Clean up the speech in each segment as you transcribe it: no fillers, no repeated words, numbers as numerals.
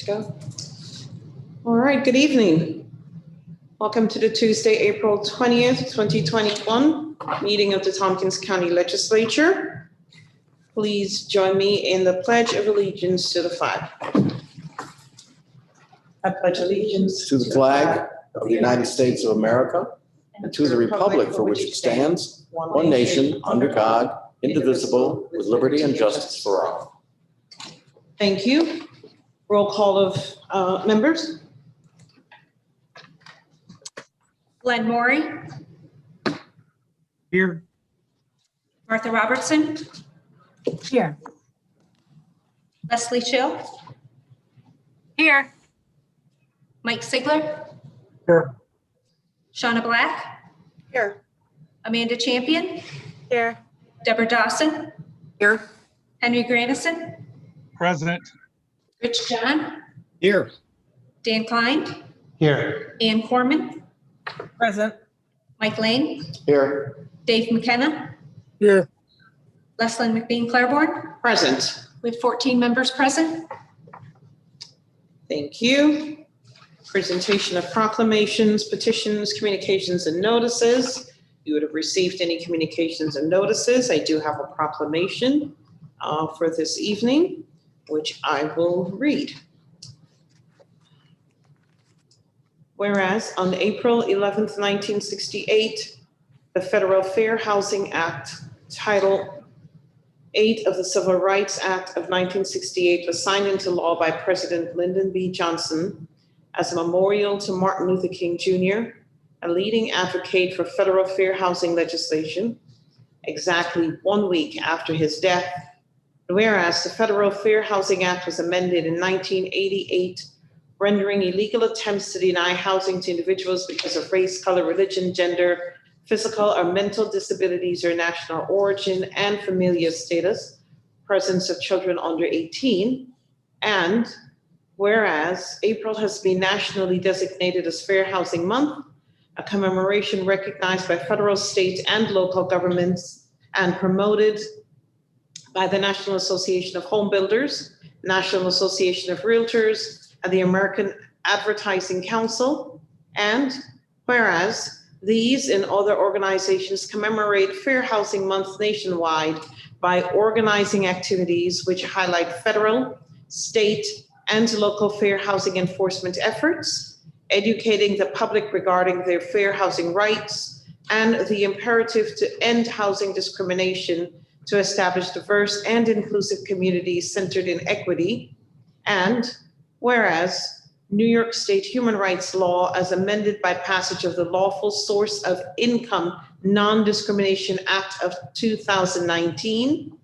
to go? All right, good evening. Welcome to the Tuesday, April 20th, 2021 meeting of the Tompkins County Legislature. Please join me in the Pledge of Allegiance to the flag. I pledge allegiance to the flag of the United States of America and to the republic for which it stands, one nation, under God, indivisible, with liberty and justice for all. Thank you. Roll call of members. Glenn Morey. Here. Martha Robertson. Here. Leslie Chill. Here. Mike Sigler. Here. Shauna Black. Here. Amanda Champion. Here. Deborah Dawson. Here. Henry Grandison. Present. Rich John. Here. Dan Klein. Here. Ann Corman. Present. Mike Lane. Here. Dave McKenna. Here. Leslyn McBean Claiborne. Present. We have 14 members present. Thank you. Presentation of proclamations, petitions, communications, and notices. You would have received any communications and notices. I do have a proclamation for this evening, which I will read. Whereas on April 11th, 1968, the Federal Fair Housing Act, Title 8 of the Civil Rights Act of 1968 was signed into law by President Lyndon B. Johnson as a memorial to Martin Luther King Jr., a leading advocate for federal fair housing legislation, exactly 1 week after his death. Whereas the Federal Fair Housing Act was amended in 1988, rendering illegal attempts to deny housing to individuals because of race, color, religion, gender, physical or mental disabilities or national origin and familial status, presence of children under 18, and whereas April has been nationally designated as Fair Housing Month, a commemoration recognized by federal, state, and local governments and promoted by the National Association of Home Builders, National Association of Realtors, and the American Advertising Council, and whereas these and other organizations commemorate Fair Housing Month nationwide by organizing activities which highlight federal, state, and local fair housing enforcement efforts, educating the public regarding their fair housing rights, and the imperative to end housing discrimination to establish diverse and inclusive communities centered in equity, and whereas New York State human rights law as amended by passage of the Lawful Source of Income Non-Discrimination Act of 2019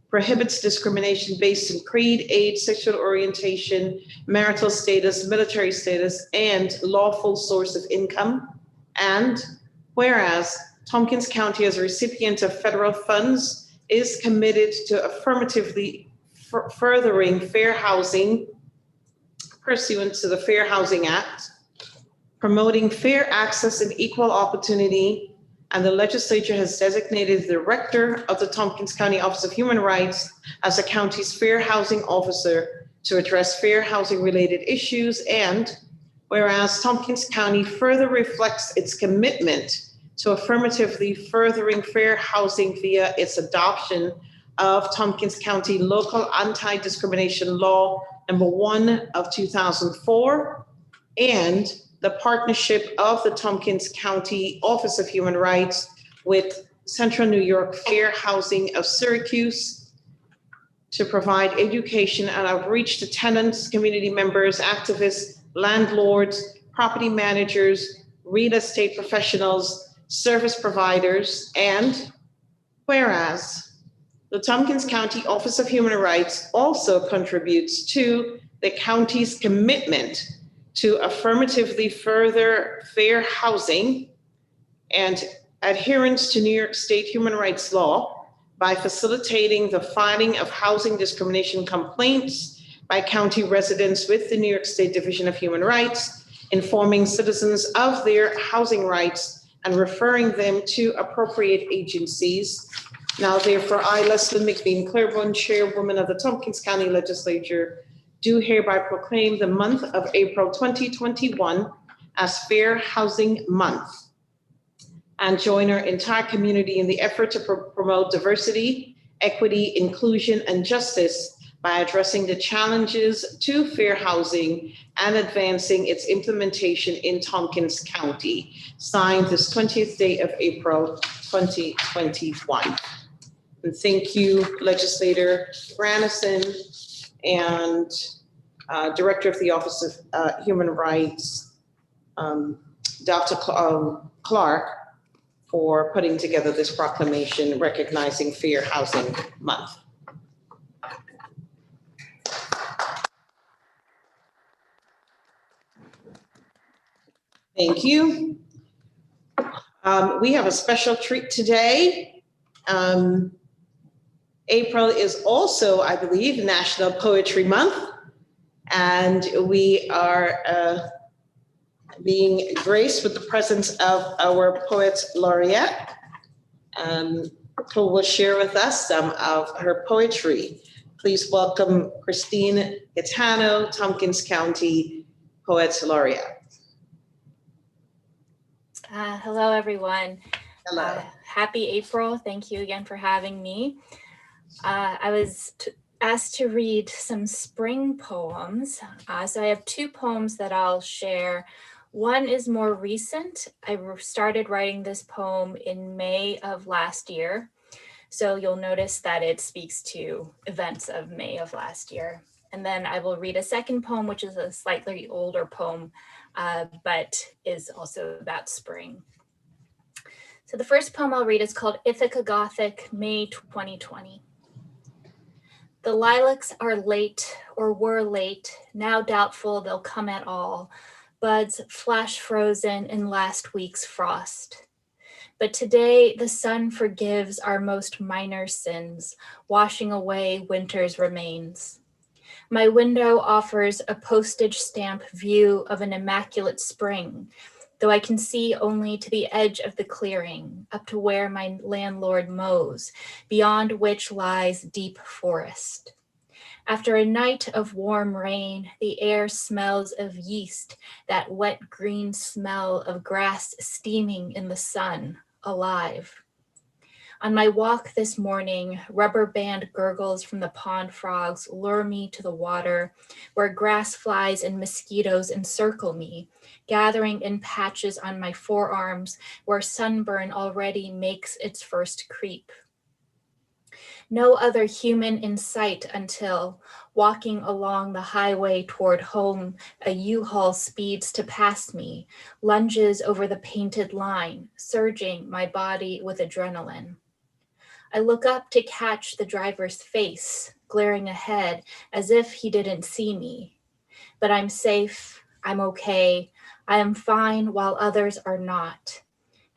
prohibits discrimination based on creed, age, sexual orientation, marital status, military status, and lawful source of income. And whereas Tompkins County as a recipient of federal funds is committed to affirmatively furthering fair housing pursuant to the Fair Housing Act, promoting fair access and equal opportunity, and the legislature has designated the director of the Tompkins County Office of Human Rights as the county's fair housing officer to address fair housing related issues. And whereas Tompkins County further reflects its commitment to affirmatively furthering fair housing via its adoption of Tompkins County Local Anti-Discrimination Law Number 1 of 2004, and the partnership of the Tompkins County Office of Human Rights with Central New York Fair Housing of Syracuse to provide education and outreach to tenants, community members, activists, landlords, property managers, real estate professionals, service providers, and whereas the Tompkins County Office of Human Rights also contributes to the county's commitment to affirmatively further fair housing and adherence to New York State human rights law by facilitating the filing of housing discrimination complaints by county residents with the New York State Division of Human Rights, informing citizens of their housing rights and referring them to appropriate agencies. Now, therefore, I, Leslyn McBean Claiborne, Chairwoman of the Tompkins County Legislature, do hereby proclaim the month of April 2021 as Fair Housing Month and join our entire community in the effort to promote diversity, equity, inclusion, and justice by addressing the challenges to fair housing and advancing its implementation in Tompkins County. Signed this 20th day of April, 2021. And thank you, Legislator Granison and Director of the Office of Human Rights, Dr. Clark, for putting together this proclamation recognizing Fair Housing Month. Thank you. We have a special treat today. April is also, I believe, National Poetry Month, and we are being graced with the presence of our Poet Laureate, who will share with us some of her poetry. Please welcome Christine Gaetano, Tompkins County Poet Laureate. Hello, everyone. Hello. Happy April. Thank you again for having me. I was asked to read some spring poems. So I have two poems that I'll share. One is more recent. I started writing this poem in May of last year. So you'll notice that it speaks to events of May of last year. And then I will read a second poem, which is a slightly older poem, but is also about spring. So the first poem I'll read is called Ithaca Gothic, May 2020. The lilacs are late or were late, now doubtful they'll come at all. Buds flash frozen in last week's frost. But today the sun forgives our most minor sins, washing away winter's remains. My window offers a postage stamp view of an immaculate spring, though I can see only to the edge of the clearing, up to where my landlord mows, beyond which lies deep forest. After a night of warm rain, the air smells of yeast, that wet green smell of grass steaming in the sun, alive. On my walk this morning, rubber band gurgles from the pond frogs lure me to the water, where grass flies and mosquitoes encircle me, gathering in patches on my forearms where sunburn already makes its first creep. No other human in sight until, walking along the highway toward home, a U-Haul speeds to pass me, lunges over the painted line, surging my body with adrenaline. I look up to catch the driver's face, glaring ahead as if he didn't see me. But I'm safe, I'm okay, I am fine while others are not.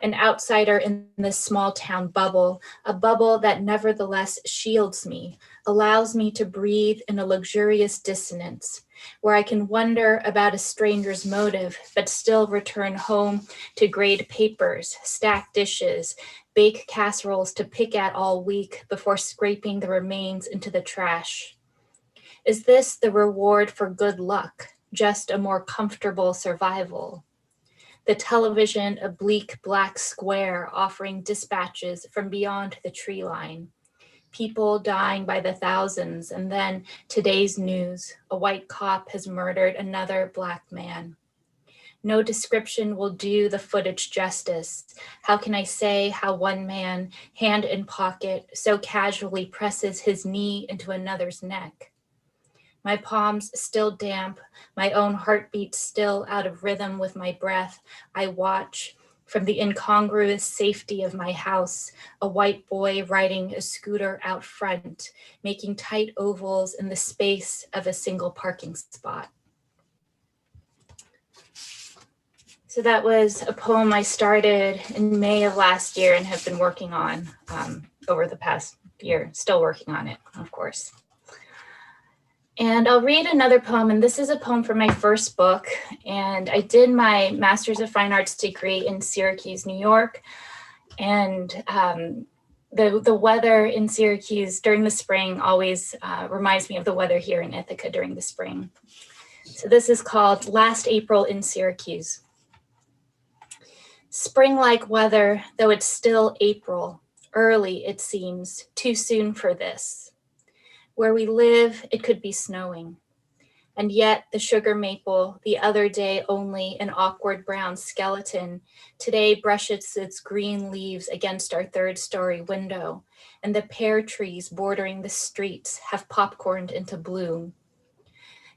An outsider in this small town bubble, a bubble that nevertheless shields me, allows me to breathe in a luxurious dissonance, where I can wonder about a stranger's motive, but still return home to grade papers, stack dishes, bake casseroles to pick at all week before scraping the remains into the trash. Is this the reward for good luck, just a more comfortable survival? The television, a bleak black square offering dispatches from beyond the tree line. People dying by the thousands, and then today's news, a white cop has murdered another Black man. No description will do the footage justice. How can I say how one man, hand in pocket, so casually presses his knee into another's neck? My palms still damp, my own heartbeat still out of rhythm with my breath, I watch, from the incongruous safety of my house, a white boy riding a scooter out front, making tight ovals in the space of a single parking spot. So that was a poem I started in May of last year and have been working on over the past year, still working on it, of course. And I'll read another poem, and this is a poem from my first book. And I did my Master's of Fine Arts degree in Syracuse, New York. And the weather in Syracuse during the spring always reminds me of the weather here in Ithaca during the spring. So this is called Last April in Syracuse. Spring-like weather, though it's still April, early it seems, too soon for this. Where we live, it could be snowing. And yet the sugar maple, the other day only an awkward brown skeleton, today brushes its green leaves against our third-story window, and the pear trees bordering the streets have popcorned into bloom.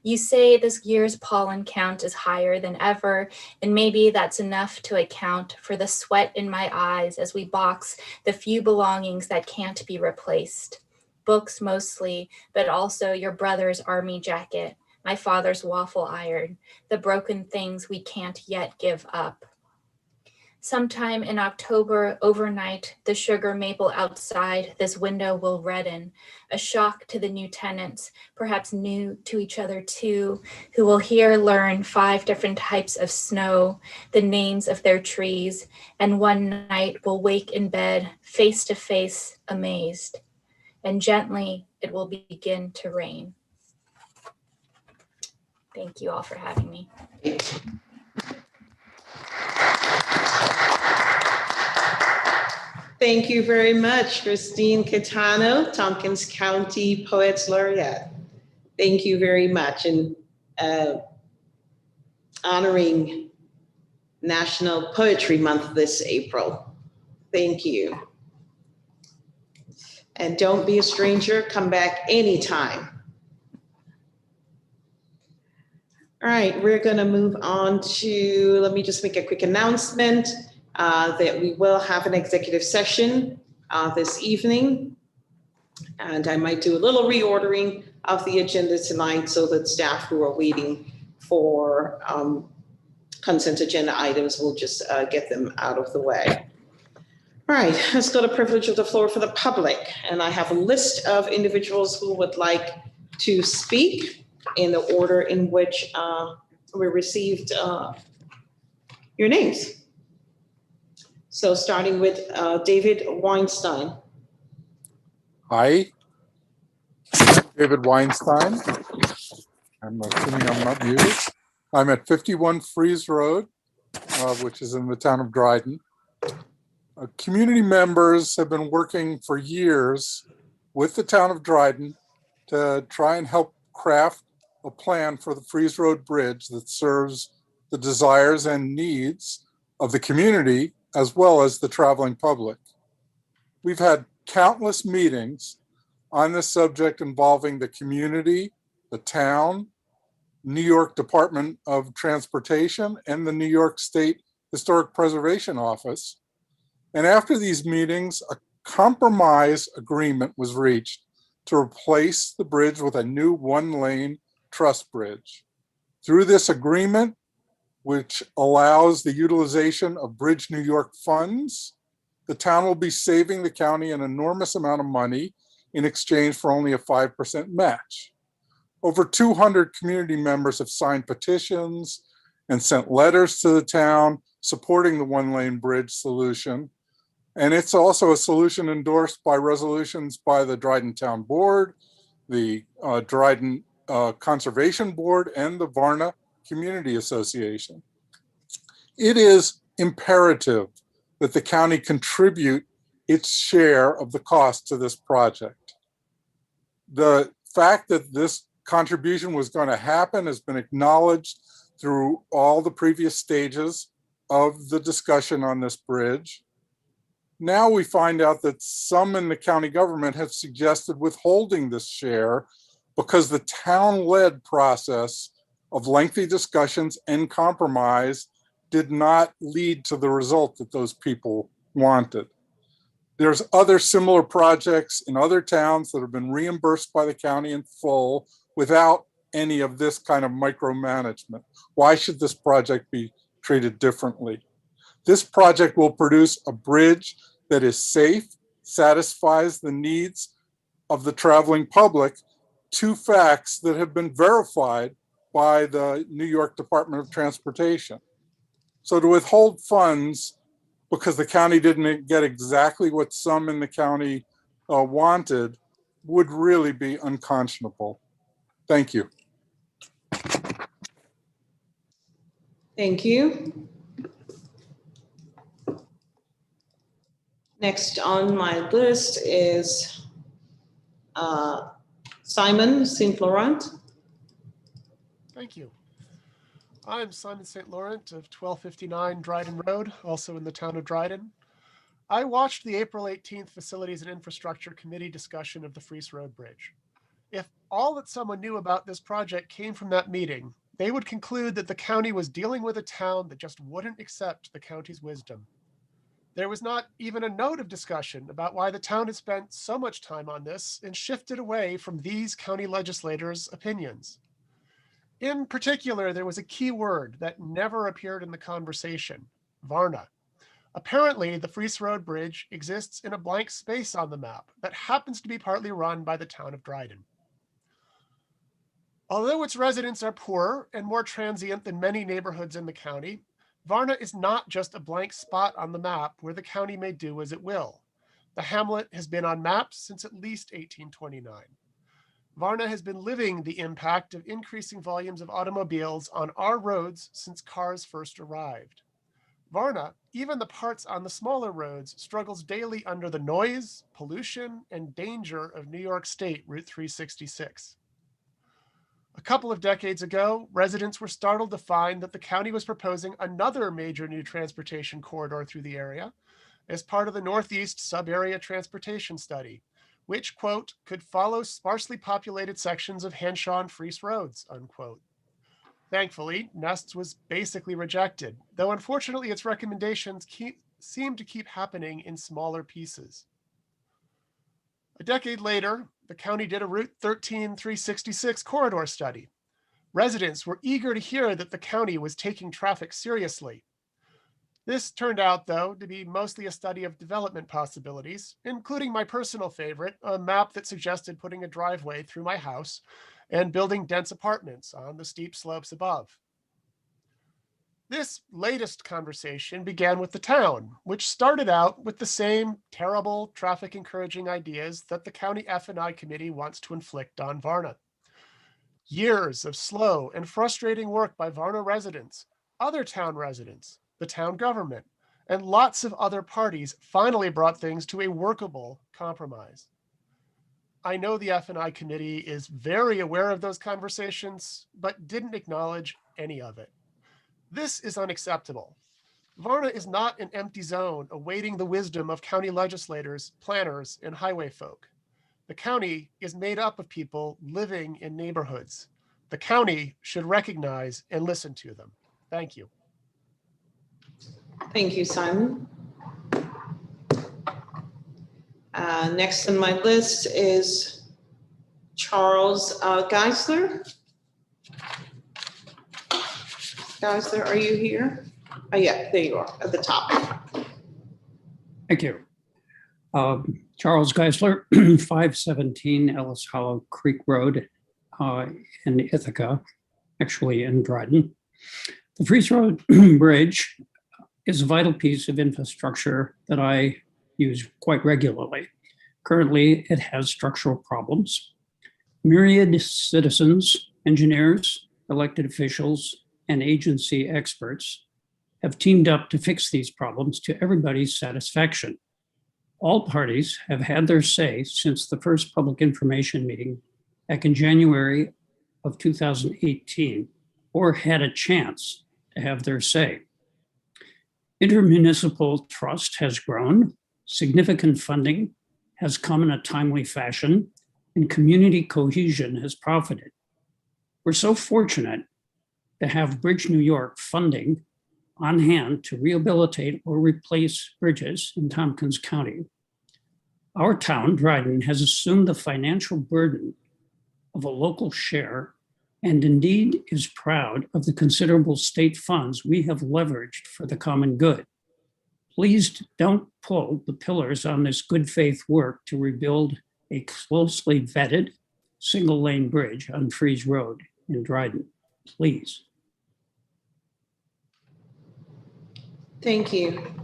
You say this year's pollen count is higher than ever, and maybe that's enough to account for the sweat in my eyes as we box the few belongings that can't be replaced. Books mostly, but also your brother's army jacket, my father's waffle iron, the broken things we can't yet give up. Sometime in October, overnight, the sugar maple outside this window will redden, a shock to the new tenants, perhaps new to each other too, who will here learn 5 different types of snow, the names of their trees, and one night will wake in bed, face to face, amazed. And gently, it will begin to rain. Thank you all for having me. Thank you very much, Christine Catano, Tompkins County Poets Laureate. Thank you very much, and honoring National Poetry Month this April. Thank you. And don't be a stranger, come back anytime. All right, we're gonna move on to, let me just make a quick announcement that we will have an executive session this evening. And I might do a little reordering of the agenda tonight so that staff who are waiting for consent agenda items will just get them out of the way. All right, let's go to privilege of the floor for the public. And I have a list of individuals who would like to speak in the order in which we received your names. So starting with David Weinstein. Hi, David Weinstein. I'm assuming I'm not muted. I'm at 51 Freeze Road, which is in the town of Dryden. Community members have been working for years with the town of Dryden to try and help craft a plan for the Freeze Road Bridge that serves the desires and needs of the community as well as the traveling public. We've had countless meetings on this subject involving the community, the town, New York Department of Transportation, and the New York State Historic Preservation Office. And after these meetings, a compromise agreement was reached to replace the bridge with a new 1-lane truss bridge. Through this agreement, which allows the utilization of Bridge New York funds, the town will be saving the county an enormous amount of money in exchange for only a 5% match. Over 200 community members have signed petitions and sent letters to the town supporting the 1-lane bridge solution. And it's also a solution endorsed by resolutions by the Dryden Town Board, the Dryden Conservation Board, and the Varna Community Association. It is imperative that the county contribute its share of the cost to this project. The fact that this contribution was going to happen has been acknowledged through all the previous stages of the discussion on this bridge. Now we find out that some in the county government have suggested withholding this share because the town-led process of lengthy discussions and compromise did not lead to the result that those people wanted. There's other similar projects in other towns that have been reimbursed by the county in full without any of this kind of micromanagement. Why should this project be treated differently? This project will produce a bridge that is safe, satisfies the needs of the traveling public, 2 facts that have been verified by the New York Department of Transportation. So to withhold funds because the county didn't get exactly what some in the county wanted would really be unconscionable. Thank you. Thank you. Next on my list is Simon St. Laurent. Thank you. I'm Simon St. Laurent of 1259 Dryden Road, also in the town of Dryden. I watched the April 18th Facilities and Infrastructure Committee discussion of the Freese Road Bridge. If all that someone knew about this project came from that meeting, they would conclude that the county was dealing with a town that just wouldn't accept the county's wisdom. There was not even a note of discussion about why the town had spent so much time on this and shifted away from these county legislators' opinions. In particular, there was a key word that never appeared in the conversation: Varna. Apparently, the Freese Road Bridge exists in a blank space on the map that happens to be partly run by the town of Dryden. Although its residents are poorer and more transient than many neighborhoods in the county, Varna is not just a blank spot on the map where the county may do as it will. The hamlet has been on maps since at least 1829. Varna has been living the impact of increasing volumes of automobiles on our roads since cars first arrived. Varna, even the parts on the smaller roads, struggles daily under the noise, pollution, and danger of New York State Route 366. A couple of decades ago, residents were startled to find that the county was proposing another major new transportation corridor through the area as part of the Northeast Sub-Area Transportation Study, which, quote, could follow sparsely populated sections of Henshaw and Freese roads, unquote. Thankfully, NESTS was basically rejected, though unfortunately its recommendations seem to keep happening in smaller pieces. A decade later, the county did a Route 13-366 corridor study. Residents were eager to hear that the county was taking traffic seriously. This turned out, though, to be mostly a study of development possibilities, including my personal favorite, a map that suggested putting a driveway through my house and building dense apartments on the steep slopes above. This latest conversation began with the town, which started out with the same terrible traffic encouraging ideas that the county F&I committee wants to inflict on Varna. Years of slow and frustrating work by Varna residents, other town residents, the town government, and lots of other parties finally brought things to a workable compromise. I know the F&I committee is very aware of those conversations, but didn't acknowledge any of it. This is unacceptable. Varna is not an empty zone awaiting the wisdom of county legislators, planners, and highway folk. The county is made up of people living in neighborhoods. The county should recognize and listen to them. Thank you. Thank you, Simon. Next on my list is Charles Geisler. Geisler, are you here? Oh, yeah, there you are at the top. Thank you. Charles Geisler, 517 Ellis Hollow Creek Road in Ithaca, actually in Dryden. The Freese Road Bridge is a vital piece of infrastructure that I use quite regularly. Currently, it has structural problems. Myriad citizens, engineers, elected officials, and agency experts have teamed up to fix these problems to everybody's satisfaction. All parties have had their say since the first public information meeting back in January of 2018, or had a chance to have their say. Intermunicipal trust has grown, significant funding has come in a timely fashion, and community cohesion has profited. We're so fortunate to have Bridge New York funding on hand to rehabilitate or replace bridges in Tompkins County. Our town, Dryden, has assumed the financial burden of a local share and indeed is proud of the considerable state funds we have leveraged for the common good. Please don't pull the pillars on this good faith work to rebuild a closely vetted single lane bridge on Freese Road in Dryden, please. Thank you.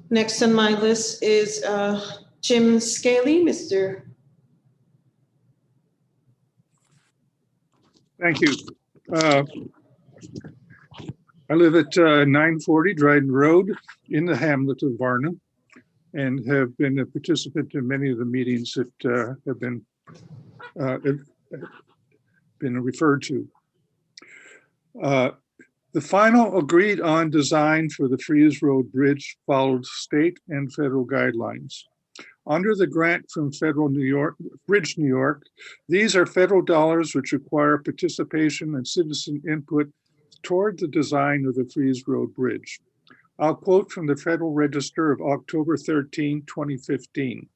Next on my list is Jim Scaly. Mr. Thank you. I live at 940 Dryden Road in the hamlet of Varna and have been a participant in many of the meetings that have been referred to. The final agreed on design for the Fries Road Bridge followed state and federal guidelines. Under the grant from Federal Bridge New York, these are federal dollars which require participation and citizen input toward the design of the Fries Road Bridge. I'll quote from the Federal Register of October 13, 2015.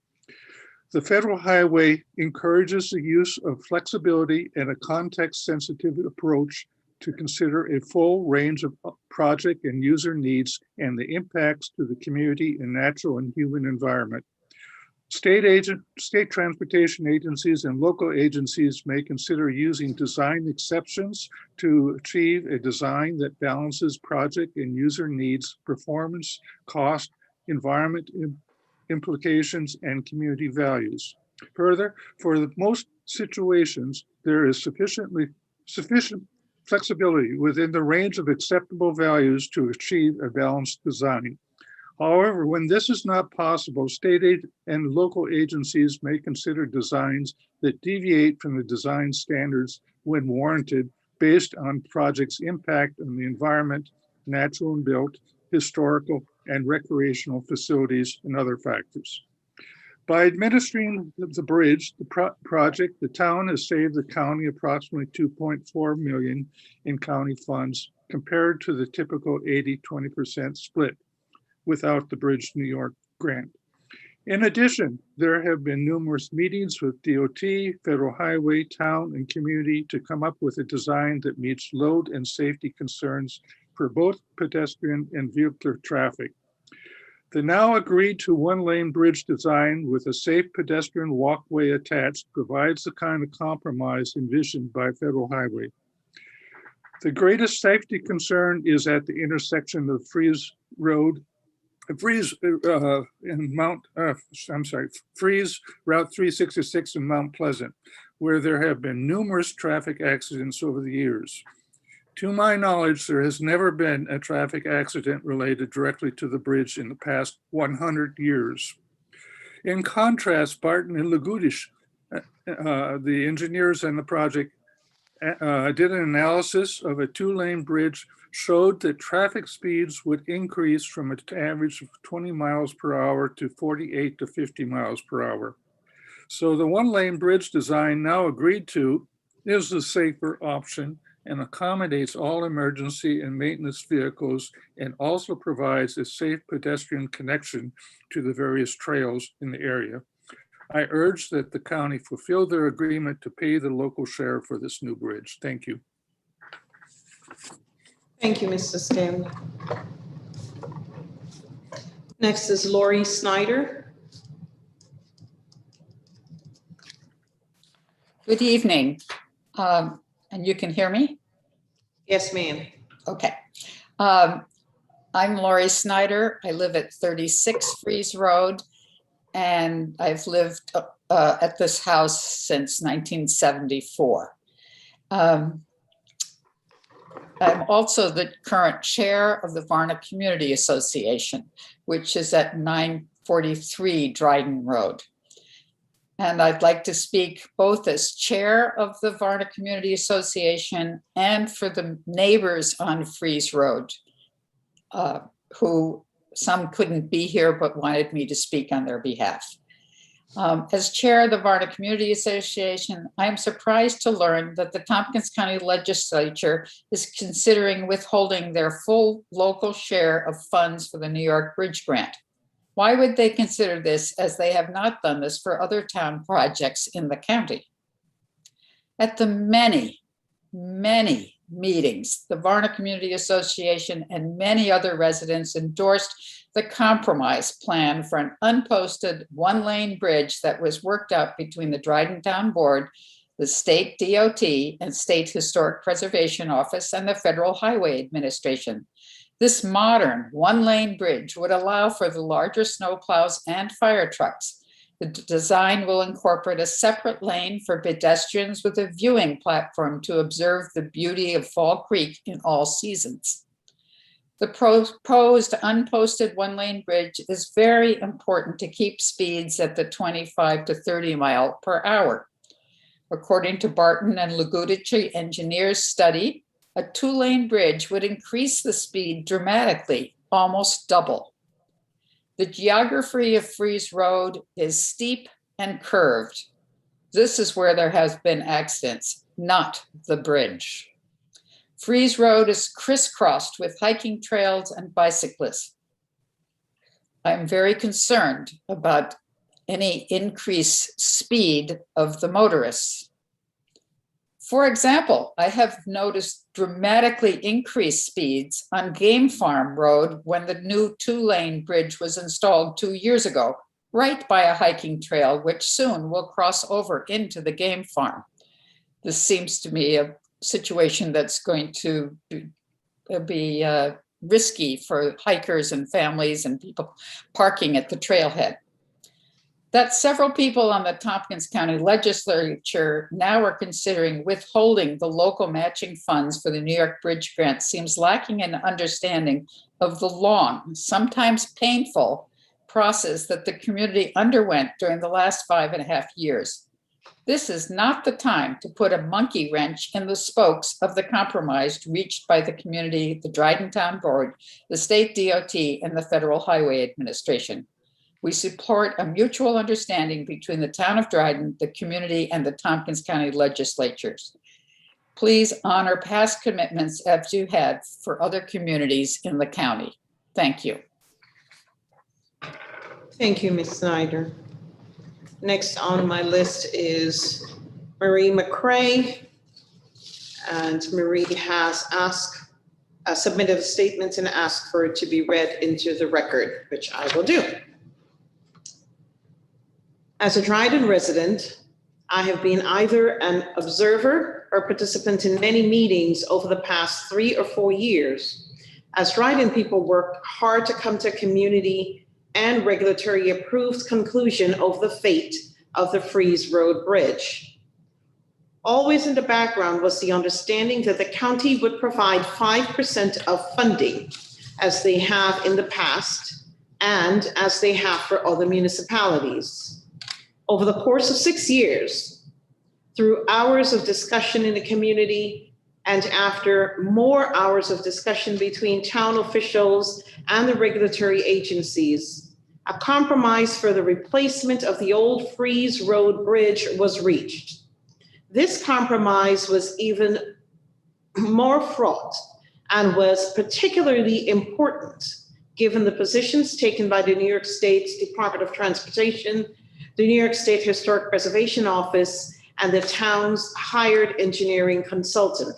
The Federal Highway encourages the use of flexibility and a context-sensitive approach to consider a full range of project and user needs and the impacts to the community and natural and human environment. State transportation agencies and local agencies may consider using design exceptions to achieve a design that balances project and user needs, performance, cost, environment implications, and community values. Further, for the most situations, there is sufficient flexibility within the range of acceptable values to achieve a balanced design. However, when this is not possible, state and local agencies may consider designs that deviate from the design standards when warranted based on project's impact on the environment, natural and built, historical, and recreational facilities, and other factors. By administering the bridge, the project, the town has saved the county approximately $2.4 million in county funds compared to the typical 80-20% split without the Bridge New York grant. In addition, there have been numerous meetings with DOT, Federal Highway, town, and community to come up with a design that meets load and safety concerns for both pedestrian and vehicular traffic. The now agreed to one-lane bridge design with a safe pedestrian walkway attached provides the kind of compromise envisioned by Federal Highway. The greatest safety concern is at the intersection of Fries Road, Fries Route 366 in Mount Pleasant, where there have been numerous traffic accidents over the years. To my knowledge, there has never been a traffic accident related directly to the bridge in the past 100 years. In contrast, Barton and Lagutish, the engineers on the project, did an analysis of a two-lane bridge, showed that traffic speeds would increase from an average of 20 miles per hour to 48 to 50 miles per hour. So the one-lane bridge design now agreed to is the safer option and accommodates all emergency and maintenance vehicles and also provides a safe pedestrian connection to the various trails in the area. I urge that the county fulfill their agreement to pay the local share for this new bridge. Thank you. Thank you, Mr. Scaly. Next is Lori Snyder. Good evening. And you can hear me? Yes, ma'am. Okay. I'm Lori Snyder. I live at 36 Fries Road, and I've lived at this house since 1974. I'm also the current chair of the Varna Community Association, which is at 943 Dryden Road. And I'd like to speak both as chair of the Varna Community Association and for the neighbors on Fries Road, who some couldn't be here but wanted me to speak on their behalf. As chair of the Varna Community Association, I am surprised to learn that the Tompkins County Legislature is considering withholding their full local share of funds for the New York Bridge Grant. Why would they consider this, as they have not done this for other town projects in the county? At the many meetings, the Varna Community Association and many other residents endorsed the compromise plan for an unposted one-lane bridge that was worked out between the Dryden Town Board, the state DOT and State Historic Preservation Office, and the Federal Highway Administration. This modern one-lane bridge would allow for the larger snowplows and fire trucks. The design will incorporate a separate lane for pedestrians with a viewing platform to observe the beauty of Fall Creek in all seasons. The proposed unposted one-lane bridge is very important to keep speeds at the 25 to 30 mile per hour. According to Barton and Legutici engineers' study, a two-lane bridge would increase the speed dramatically, almost double. The geography of Fries Road is steep and curved. This is where there has been accidents, not the bridge. Fries Road is crisscrossed with hiking trails and bicyclists. I'm very concerned about any increased speed of the motorists. For example, I have noticed dramatically increased speeds on Game Farm Road when the new two-lane bridge was installed 2 years ago, right by a hiking trail, which soon will cross over into the game farm. This seems to me a situation that's going to be risky for hikers and families and people parking at the trailhead. That several people on the Tompkins County Legislature now are considering withholding the local matching funds for the New York Bridge Grant seems lacking in understanding of the long, sometimes painful process that the community underwent during the last 5.5 years. This is not the time to put a monkey wrench in the spokes of the compromise reached by the community, the Dryden Town Board, the state DOT, and the Federal Highway Administration. We support a mutual understanding between the town of Dryden, the community, and the Tompkins County legislatures. Please honor past commitments as you had for other communities in the county. Thank you. Thank you, Ms. Snyder. Next on my list is Marie McCray. And Marie has submitted a statement and asked for it to be read into the record, which I will do. As a Dryden resident, I have been either an observer or participant in many meetings over the past 3 or 4 years, as Dryden people work hard to come to a community and regulatory approved conclusion over the fate of the Fries Road Bridge. Always in the background was the understanding that the county would provide 5% of funding, as they have in the past and as they have for other municipalities. Over the course of 6 years, through hours of discussion in the community and after more hours of discussion between town officials and the regulatory agencies, a compromise for the replacement of the old Fries Road Bridge was reached. This compromise was even more fraught and was particularly important given the positions taken by the New York State Department of Transportation, the New York State Historic Preservation Office, and the town's hired engineering consultant.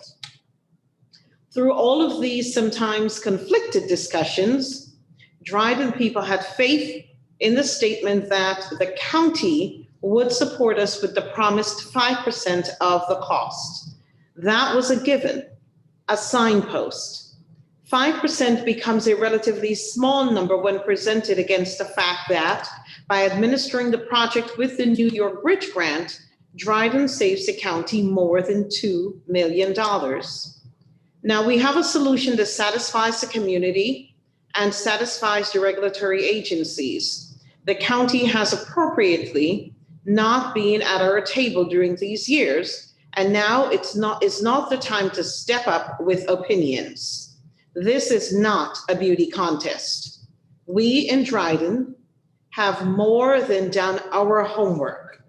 Through all of these sometimes conflicted discussions, Dryden people had faith in the statement that the county would support us with the promised 5% of the cost. That was a given, a signpost. 5% becomes a relatively small number when presented against the fact that by administering the project with the New York Bridge Grant, Dryden saves the county more than $2 million. Now we have a solution that satisfies the community and satisfies the regulatory agencies. The county has appropriately not been at our table during these years, and now it's not the time to step up with opinions. This is not a beauty contest. We in Dryden have more than done our homework.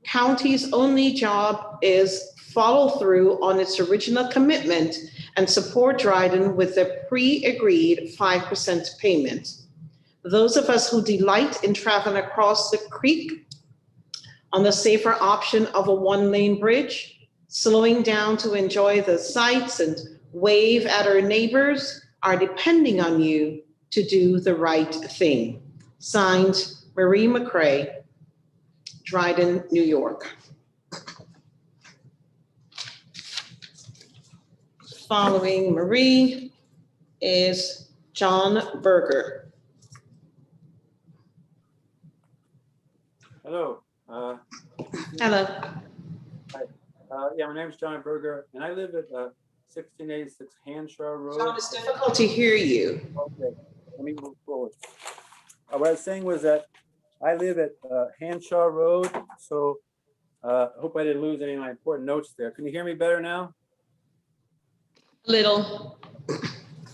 County's only job is follow through on its original commitment and support Dryden with a pre-agreed 5% payment. Those of us who delight in traveling across the creek on the safer option of a one-lane bridge, slowing down to enjoy the sights and wave at our neighbors, are depending on you to do the right thing. Signed, Marie McCray, Dryden, New York. Following Marie is John Berger. Hello. Hello. Yeah, my name is John Berger, and I live at 1686 Hanshaw Road. John, it's difficult to hear you. Okay, let me move forward. What I was saying was that I live at Hanshaw Road, so I hope I didn't lose any of my important notes there. Can you hear me better now? Little.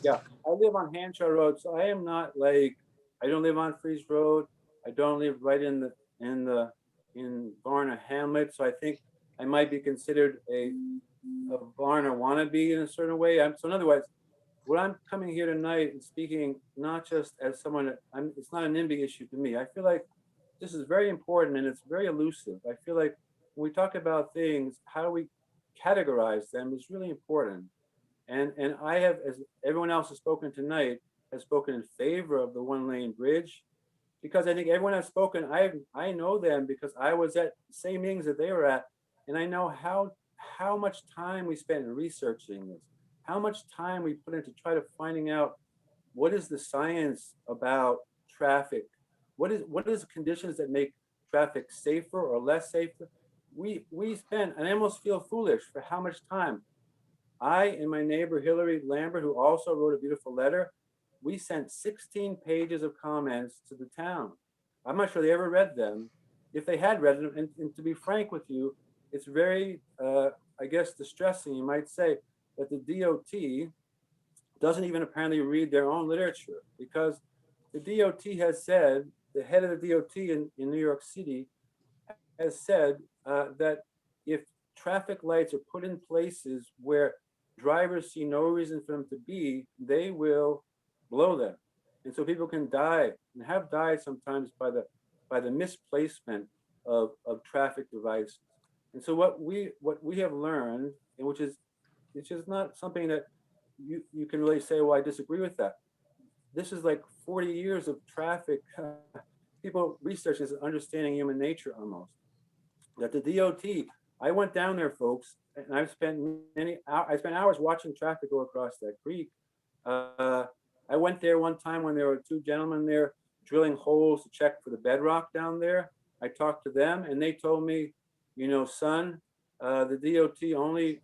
Yeah, I live on Hanshaw Road, so I am not like, I don't live on Fries Road. I don't live right in Varna Hamlet, so I think I might be considered a Varna wannabe in a certain way. So in other words, what I'm coming here tonight and speaking not just as someone, it's not an NIMBY issue to me. I feel like this is very important and it's very elusive. I feel like when we talk about things, how we categorize them is really important. And I have, as everyone else has spoken tonight, has spoken in favor of the one-lane bridge, because I think everyone has spoken, I know them because I was at the same meetings that they were at, and I know how much time we spent in researching this, how much time we put into try to finding out what is the science about traffic, what is the conditions that make traffic safer or less safer. We spent, and I almost feel foolish for how much time. I and my neighbor Hillary Lambert, who also wrote a beautiful letter, we sent 16 pages of comments to the town. I'm not sure they ever read them. If they had read them, and to be frank with you, it's very, I guess, distressing, you might say, that the DOT doesn't even apparently read their own literature, because the DOT has said, the head of the DOT in New York City has said that if traffic lights are put in places where drivers see no reason for them to be, they will blow them. And so people can die and have died sometimes by the misplacement of traffic devices. And so what we have learned, and which is not something that you can really say, well, I disagree with that. This is like 40 years of traffic, people researching this, understanding human nature almost. That the DOT, I went down there, folks, and I've spent I spent hours watching traffic go across that creek. I went there one time when there were two gentlemen there drilling holes to check for the bedrock down there. I talked to them and they told me, you know, son, the DOT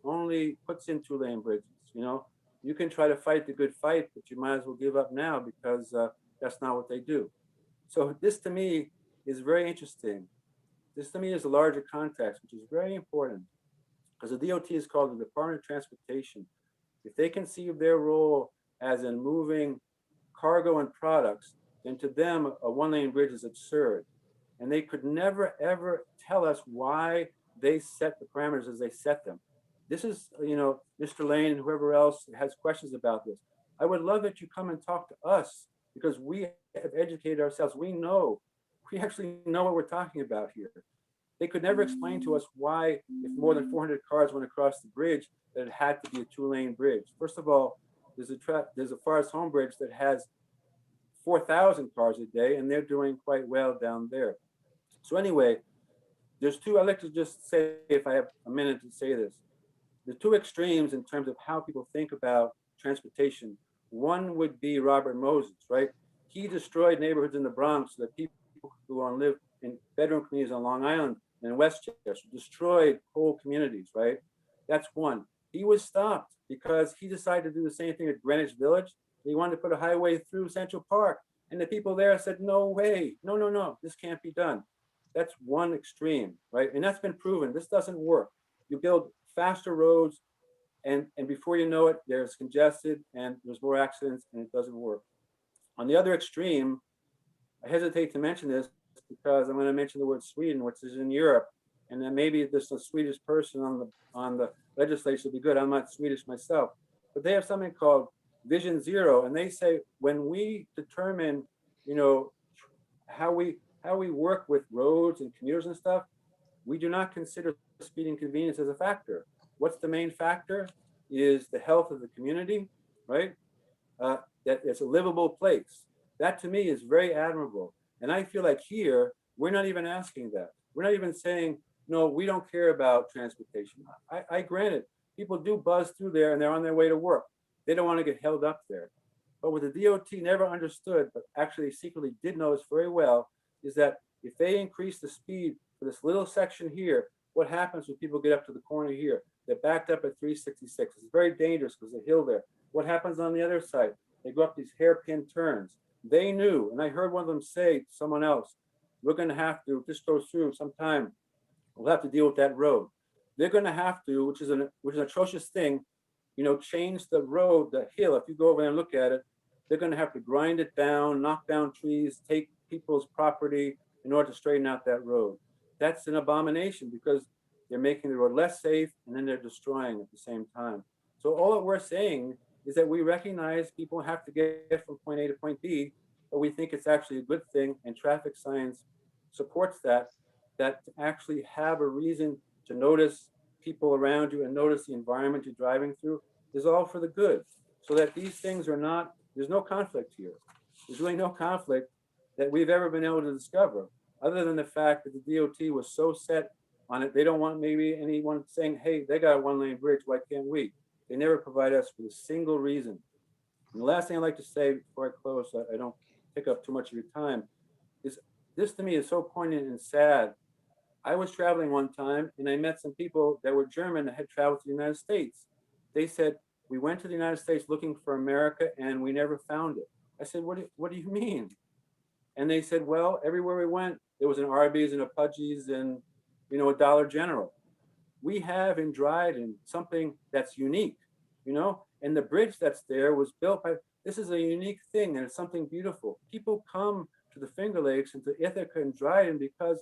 only puts in 2-lane bridges. You know, you can try to fight the good fight, but you might as well give up now, because that's not what they do. So this to me is very interesting. This to me is a larger context, which is very important, because the DOT is called the Department of Transportation. If they conceive their role as in moving cargo and products, then to them, a 1-lane bridge is absurd. And they could never, ever tell us why they set the parameters as they set them. This is, you know, Mr. Lane and whoever else has questions about this. I would love that you come and talk to us, because we have educated ourselves. We actually know what we're talking about here. They could never explain to us why, if more than 400 cars went across the bridge, that it had to be a 2-lane bridge. First of all, there's a Forest Home Bridge that has 4,000 cars a day, and they're doing quite well down there. So anyway, there's two, I'd like to just say, if I have a minute to say this, the two extremes in terms of how people think about transportation. One would be Robert Moses, right? He destroyed neighborhoods in the Bronx so that people who live in bedroom communities on Long Island and Westchester destroyed whole communities, right? That's one. He was stopped because he decided to do the same thing at Greenwich Village. He wanted to put a highway through Central Park, and the people there said, no way, no, this can't be done. That's one extreme, right? And that's been proven. This doesn't work. You build faster roads, and before you know it, there's congested and there's more accidents, and it doesn't work. On the other extreme, I hesitate to mention this because I'm going to mention the word Sweden, which is in Europe, and then maybe there's a Swedish person on the legislature would be good. I'm not Swedish myself, but they have something called Vision Zero, and they say when we determine, you know, how we work with roads and commuters and stuff, we do not consider speed and convenience as a factor. What's the main factor is the health of the community, right? That it's a livable place. That to me is very admirable. And I feel like here, we're not even asking that. We're not even saying, no, we don't care about transportation. I grant it, people do buzz through there and they're on their way to work. They don't want to get held up there. But what the DOT never understood, but actually secretly did know this very well, is that if they increase the speed for this little section here, what happens when people get up to the corner here? They're backed up at 366. It's very dangerous because the hill there. What happens on the other side? They go up these hairpin turns. They knew, and I heard one of them say to someone else, we're going to have to, if this goes through sometime, we'll have to deal with that road. They're going to have to, which is an atrocious thing, change the road, the hill. If you go over there and look at it, they're going to have to grind it down, knock down trees, take people's property in order to straighten out that road. That's an abomination because they're making the road less safe and then they're destroying at the same time. So all that we're saying is that we recognize people have to get from point A to point B, but we think it's actually a good thing, and traffic science supports that to actually have a reason to notice people around you and notice the environment you're driving through is all for the good, so that these things are not, there's no conflict here. There's really no conflict that we've ever been able to discover, other than the fact that the DOT was so set on it. They don't want maybe anyone saying, hey, they got a one-lane bridge, why can't we? They never provide us with a single reason. And the last thing I'd like to say before I close, so I don't take up too much of your time, is this to me is so poignant and sad. I was traveling one time and I met some people that were German that had traveled to the United States. They said, we went to the United States looking for America and we never found it. I said, what do you mean? And they said, well, everywhere we went, there was an Arby's and a Pudgy's and, a Dollar General. We have in Dryden something that's unique, and the bridge that's there was built by, this is a unique thing and it's something beautiful. People come to the Finger Lakes and to Ithaca and Dryden because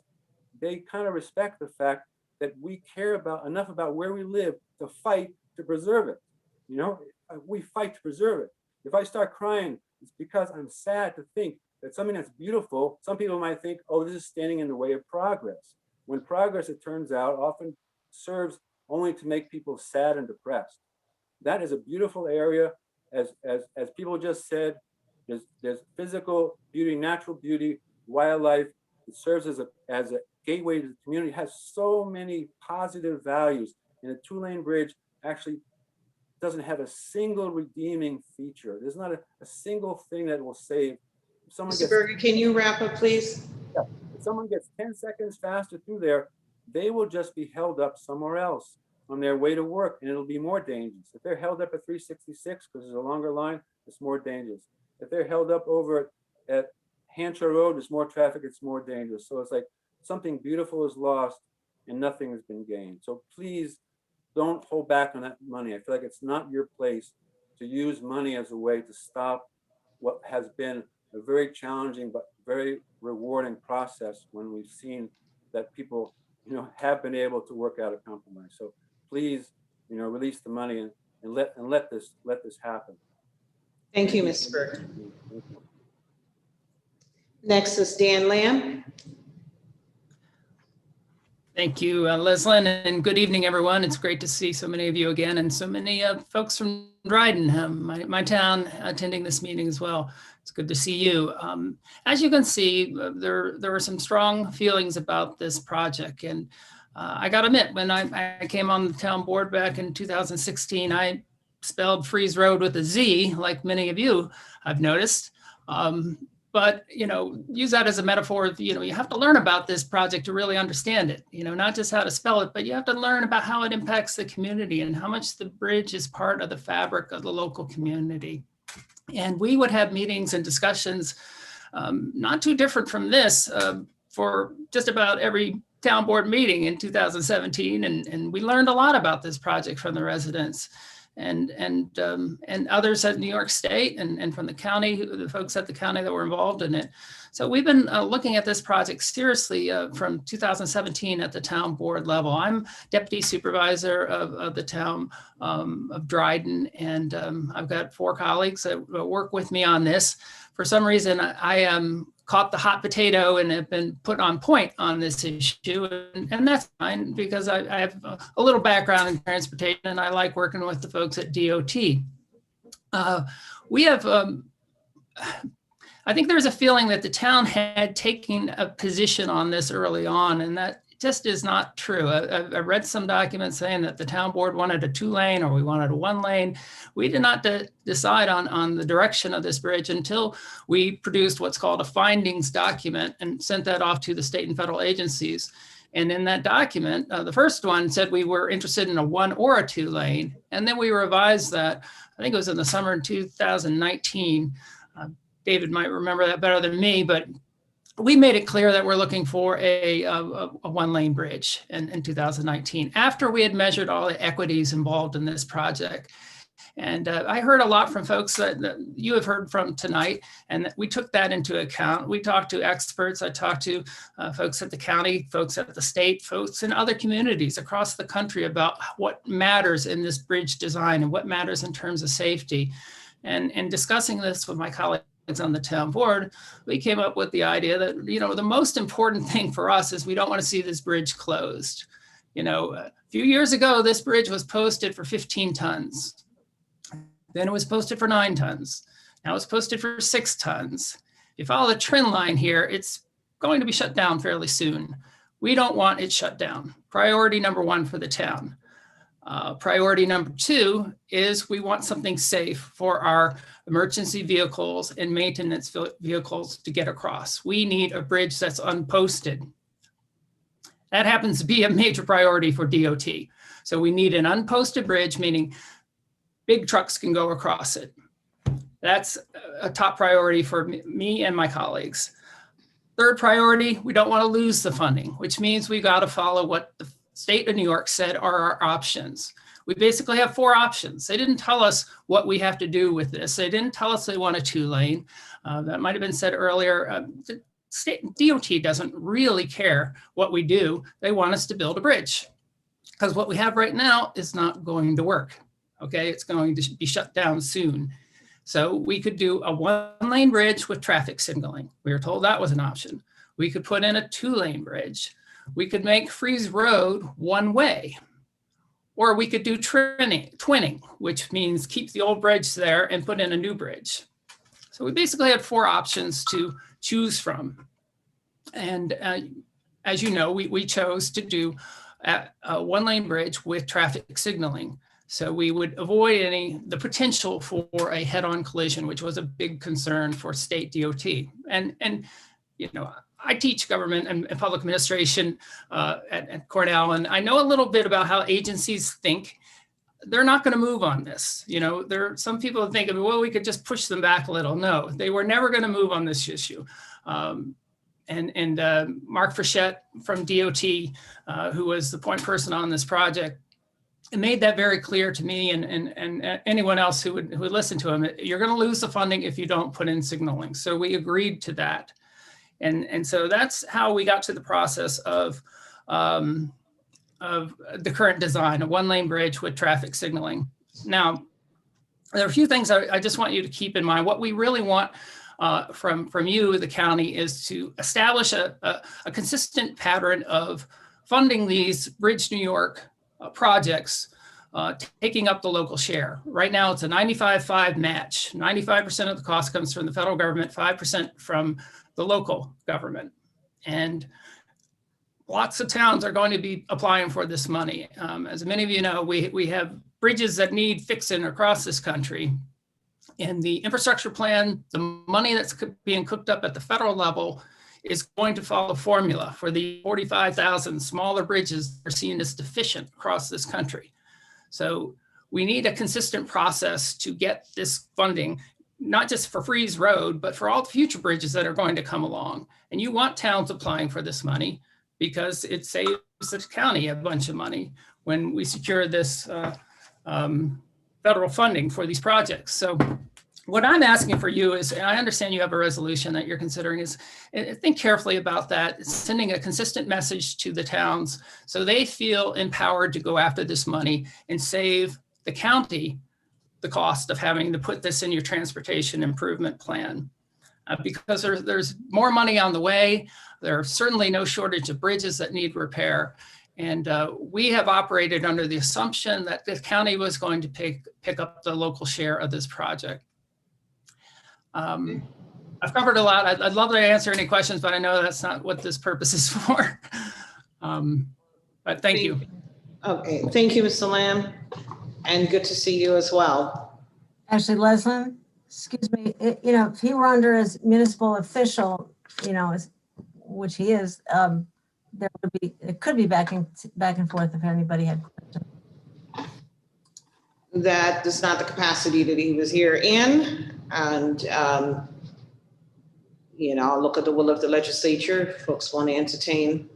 they kind of respect the fact that we care enough about where we live to fight to preserve it. We fight to preserve it. If I start crying, it's because I'm sad to think that something that's beautiful, some people might think, oh, this is standing in the way of progress. When progress, it turns out, often serves only to make people sad and depressed. That is a beautiful area. As people just said, there's physical beauty, natural beauty, wildlife. It serves as a gateway to the community. It has so many positive values. And a two-lane bridge actually doesn't have a single redeeming feature. There's not a single thing that will save. If someone Mr. Berger, can you wrap up, please? Yeah, if someone gets 10 seconds faster through there, they will just be held up somewhere else on their way to work, and it'll be more dangerous. If they're held up at 366 because there's a longer line, it's more dangerous. If they're held up over at Hampshire Road, there's more traffic, it's more dangerous. So it's like something beautiful is lost and nothing has been gained. So please don't hold back on that money. I feel like it's not your place to use money as a way to stop what has been a very challenging but very rewarding process when we've seen that people have been able to work out a compromise. So please, release the money and let this happen. Thank you, Mr. Berger. Next is Dan Lamb. Thank you, Leslyn, and good evening, everyone. It's great to see so many of you again and so many folks from Dryden, my town, attending this meeting as well. It's good to see you. As you can see, there were some strong feelings about this project. And I got to admit, when I came on the town board back in 2016, I spelled Freeze Road with a Z, like many of you I've noticed. But, use that as a metaphor. You have to learn about this project to really understand it, not just how to spell it, but you have to learn about how it impacts the community and how much the bridge is part of the fabric of the local community. And we would have meetings and discussions not too different from this for just about every town board meeting in 2017. And we learned a lot about this project from the residents and others at New York State and from the county, the folks at the county that were involved in it. So we've been looking at this project seriously from 2017 at the town board level. I'm deputy supervisor of the town of Dryden, and I've got 4 colleagues that work with me on this. For some reason, I caught the hot potato and have been put on point on this issue. And that's fine because I have a little background in transportation and I like working with the folks at DOT. We have, I think there's a feeling that the town had taken a position on this early on, and that just is not true. I read some documents saying that the town board wanted a 2-lane or we wanted a 1-lane. We did not decide on the direction of this bridge until we produced what's called a findings document and sent that off to the state and federal agencies. And in that document, the first one said we were interested in a 1 or a 2-lane. And then we revised that, I think it was in the summer in 2019. David might remember that better than me, but we made it clear that we're looking for a 1-lane bridge in 2019, after we had measured all the equities involved in this project. And I heard a lot from folks that you have heard from tonight, and we took that into account. We talked to experts. I talked to folks at the county, folks at the state, folks in other communities across the country about what matters in this bridge design and what matters in terms of safety. And discussing this with my colleagues on the town board, we came up with the idea that, the most important thing for us is we don't want to see this bridge closed. A few years ago, this bridge was posted for 15 tons. Then it was posted for 9 tons. Now it's posted for 6 tons. If you follow the trend line here, it's going to be shut down fairly soon. We don't want it shut down. Priority number 1 for the town. Priority number 2 is we want something safe for our emergency vehicles and maintenance vehicles to get across. We need a bridge that's unposted. That happens to be a major priority for DOT. So we need an unposted bridge, meaning big trucks can go across it. That's a top priority for me and my colleagues. Third priority, we don't want to lose the funding, which means we got to follow what the state of New York said are our options. We basically have 4 options. They didn't tell us what we have to do with this. They didn't tell us they want a 2-lane. That might have been said earlier. The state DOT doesn't really care what we do. They want us to build a bridge, because what we have right now is not going to work. Okay, it's going to be shut down soon. So we could do a 1-lane bridge with traffic signaling. We were told that was an option. We could put in a 2-lane bridge. We could make Freeze Road 1-way. Or we could do twinning, which means keep the old bridge there and put in a new bridge. So we basically had 4 options to choose from. And as you know, we chose to do a 1-lane bridge with traffic signaling. So we would avoid the potential for a head-on collision, which was a big concern for state DOT. And I teach government and public administration at Cornell, and I know a little bit about how agencies think. They're not going to move on this. There are some people think, well, we could just push them back a little. No, they were never going to move on this issue. And Mark Frechette from DOT, who was the point person on this project, it made that very clear to me and anyone else who would listen to him. You're going to lose the funding if you don't put in signaling. So we agreed to that. And so that's how we got to the process of the current design, a 1-lane bridge with traffic signaling. Now, there are a few things I just want you to keep in mind. What we really want from you, the county, is to establish a consistent pattern of funding these Bridge New York projects, taking up the local share. Right now, it's a 95-5 match. 95% of the cost comes from the federal government, 5% from the local government. And lots of towns are going to be applying for this money. As many of you know, we have bridges that need fixing across this country. In the infrastructure plan, the money that's being cooked up at the federal level is going to follow formula for the 45,000 smaller bridges that are seen as deficient across this country. So we need a consistent process to get this funding, not just for Freeze Road, but for all the future bridges that are going to come along. And you want towns applying for this money because it saves the county a bunch of money when we secure this federal funding for these projects. So what I'm asking for you is, and I understand you have a resolution that you're considering, is think carefully about that, sending a consistent message to the towns so they feel empowered to go after this money and save the county the cost of having to put this in your transportation improvement plan. Because there's more money on the way. There are certainly no shortage of bridges that need repair. And we have operated under the assumption that the county was going to pick up the local share of this project. I've covered a lot. I'd love to answer any questions, but I know that's not what this purpose is for. But thank you. Okay, thank you, Mr. Lamb, and good to see you as well. Actually, Leslie, excuse me, if he were under as municipal official, which he is, it could be back and forth if anybody had questions. That is not the capacity that he was here in, and I'll look at the will of the legislature. If folks want to entertain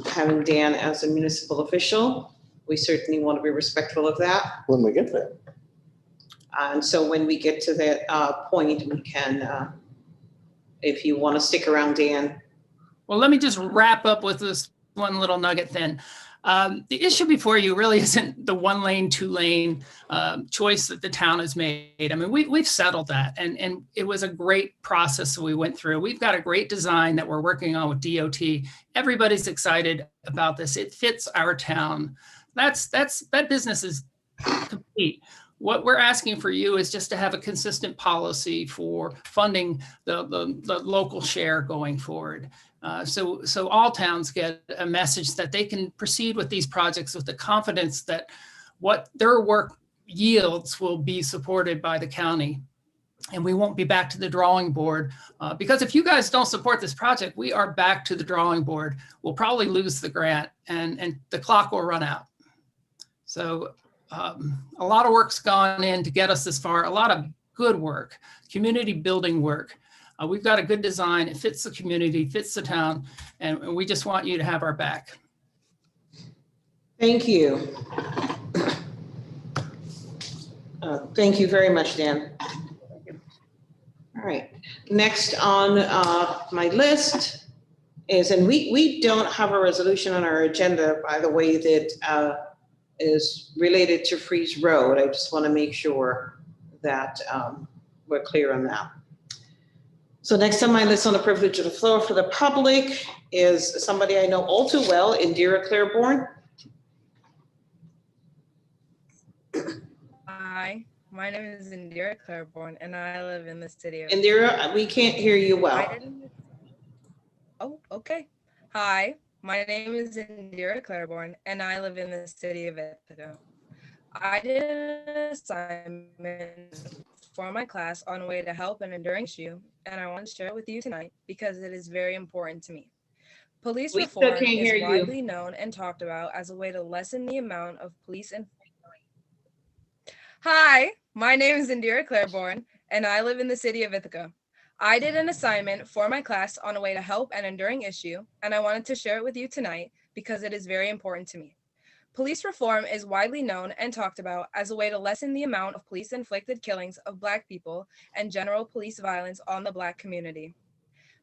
having Dan as a municipal official, we certainly want to be respectful of that. When we get there. And so when we get to that point, we can, if you want to stick around, Dan. Well, let me just wrap up with this one little nugget then. The issue before you really isn't the 1 lane, 2 lane choice that the town has made. I mean, we've settled that, and it was a great process that we went through. We've got a great design that we're working on with DOT. Everybody's excited about this. It fits our town. That business is complete. What we're asking for you is just to have a consistent policy for funding the local share going forward. So all towns get a message that they can proceed with these projects with the confidence that what their work yields will be supported by the county. And we won't be back to the drawing board because if you guys don't support this project, we are back to the drawing board. We'll probably lose the grant and the clock will run out. So a lot of work's gone in to get us this far, a lot of good work, community building work. We've got a good design. It fits the community, fits the town, and we just want you to have our back. Thank you. Thank you very much, Dan. All right, next on my list is, and we don't have a resolution on our agenda, by the way, that is related to Freeze Road. I just want to make sure that we're clear on that. So next on my list on the privilege of the floor for the public is somebody I know all too well, Indira Claiborne. Hi, my name is Indira Claiborne, and I live in the city of... Indira, we can't hear you well. Oh, okay. Hi, my name is Indira Claiborne, and I live in the city of Ithaca. I did an assignment for my class on a way to help an enduring issue, and I want to share it with you tonight because it is very important to me. Police reform is widely known and talked about as a way to lessen the amount of police and... Hi, my name is Indira Claiborne, and I live in the city of Ithaca. I did an assignment for my class on a way to help an enduring issue, and I wanted to share it with you tonight because it is very important to me. Police reform is widely known and talked about as a way to lessen the amount of police-inflicted killings of Black people and general police violence on the Black community.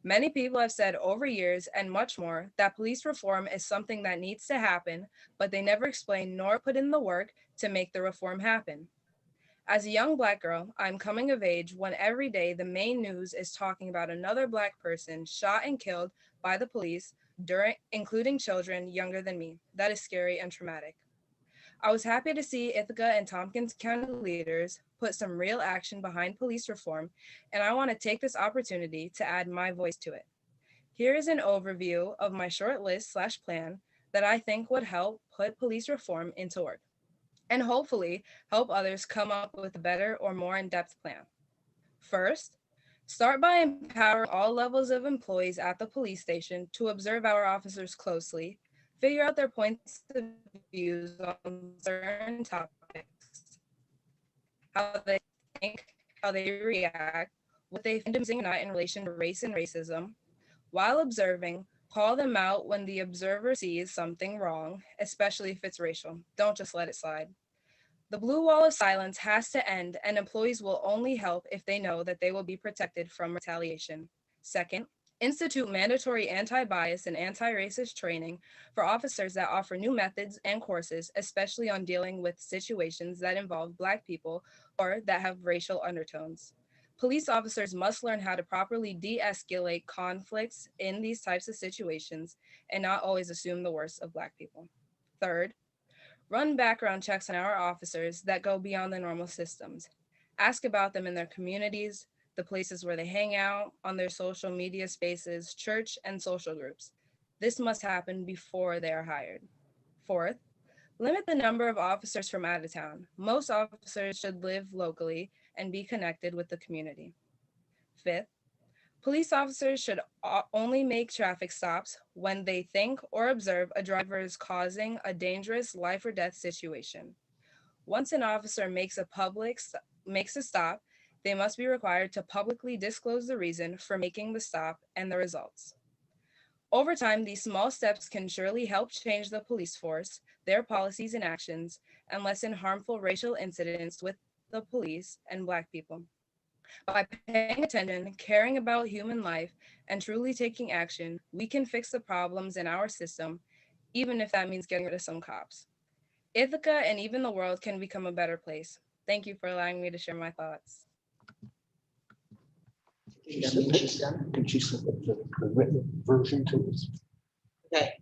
Many people have said over years and much more that police reform is something that needs to happen, but they never explain nor put in the work to make the reform happen. As a young Black girl, I'm coming of age when every day the main news is talking about another Black person shot and killed by the police, including children younger than me. That is scary and traumatic. I was happy to see Ithaca and Tompkins County leaders put some real action behind police reform, and I want to take this opportunity to add my voice to it. Here is an overview of my short list/plan that I think would help put police reform into work, and hopefully help others come up with a better or more in-depth plan. First, start by empowering all levels of employees at the police station to observe our officers closely, figure out their points of views on certain topics, how they think, how they react, what they find amusing or not in relation to race and racism. While observing, call them out when the observer sees something wrong, especially if it's racial. Don't just let it slide. The blue wall of silence has to end, and employees will only help if they know that they will be protected from retaliation. Second, institute mandatory anti-bias and anti-racist training for officers that offer new methods and courses, especially on dealing with situations that involve Black people or that have racial undertones. Police officers must learn how to properly de-escalate conflicts in these types of situations and not always assume the worst of Black people. Third, run background checks on our officers that go beyond the normal systems. Ask about them in their communities, the places where they hang out, on their social media spaces, church, and social groups. This must happen before they are hired. Fourth, limit the number of officers from out of town. Most officers should live locally and be connected with the community. Fifth, police officers should only make traffic stops when they think or observe a driver is causing a dangerous life or death situation. Once an officer makes a stop, they must be required to publicly disclose the reason for making the stop and the results. Over time, these small steps can surely help change the police force, their policies and actions, and lessen harmful racial incidents with the police and Black people. By paying attention, caring about human life, and truly taking action, we can fix the problems in our system, even if that means getting rid of some cops. Ithaca and even the world can become a better place. Thank you for allowing me to share my thoughts. Can she submit the written version to us? Okay.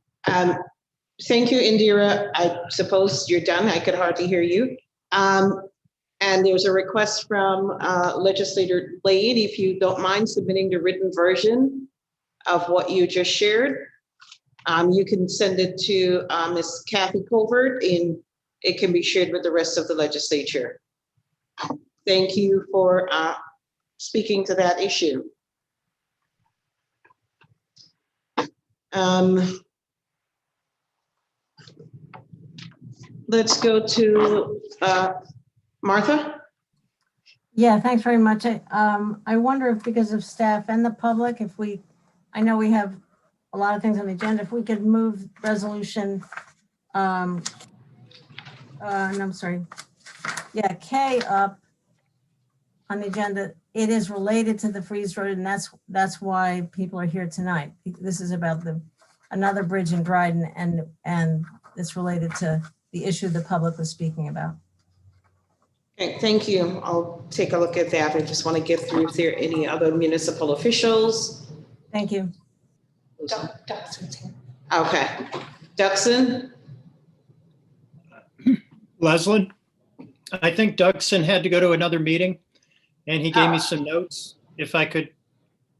Thank you, Indira. I suppose you're done. I could hardly hear you. And there's a request from Legislator Blade, if you don't mind submitting the written version of what you just shared. You can send it to Ms. Kathy Colbert, and it can be shared with the rest of the legislature. Thank you for speaking to that issue. Let's go to Martha. Yeah, thanks very much. I wonder if, because of staff and the public, if I know we have a lot of things on the agenda, if we could move resolution, and I'm sorry, yeah, K up on the agenda. It is related to the Freeze Road, and that's why people are here tonight. This is about another bridge in Dryden, and it's related to the issue the public was speaking about. Okay, thank you. I'll take a look at that. I just want to get through if there are any other municipal officials. Thank you. Okay, Duxon. Leslin, I think Duxon had to go to another meeting and he gave me some notes. If I could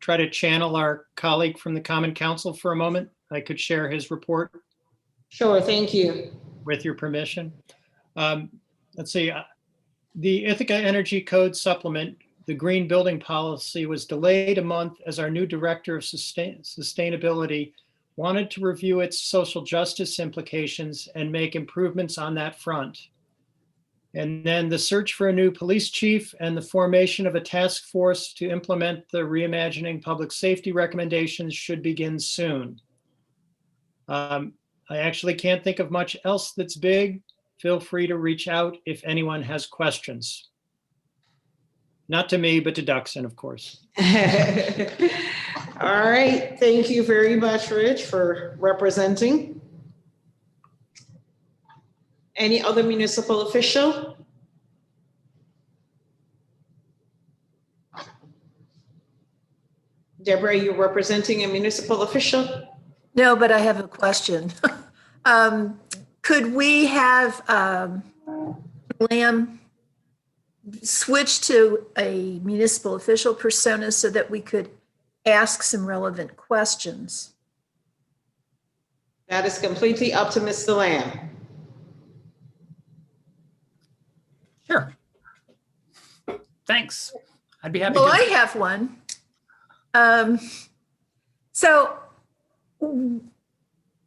try to channel our colleague from the Common Council for a moment, I could share his report. Sure, thank you. With your permission. Let's see, the Ithaca Energy Code supplement, the green building policy, was delayed a month as our new director of sustainability wanted to review its social justice implications and make improvements on that front. And then the search for a new police chief and the formation of a task force to implement the reimagining public safety recommendations should begin soon. I actually can't think of much else that's big. Feel free to reach out if anyone has questions. Not to me, but to Duxon, of course. All right, thank you very much, Rich, for representing. Any other municipal official? Deborah, you're representing a municipal official? No, but I have a question. Could we have Lamb switch to a municipal official persona so that we could ask some relevant questions? That is completely up to Mr. Lamb. Sure. Thanks. I'd be happy Well, to. I have one. So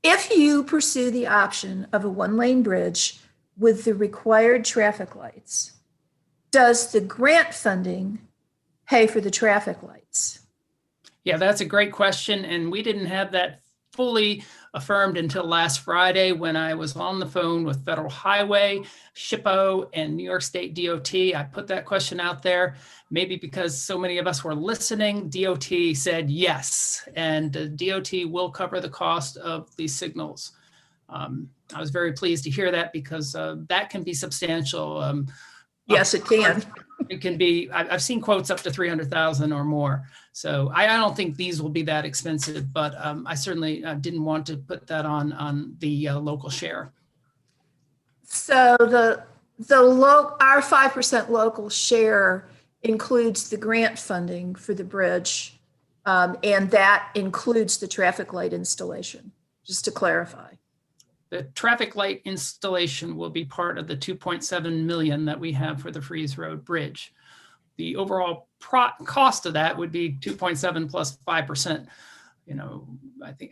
if you pursue the option of a one-lane bridge with the required traffic lights, does the grant funding pay for the traffic lights? Yeah, that's a great question. And we didn't have that fully affirmed until last Friday when I was on the phone with Federal Highway, SHPO, and New York State DOT. I put that question out there, maybe because so many of us were listening. DOT said yes, and DOT will cover the cost of these signals. I was very pleased to hear that because that can be substantial. Yes, it can. It can be, I've seen quotes up to 300,000 or more. So I don't think these will be that expensive, but I certainly didn't want to put that on the local share. So our 5% local share includes the grant funding for the bridge, and that includes the traffic light installation. just to clarify. The traffic light installation will be part of the 2.7 million that we have for the Freeze Road Bridge. The overall cost of that would be 2.7 plus 5%. You know,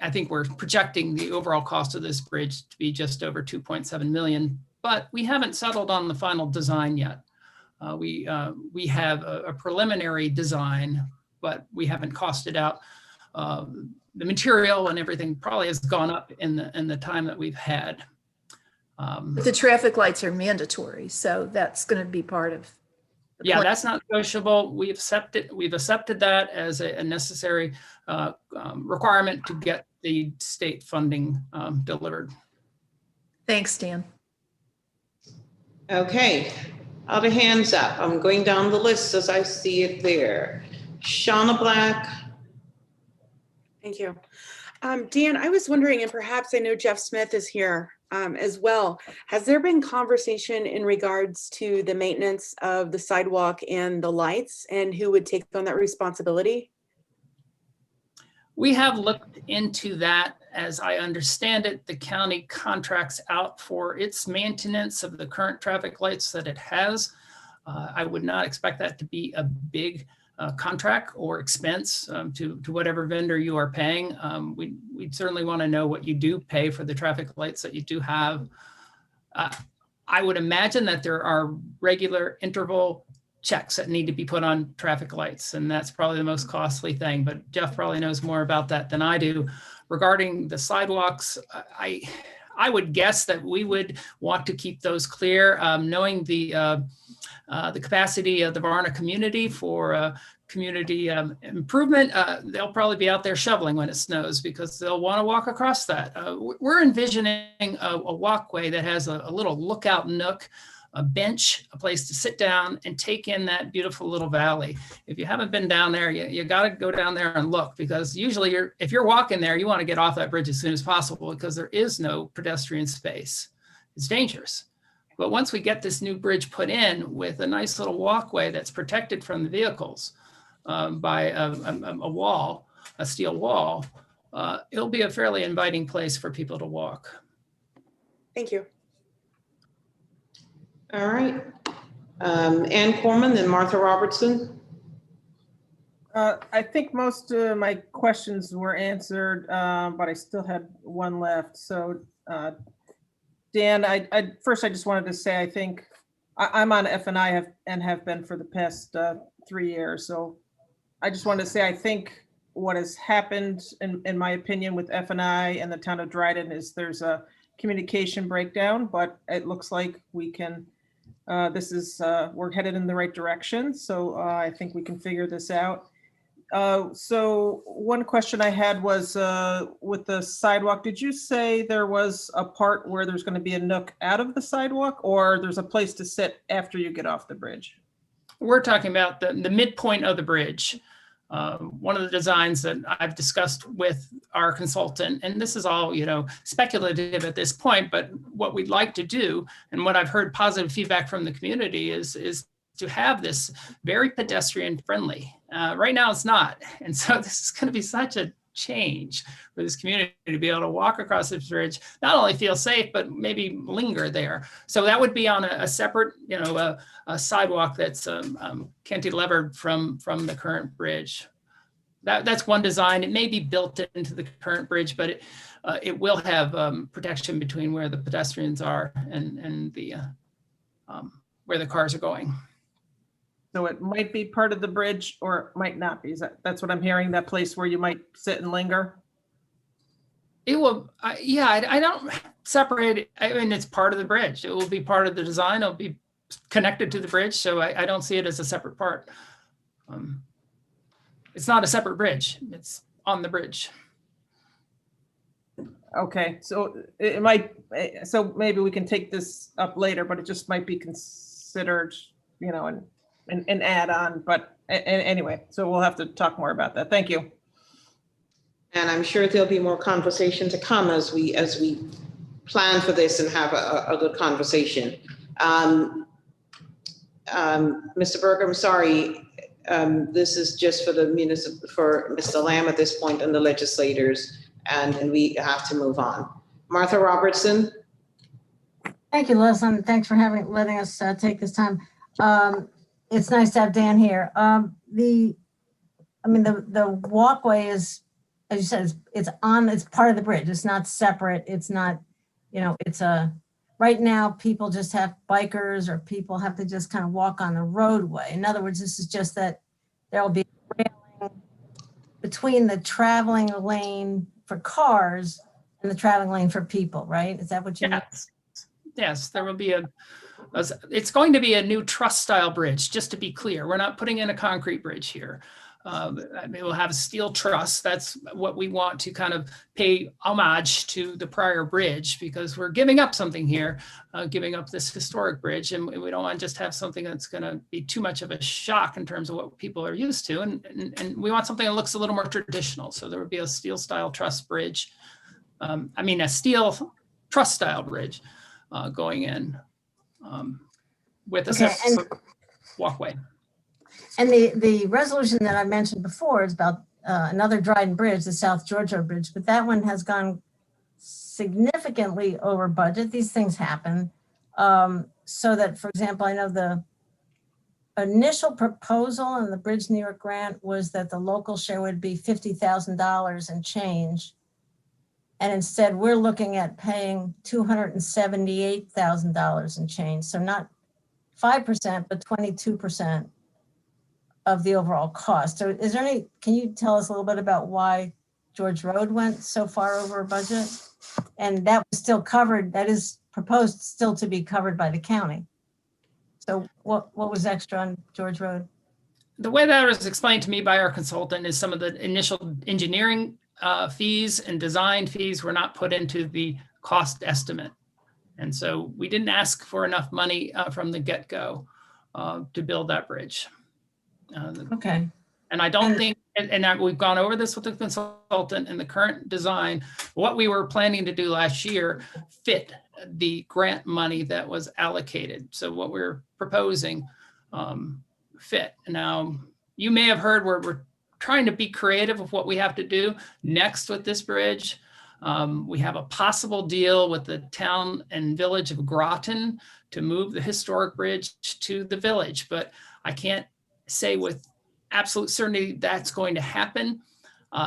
I think we're projecting the overall cost of this bridge to be just over 2.7 million, but we haven't settled on the final design yet. We have a preliminary design, but we haven't costed out. The material and everything probably has gone up in the time that we've had. But the traffic lights are mandatory, so that's going to be part of. Yeah, that's not negotiable. We've accepted that as a necessary requirement to get the state funding delivered. Thanks, Dan. Okay, other hands up. I'm going down the list as I see it there. Shauna Black. Thank you. Dan, I was wondering, and perhaps I know Jeff Smith is here as well. Has there been conversation in regards to the maintenance of the sidewalk and the lights and who would take on that responsibility? We have looked into that. As I understand it, the county contracts out for its maintenance of the current traffic lights that it has. I would not expect that to be a big contract or expense to whatever vendor you are paying. We'd certainly want to know what you do pay for the traffic lights that you do have. I would imagine that there are regular interval checks that need to be put on traffic lights, and that's probably the most costly thing, but Jeff probably knows more about that than I do. Regarding the sidewalks, I would guess that we would want to keep those clear, knowing the capacity of the Varna community for community improvement. They'll probably be out there shoveling when it snows because they'll want to walk across that. We're envisioning a walkway that has a little lookout nook, a bench, a place to sit down and take in that beautiful little valley. If you haven't been down there, you got to go down there and look, because usually if you're walking there, you want to get off that bridge as soon as possible because there is no pedestrian space. It's dangerous. But once we get this new bridge put in with a nice little walkway that's protected from the vehicles by a wall, a steel wall, it'll be a fairly inviting place for people to walk. Thank you. All right. Ann Corman, then Martha Robertson. I think most of my questions were answered, but I still had one left. So Dan, I just wanted to say, I think I'm on F&I and have been for the past 3 years. So I just wanted to say, I think what has happened, in my opinion, with F&I and the town of Dryden is there's a communication breakdown, but it looks like we can, we're headed in the right direction. So I think we can figure this out. So one question I had was with the sidewalk, did you say there was a part where there's going to be a nook out of the sidewalk, or there's a place to sit after you get off the bridge? We're talking about the midpoint of the bridge. One of the designs that I've discussed with our consultant, and this is all, speculative at this point, but what we'd like to do, and what I've heard positive feedback from the community is to have this very pedestrian friendly. Right now it's not. And so this is going to be such a change for this community to be able to walk across this bridge, not only feel safe, but maybe linger there. So that would be on a separate, a sidewalk that's cantilevered from the current bridge. That's one design. It may be built into the current bridge, but it will have protection between where the pedestrians are and the where the cars are going. So it might be part of the bridge or it might not be. That's what I'm hearing, that place where you might sit and linger? It will, I don't separate it. I mean, it's part of the bridge. It will be part of the design. It'll be connected to the bridge. So I don't see it as a separate part. It's not a separate bridge. It's on the bridge. Okay, so it might, so maybe we can take this up later, but it just might be considered, an add-on, but anyway, so we'll have to talk more about that. Thank you. And I'm sure there'll be more conversation to come as we plan for this and have a good conversation. Mr. Berger, I'm sorry, this is just for the for Mr. Lamb at this point and the legislators. and we have to move on. Martha Robertson. Thank you, Leslie. Thanks for letting us take this time. It's nice to have Dan here. The walkway is, as you said, it's part of the bridge. It's not separate. It's not, right now people just have bikers or people have to just kind of walk on the roadway. In other words, this is just that there'll be railing between the traveling lane for cars and the traveling lane for people, right? Is that what you mean? Yes, there will be it's going to be a new truss style bridge, just to be clear. We're not putting in a concrete bridge here. We'll have a steel truss. That's what we want to kind of pay homage to the prior bridge, because we're giving up something here, giving up this historic bridge. And we don't want to just have something that's going to be too much of a shock in terms of what people are used to. And we want something that looks a little more traditional. So there would be a steel style truss bridge. A steel truss style bridge going in with a separate walkway. And the resolution that I mentioned before is about another Dryden Bridge, the South George Road Bridge, but that one has gone significantly over budget. These things happen. So that, for example, I know the initial proposal in the Bridge New York grant was that the local share would be $50,000 and change. And instead, we're looking at paying $278,000 and change. So not 5%, but 22% of the overall cost. So can you tell us a little bit about why George Road went so far over budget? And that was still covered, that is proposed still to be covered by the county. So what was extra on George Road? The way that was explained to me by our consultant is some of the initial engineering fees and design fees were not put into the cost estimate. And so we didn't ask for enough money from the get-go to build that bridge. Okay. And I don't think, and we've gone over this with the consultant, and the current design, what we were planning to do last year fit the grant money that was allocated. So what we're proposing fit. Now, you may have heard we're trying to be creative with what we have to do next with this bridge. We have a possible deal with the town and village of Groton to move the historic bridge to the village, but I can't say with absolute certainty that's going to happen.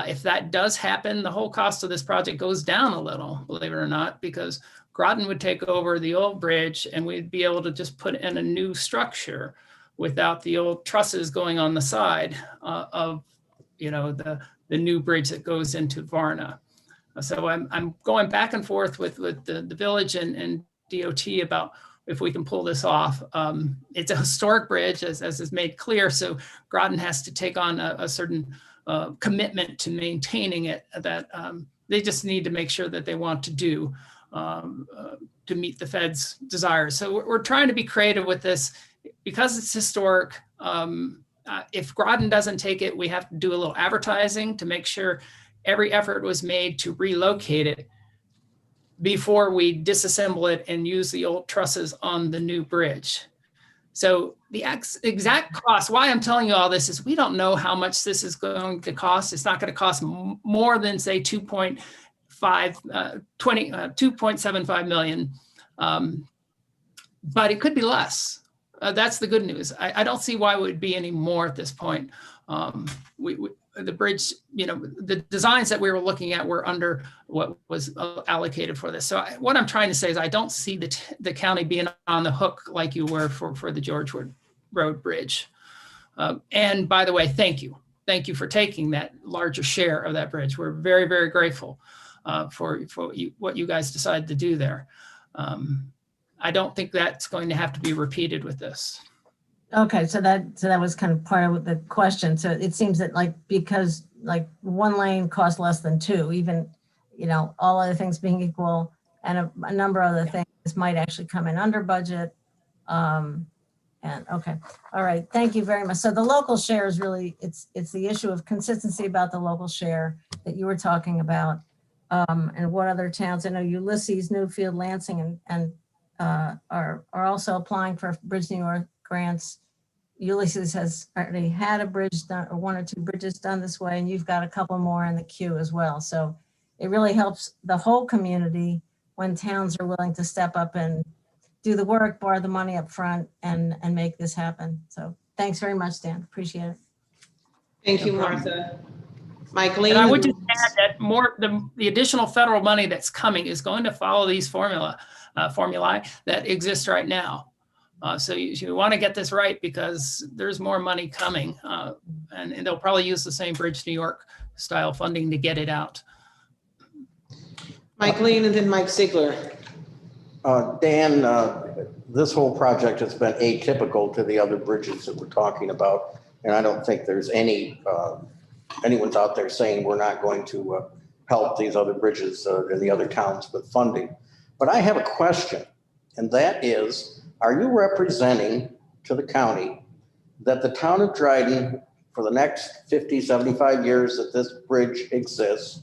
If that does happen, the whole cost of this project goes down a little, believe it or not, because Groton would take over the old bridge and we'd be able to just put in a new structure without the old trusses going on the side of the new bridge that goes into Varna. So I'm going back and forth with the village and DOT about if we can pull this off. It's a historic bridge, as is made clear, so Groton has to take on a certain commitment to maintaining it that they just need to make sure that they want to do to meet the Fed's desires. So we're trying to be creative with this because it's historic. If Groton doesn't take it, we have to do a little advertising to make sure every effort was made to relocate it before we disassemble it and use the old trusses on the new bridge. So the exact cost, why I'm telling you all this is we don't know how much this is going to cost. It's not going to cost more than say 2.75 million, but it could be less. That's the good news. I don't see why it would be any more at this point. The bridge, the designs that we were looking at were under what was allocated for this. So what I'm trying to say is I don't see the county being on the hook like you were for the George Road Bridge. And by the way, thank you. Thank you for taking that larger share of that bridge. We're very, very grateful for what you guys decided to do there. I don't think that's going to have to be repeated with this. Okay, so that was kind of part of the question. So it seems that because one lane costs less than two, even, all other things being equal, and a number of other things might actually come in under budget. And okay, all right, thank you very much. So the local share is really, it's the issue of consistency about the local share that you were talking about. And what other towns, I know Ulysses, Newfield, Lansing, and are also applying for Bridge New York grants. Ulysses has already had a bridge done, or one or two bridges done this way, and you've got a couple more in the queue as well. So it really helps the whole community when towns are willing to step up and do the work, borrow the money up front, and make this happen. So thanks very much, Dan. Appreciate it. Thank you, Martha. Mike Lean. And I would just add that the additional federal money that's coming is going to follow these formulae that exist right now. So you want to get this right because there's more money coming, and they'll probably use the same Bridge New York style funding to get it out. Mike Lean and then Mike Ziegler. Dan, this whole project has been atypical to the other bridges that we're talking about. And I don't think there's anyone's out there saying we're not going to help these other bridges in the other towns with funding. But I have a question, and that is, are you representing to the county that the town of Dryden, for the next 50, 75 years that this bridge exists,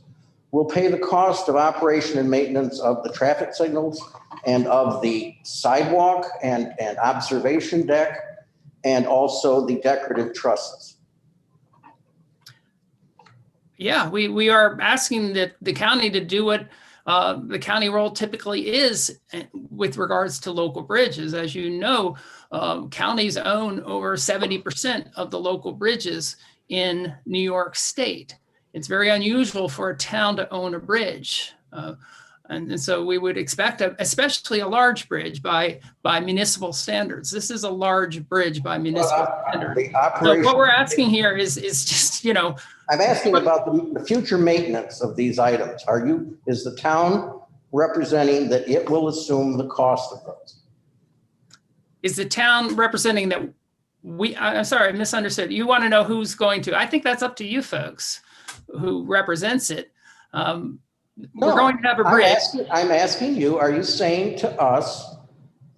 will pay the cost of operation and maintenance of the traffic signals and of the sidewalk and observation deck, and also the decorative trusses? Yeah, we are asking the county to do what the county role typically is with regards to local bridges. As you know, counties own over 70% of the local bridges in New York State. It's very unusual for a town to own a bridge. And so we would expect, especially a large bridge by municipal standards. This is a large bridge by municipal standards. So what we're asking here is just, I'm asking about the future maintenance of these items. Is the town representing that it will assume the cost of those? Is the town representing that I'm sorry, I misunderstood. You want to know who's going to? I think that's up to you folks who represents it. We're going to have a bridge. I'm asking you, are you saying to us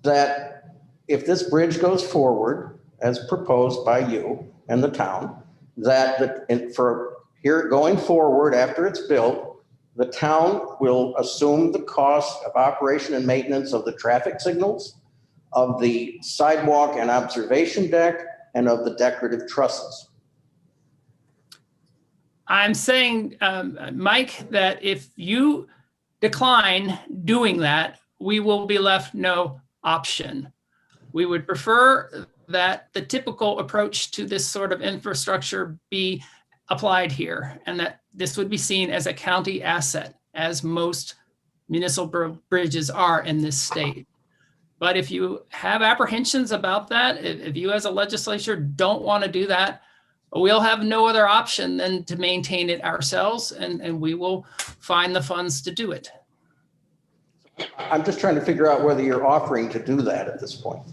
that if this bridge goes forward as proposed by you and the town, that for here going forward after it's built, the town will assume the cost of operation and maintenance of the traffic signals, of the sidewalk and observation deck, and of the decorative trusses? I'm saying, Mike, that if you decline doing that, we will be left no option. We would prefer that the typical approach to this sort of infrastructure be applied here, and that this would be seen as a county asset, as most municipal bridges are in this state. But if you have apprehensions about that, if you as a legislature don't want to do that, we'll have no other option than to maintain it ourselves, and we will find the funds to do it. I'm just trying to figure out whether you're offering to do that at this point.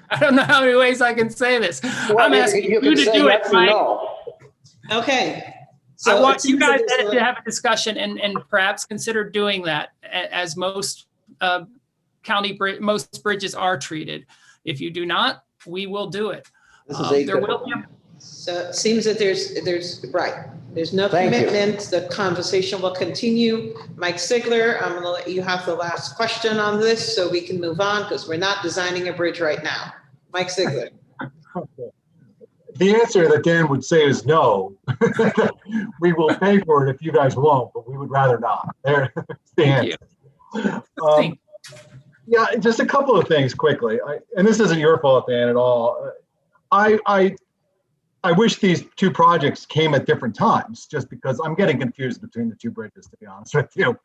I don't know how many ways I can say this. Well, I'm asking you to do it, Mike. No. Okay. So I want you guys to have a discussion and perhaps consider doing that, as most most bridges are treated. If you do not, we will do it. There will be So it seems that there's no commitment. The conversation will continue. Mike Ziegler, I'm gonna let you have the last question on this so we can move on, because we're not designing a bridge right now. Mike Ziegler. The answer that Dan would say is no. We will pay for it if you guys won't, but we would rather not. There's the answer. Yeah, just a couple of things quickly. And this isn't your fault, Dan, at all. I wish these two projects came at different times, just because I'm getting confused between the two bridges, to be honest with you.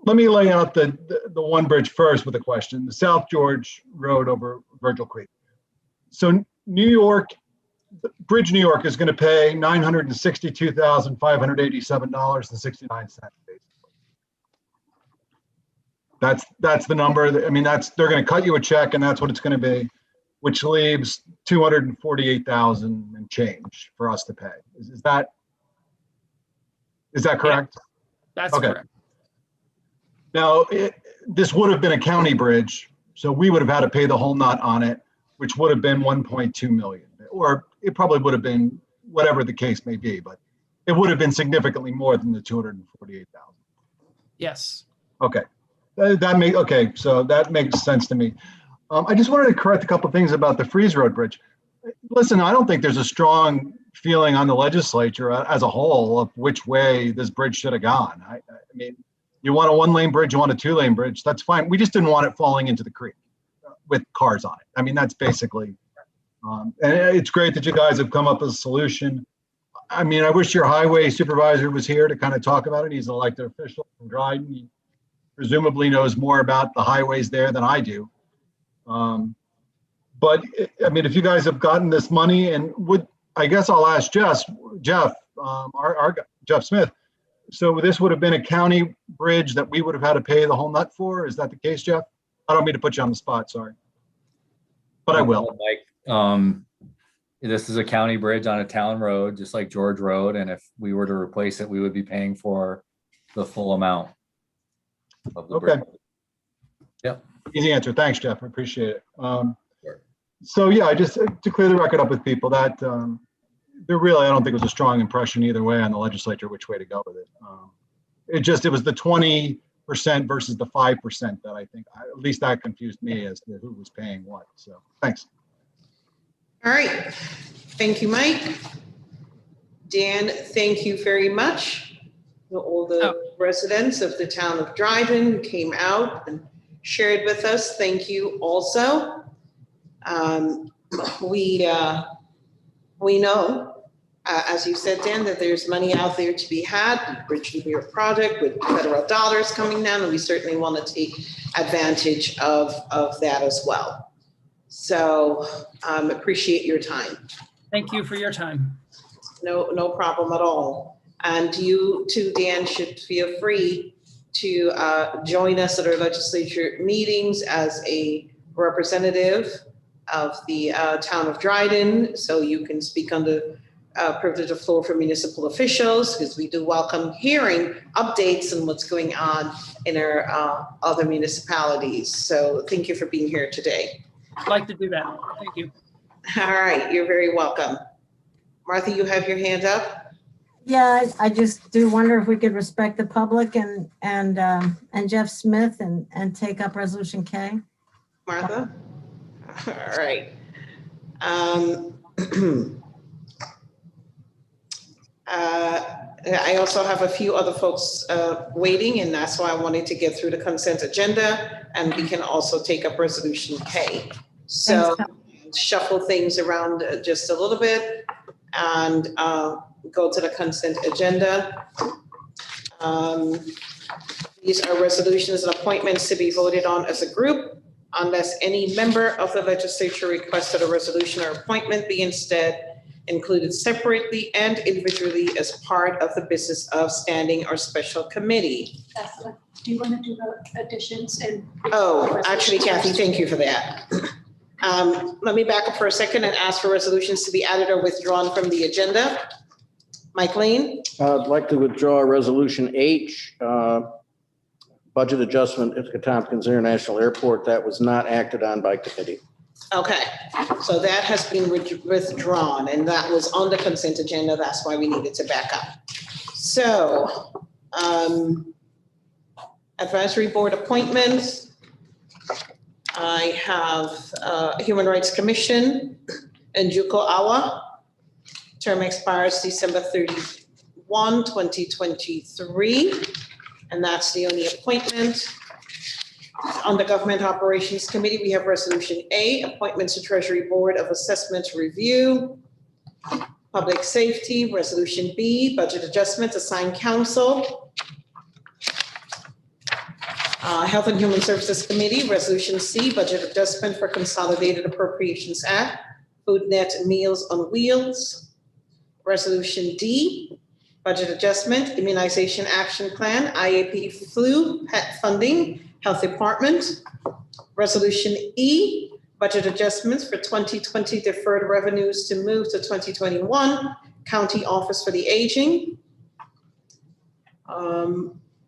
Let me lay out the one bridge first with a question. The South George Road over Virgil Creek. So Bridge New York is going to pay $962,587.69. That's the number. I mean, they're going to cut you a check, and that's what it's going to be, which leaves $248,000 and change for us to pay. Is that correct? That's okay. Correct. Now, this would have been a county bridge, so we would have had to pay the whole nut on it, which would have been 1.2 million, or it probably would have been whatever the case may be, but it would have been significantly more than the 248,000. Yes. Okay. So that makes sense to me. I just wanted to correct a couple of things about the Freeze Road Bridge. listen, I don't think there's a strong feeling on the legislature as a whole of which way this bridge should have gone. I mean, you want a 1-lane bridge, you want a 2-lane bridge, that's fine. We just didn't want it falling into the creek with cars on it. I mean, that's basically, and it's great that you guys have come up with a solution. I mean, I wish your highway supervisor was here to kind of talk about it. He's an elected official from Dryden. He presumably knows more about the highways there than I do. But I mean, if you guys have gotten this money, and I guess I'll ask Jeff, our Jeff Smith. So this would have been a county bridge that we would have had to pay the whole nut for. Is that the case, Jeff? I don't mean to put you on the spot, sorry. But I will. Mike, this is a county bridge on a town road, just like George Road. And if we were to replace it, we would be paying for the full amount of the bridge. Yep. Easy answer. Thanks, Jeff. I appreciate it. So yeah, I just to clear the record up with people that there really, I don't think it was a strong impression either way on the legislature which way to go with it. It was the 20% versus the 5% that I think, at least that confused me as to who was paying what. So thanks. All right. Thank you, Mike. Dan, thank you very much. All the residents of the town of Dryden came out and shared with us. Thank you also. We know, as you said, Dan, that there's money out there to be had, the Bridge to Beer project with federal dollars coming down, and we certainly want to take advantage of that as well. So appreciate your time. Thank you for your time. No problem at all. And you too, Dan, should feel free to join us at our legislature meetings as a representative of the town of Dryden, so you can speak on the privilege of floor for municipal officials, because we do welcome hearing updates on what's going on in our other municipalities. So thank you for being here today. I'd like to do that. Thank you. All right, you're very welcome. Martha, you have your hand up. Yeah, I just do wonder if we could respect the public and Jeff Smith and take up Resolution K. Martha? All right. I also have a few other folks waiting, and that's why I wanted to get through the consent agenda, and we can also take up Resolution K. So shuffle things around just a little bit and go to the consent agenda. These are resolutions and appointments to be voted on as a group, unless any member of the legislature requested a resolution or appointment be instead included separately and individually as part of the business of standing or special committee. Do you want to do the additions and? Oh, actually, Kathy, thank you for that. Let me back up for a second and ask for resolutions to be added or withdrawn from the agenda. Mike Lane? I'd like to withdraw Resolution H, budget adjustment at the Tompkins International Airport. That was not acted on by committee. Okay, so that has been withdrawn, and that was on the consent agenda. That's why we needed to back up. So, advisory board appointments. I have Human Rights Commission and Juko Awa. Term expires December 31, 2023, and that's the only appointment. On the Government Operations Committee, we have Resolution A, appointments to Treasury Board of Assessment Review. Public Safety, Resolution B, budget adjustment, assigned counsel. Health and Human Services Committee, Resolution C, budget adjustment for Consolidated Appropriations Act, Food Net Meals on Wheels. Resolution D, budget adjustment, Immunization Action Plan, IAP flu, pet funding, Health Department. Resolution E, budget adjustments for 2020 deferred revenues to move to 2021, County Office for the Aging.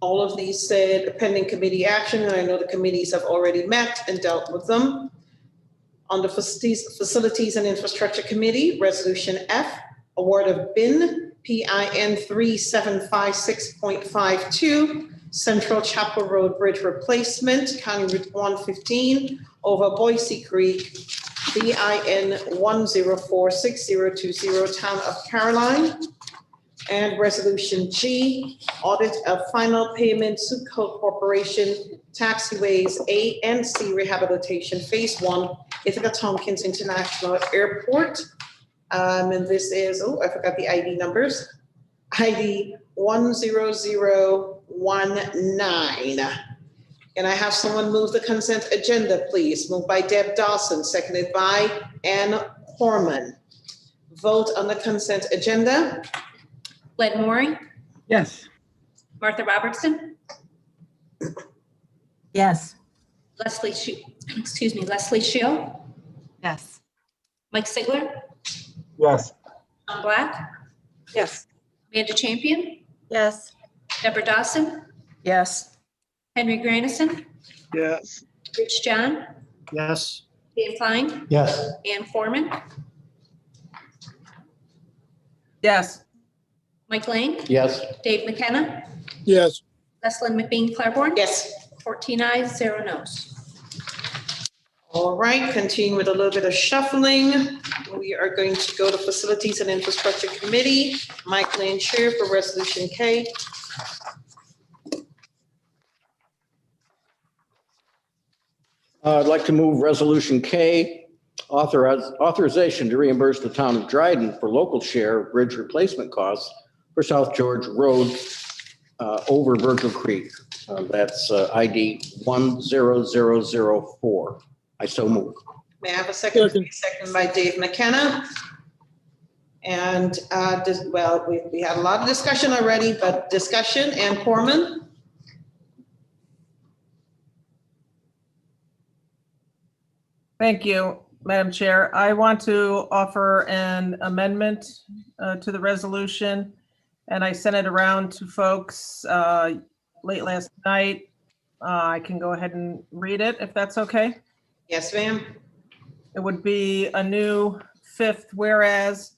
All of these said pending committee action, and I know the committees have already met and dealt with them. On the Facilities and Infrastructure Committee, Resolution F, award of BIN PIN 3756.52, Central Chapel Road Bridge Replacement, County Route 115 over Boise Creek BIN 1046020, Town of Caroline. And Resolution G, audit of final payment, Suco Corporation, taxiways A and C rehabilitation, Phase 1, Ithaca Tompkins International Airport. And this is, oh, I forgot the ID numbers. ID 10019. Can I have someone move the consent agenda, please? Moved by Deb Dawson, seconded by Ann Horman. Vote on the consent agenda. Glenn Maury, Yes. Martha Robertson, Yes. Leslie Shield, Yes. Mike Sigler, Yes. Tom Black, Yes. Amanda Champion, Yes. Deborah Dawson, Yes. Henry Grandison, Yes. Rich John, Yes. Dan Klein, Yes. Ann Foreman, Yes. Mike Lang, Yes. Dave McKenna, Yes. Leslyn McBean Claiborne. Yes. 14 ayes, 0 noes. All right, continue with a little bit of shuffling. We are going to go to Facilities and Infrastructure Committee. Mike Lane, Chair for Resolution K. I'd like to move Resolution K, authorization to reimburse the town of Dryden for local share of bridge replacement costs for South George Road over Virgil Creek. That's ID 10004. I so move. May I have a second? Second by Dave McKenna. And well, we had a lot of discussion already, but discussion, Ann Corman. Thank you, Madam Chair. I want to offer an amendment to the resolution, and I sent it around to folks late last night. I can go ahead and read it if that's okay. Yes, ma'am. It would be a new fifth whereas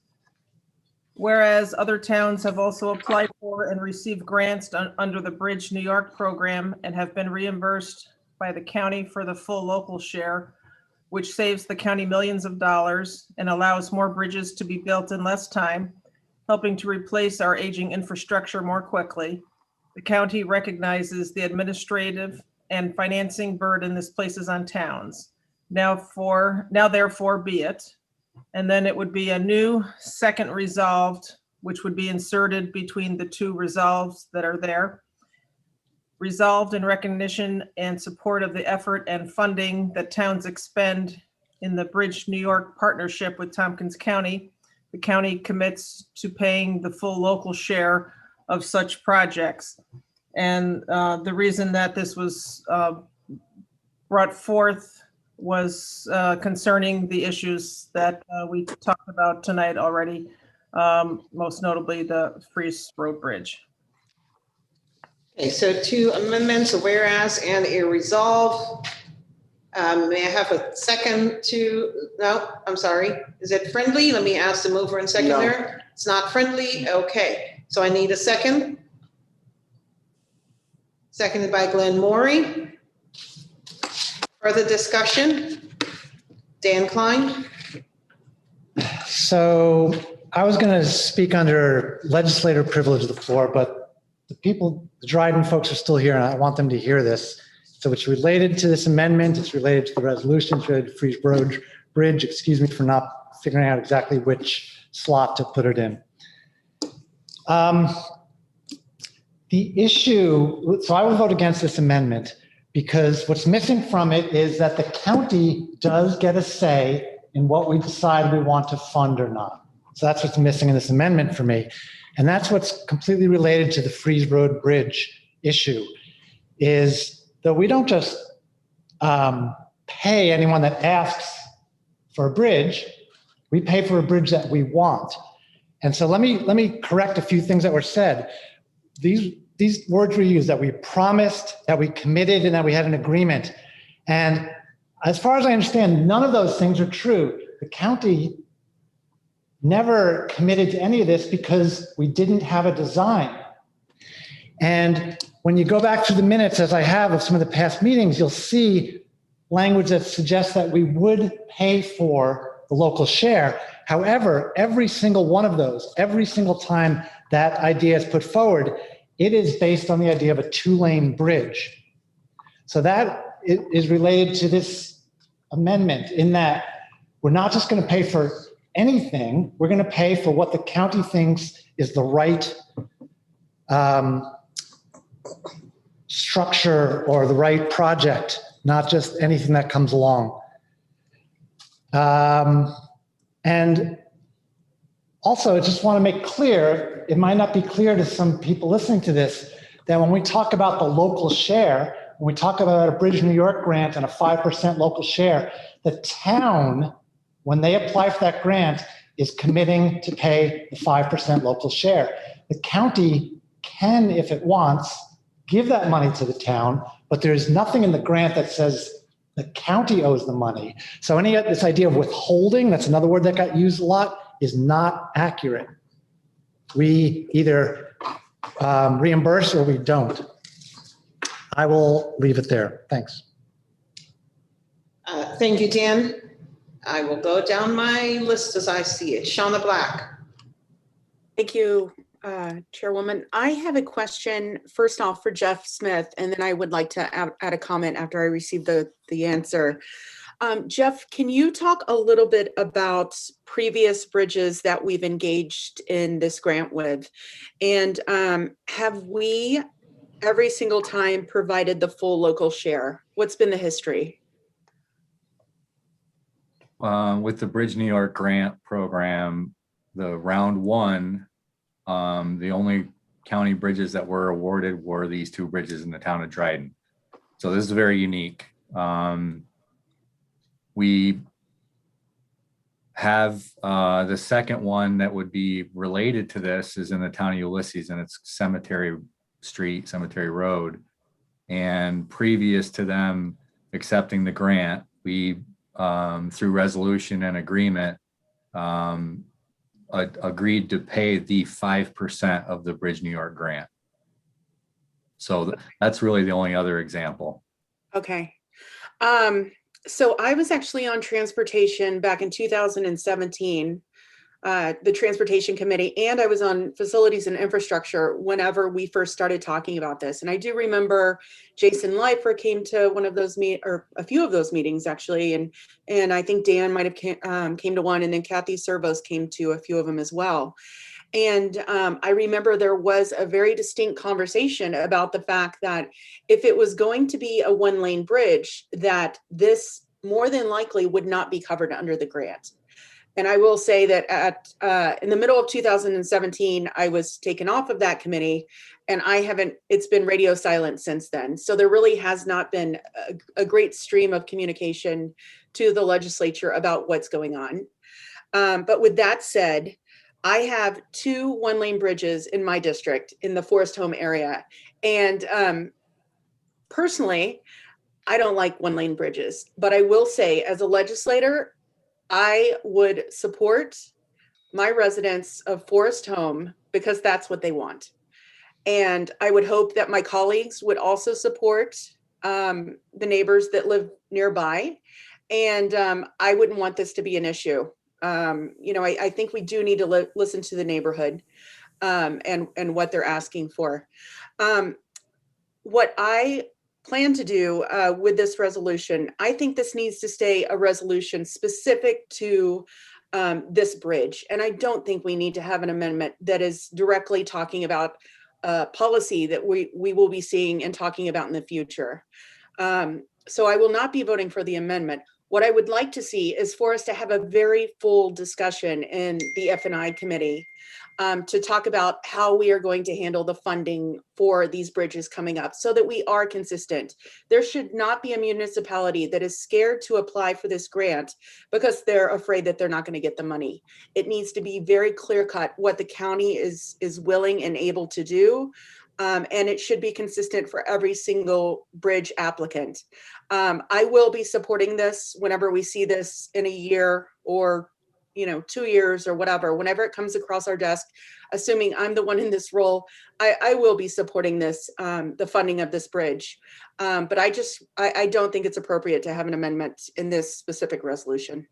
other towns have also applied for and received grants under the Bridge New York program and have been reimbursed by the county for the full local share, which saves the county millions of dollars and allows more bridges to be built in less time, helping to replace our aging infrastructure more quickly. The county recognizes the administrative and financing burden this places on towns. Now therefore be it. And then it would be a new second resolved, which would be inserted between the two resolves that are there. Resolved in recognition and support of the effort and funding that towns expend in the Bridge New York partnership with Tompkins County, the county commits to paying the full local share of such projects. And the reason that this was brought forth was concerning the issues that we talked about tonight already, most notably the Freeze Road Bridge. Okay, so two amendments, a whereas and a resolve. May I have a second to, no, I'm sorry. Is it friendly? Let me ask the mover and seconder. It's not friendly? Okay, so I need a second. Seconded by Glenn Maury. Further discussion? Dan Klein? So I was going to speak under legislator privilege of the floor, but the people, the Dryden folks are still here and I want them to hear this. So it's related to this amendment. It's related to the resolution. It's related to Freeze Road Bridge. Excuse me for not figuring out exactly which slot to put it in. The issue, so I will vote against this amendment because what's missing from it is that the county does get a say in what we decide we want to fund or not. So that's what's missing in this amendment for me. And that's what's completely related to the Freeze Road Bridge issue is that we don't just pay anyone that asks for a bridge, we pay for a bridge that we want. And so let me correct a few things that were said. These words were used that we promised, that we committed, and that we had an agreement. And as far as I understand, none of those things are true. The county never committed to any of this because we didn't have a design. And when you go back to the minutes, as I have of some of the past meetings, you'll see language that suggests that we would pay for the local share. However, every single one of those, every single time that idea is put forward, it is based on the idea of a 2-lane bridge. So that is related to this amendment in that we're not just going to pay for anything, we're going to pay for what the county thinks is the right structure or the right project, not just anything that comes along. And also, I just want to make clear, it might not be clear to some people listening to this, that when we talk about the local share, when we talk about a Bridge New York grant and a 5% local share, the town, when they apply for that grant, is committing to pay the 5% local share. The county can, if it wants, give that money to the town, but there's nothing in the grant that says the county owes the money. So this idea of withholding, that's another word that got used a lot, is not accurate. We either reimburse or we don't. I will leave it there. Thanks. Thank you, Dan. I will go down my list as I see it. Shauna Black. Thank you, Chairwoman. I have a question, first off, for Jeff Smith, and then I would like to add a comment after I receive the answer. Jeff, can you talk a little bit about previous bridges that we've engaged in this grant with? And have we every single time provided the full local share? What's been the history? With the Bridge New York grant program, the round one, the only county bridges that were awarded were these 2 bridges in the town of Dryden. So this is very unique. We have the second one that would be related to this is in the town of Ulysses, and it's Cemetery Street, Cemetery Road. And previous to them accepting the grant, we, through resolution and agreement, agreed to pay the 5% of the Bridge New York grant. So that's really the only other example. Okay. So I was actually on transportation back in 2017, the transportation committee, and I was on facilities and infrastructure whenever we first started talking about this. And I do remember Jason Leifer came to one of those or a few of those meetings actually. And I think Dan might've came to one, and then Kathy Servos came to a few of them as well. And I remember there was a very distinct conversation about the fact that if it was going to be a 1-lane bridge, that this more than likely would not be covered under the grant. And I will say that in the middle of 2017, I was taken off of that committee, and it's been radio silent since then. So there really has not been a great stream of communication to the legislature about what's going on. But with that said, I have 2 1-lane bridges in my district in the Forest Home area. And personally, I don't like 1-lane bridges, but I will say as a legislator, I would support my residents of Forest Home because that's what they want. And I would hope that my colleagues would also support the neighbors that live nearby. And I wouldn't want this to be an issue. I think we do need to listen to the neighborhood and what they're asking for. What I plan to do with this resolution, I think this needs to stay a resolution specific to this bridge. And I don't think we need to have an amendment that is directly talking about policy that we will be seeing and talking about in the future. So I will not be voting for the amendment. What I would like to see is for us to have a very full discussion in the F&I committee to talk about how we are going to handle the funding for these bridges coming up so that we are consistent. There should not be a municipality that is scared to apply for this grant because they're afraid that they're not going to get the money. It needs to be very clear cut what the county is willing and able to do. And it should be consistent for every single bridge applicant. I will be supporting this whenever we see this in a year or 2 years or whatever, whenever it comes across our desk, assuming I'm the one in this role, I will be supporting this, the funding of this bridge. But I don't think it's appropriate to have an amendment in this specific resolution.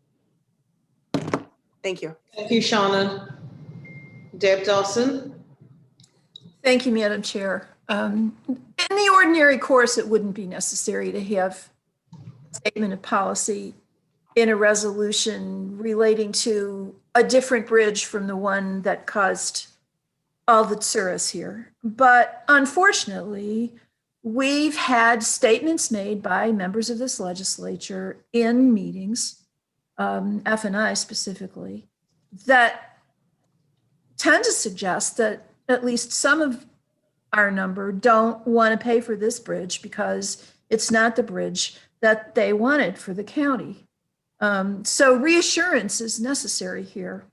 Thank you. Thank you, Shauna. Deb Dawson. Thank you, Madam Chair. In the ordinary course, it wouldn't be necessary to have a statement of policy in a resolution relating to a different bridge from the one that caused all the tsuris here. But unfortunately, we've had statements made by members of this legislature in meetings, F&I specifically, that tend to suggest that at least some of our number don't want to pay for this bridge because it's not the bridge that they wanted for the county. So reassurance is necessary here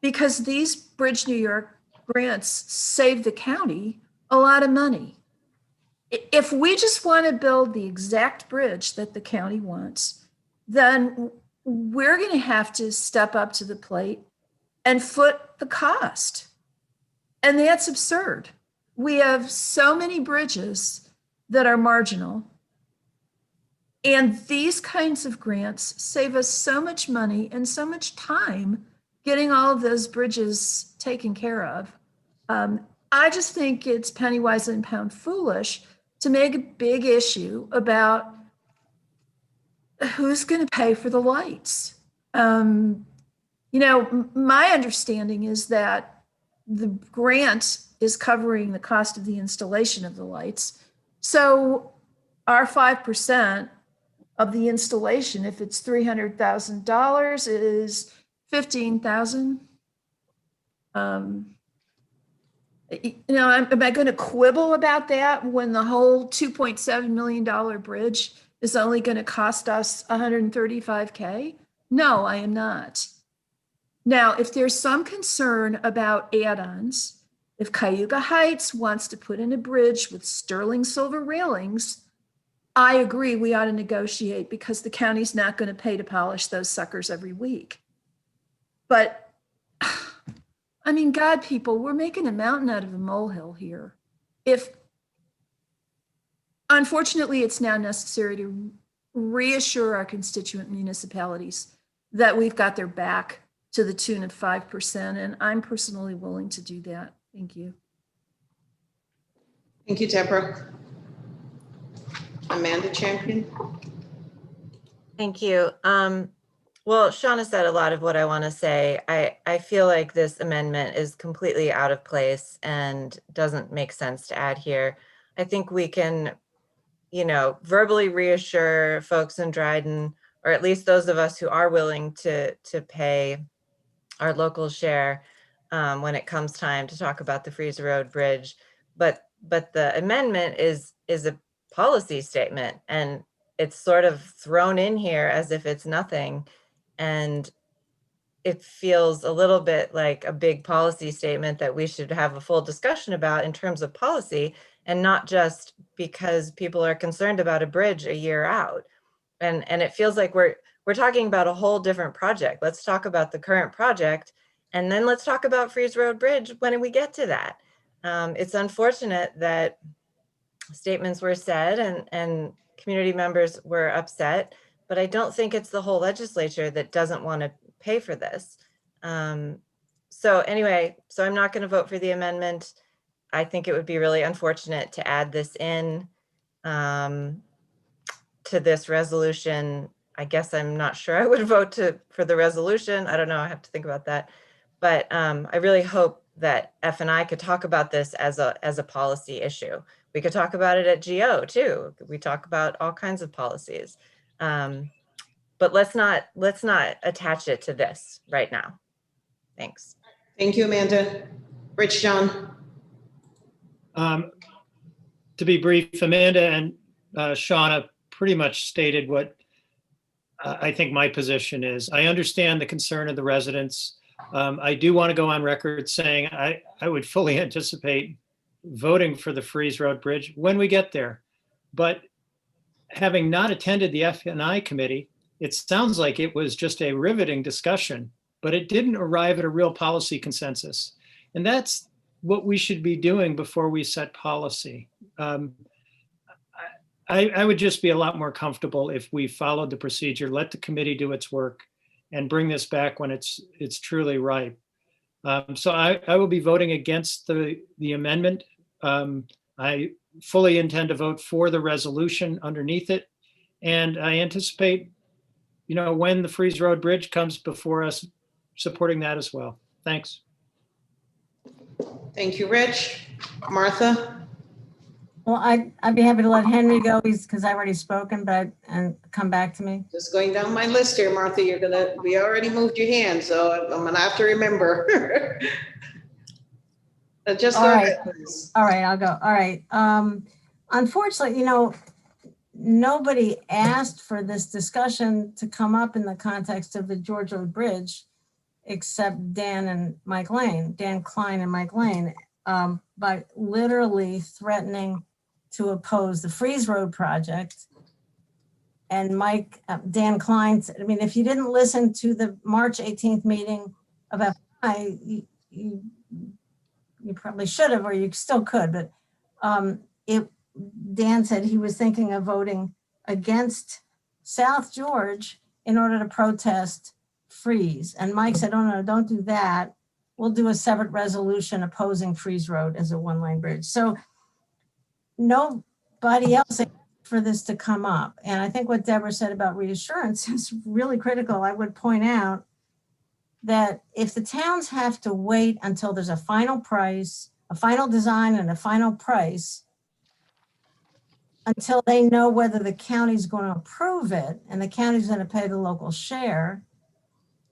because these Bridge New York grants save the county a lot of money. If we just want to build the exact bridge that the county wants, then we're going to have to step up to the plate and foot the cost. And that's absurd. We have so many bridges that are marginal. And these kinds of grants save us so much money and so much time getting all of those bridges taken care of. I just think it's penny wise and pound foolish to make a big issue about who's going to pay for the lights. My understanding is that the grant is covering the cost of the installation of the lights. So our 5% of the installation, if it's $300,000, is $15,000. Am I going to quibble about that when the whole $2.7 million bridge is only going to cost us $135K? No, I am not. Now, if there's some concern about add-ons, if Cayuga Heights wants to put in a bridge with sterling silver railings, I agree we ought to negotiate because the county's not going to pay to polish those suckers every week. But, I mean, God, people, we're making a mountain out of a molehill here. Unfortunately, it's now necessary to reassure our constituent municipalities that we've got their back to the tune of 5%, and I'm personally willing to do that. Thank you. Thank you, Deborah. Amanda Champion. Thank you. Well, Shauna said a lot of what I want to say. I feel like this amendment is completely out of place and doesn't make sense to add here. I think we can, verbally reassure folks in Dryden, or at least those of us who are willing to pay our local share when it comes time to talk about the Freeze Road Bridge. But the amendment is a policy statement, and it's sort of thrown in here as if it's nothing. And it feels a little bit like a big policy statement that we should have a full discussion about in terms of policy, and not just because people are concerned about a bridge a year out. And it feels like we're talking about a whole different project. Let's talk about the current project, and then let's talk about Freeze Road Bridge when we get to that. It's unfortunate that statements were said and community members were upset, but I don't think it's the whole legislature that doesn't want to pay for this. So I'm not going to vote for the amendment. I think it would be really unfortunate to add this in to this resolution. I guess I'm not sure I would vote for the resolution. I don't know. I have to think about that. But I really hope that F&I could talk about this as a policy issue. We could talk about it at GO too. We talk about all kinds of policies. But let's not attach it to this right now. Thanks. Thank you, Amanda. Rich John. To be brief, Amanda and Shauna pretty much stated what I think my position is. I understand the concern of the residents. I do want to go on record saying I would fully anticipate voting for the Freeze Road Bridge when we get there. But having not attended the F&I committee, it sounds like it was just a riveting discussion, but it didn't arrive at a real policy consensus. And that's what we should be doing before we set policy. I would just be a lot more comfortable if we followed the procedure, let the committee do its work, and bring this back when it's truly ripe. So I will be voting against the amendment. I fully intend to vote for the resolution underneath it. And I anticipate, when the Freeze Road Bridge comes before us, supporting that as well. Thanks. Thank you, Rich. Martha? Well, I'd be happy to let Henry go because I've already spoken, and come back to me. Just going down my list here, Martha, we already moved your hand, so I'm gonna have to remember. Just go ahead, please. All right, I'll go. All right. Unfortunately, nobody asked for this discussion to come up in the context of the George Road Bridge, except Dan Klein and Mike Lane, by literally threatening to oppose the Freeze Road project. And Dan Klein, if you didn't listen to the March 18th meeting of FI, you probably should have, or you still could, but Dan said he was thinking of voting against South George in order to protest Freeze. And Mike said, oh no, don't do that. We'll do a separate resolution opposing Freeze Road as a one-lane bridge. So nobody else asked for this to come up. And I think what Deborah said about reassurance is really critical. I would point out that if the towns have to wait until there's a final price, a final design and a final price, until they know whether the county's going to approve it and the county's going to pay the local share,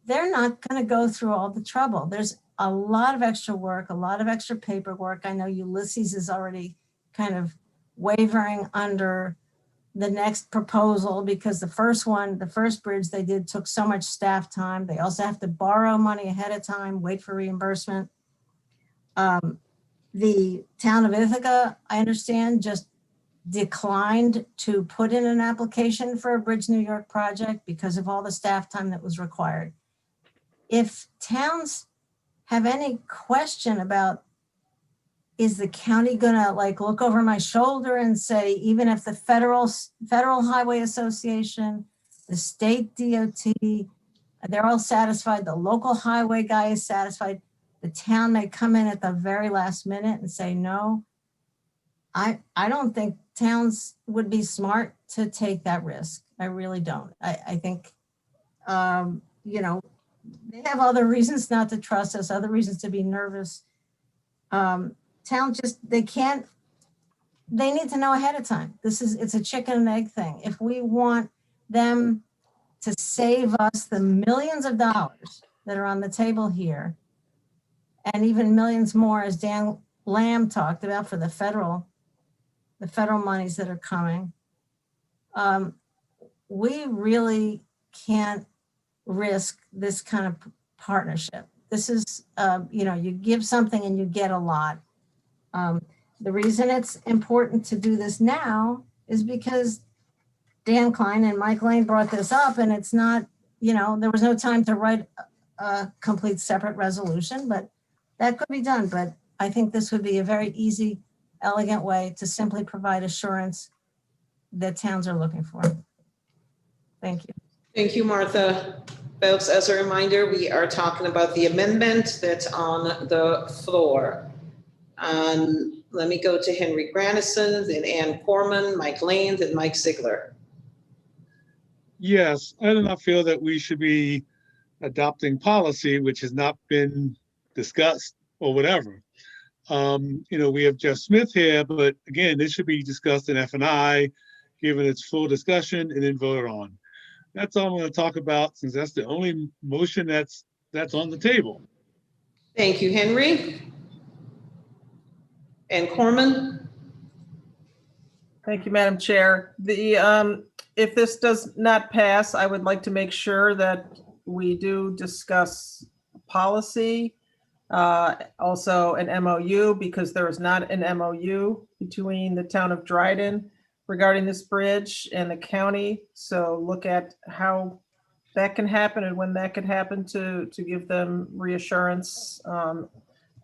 they're not going to go through all the trouble. There's a lot of extra work, a lot of extra paperwork. I know Ulysses is already kind of wavering under the next proposal because the first bridge they did took so much staff time. They also have to borrow money ahead of time, wait for reimbursement. The town of Ithaca, I understand, just declined to put in an application for a Bridge New York project because of all the staff time that was required. If towns have any question about, is the county gonna look over my shoulder and say, even if the Federal Highway Association, the state DOT, they're all satisfied, the local highway guy is satisfied, the town may come in at the very last minute and say no. I don't think towns would be smart to take that risk. I really don't. I think, they have other reasons not to trust us, other reasons to be nervous. Towns they need to know ahead of time. It's a chicken and egg thing. If we want them to save us the millions of dollars that are on the table here, and even millions more, as Dan Lamb talked about, for the federal monies that are coming, we really can't risk this kind of partnership. This is, you give something and you get a lot. The reason it's important to do this now is because Dan Klein and Mike Lane brought this up, and it's not, there was no time to write a complete separate resolution, but that could be done. But I think this would be a very easy, elegant way to simply provide assurance that towns are looking for. Thank you. Thank you, Martha. Folks, as a reminder, we are talking about the amendment that's on the floor. Let me go to Henry Grandison, then Ann Corman, Mike Lane, and Mike Ziegler. Yes, I do not feel that we should be adopting policy which has not been discussed or whatever. We have Jeff Smith here, but again, this should be discussed in F&I, given its full discussion and then voted on. That's all I'm going to talk about, since that's the only motion that's on the table. Thank you, Henry. And Corman? Thank you, Madam Chair. If this does not pass, I would like to make sure that we do discuss policy, also an MOU, because there is not an MOU between the town of Dryden regarding this bridge and the county. So look at how that can happen and when that could happen to give them reassurance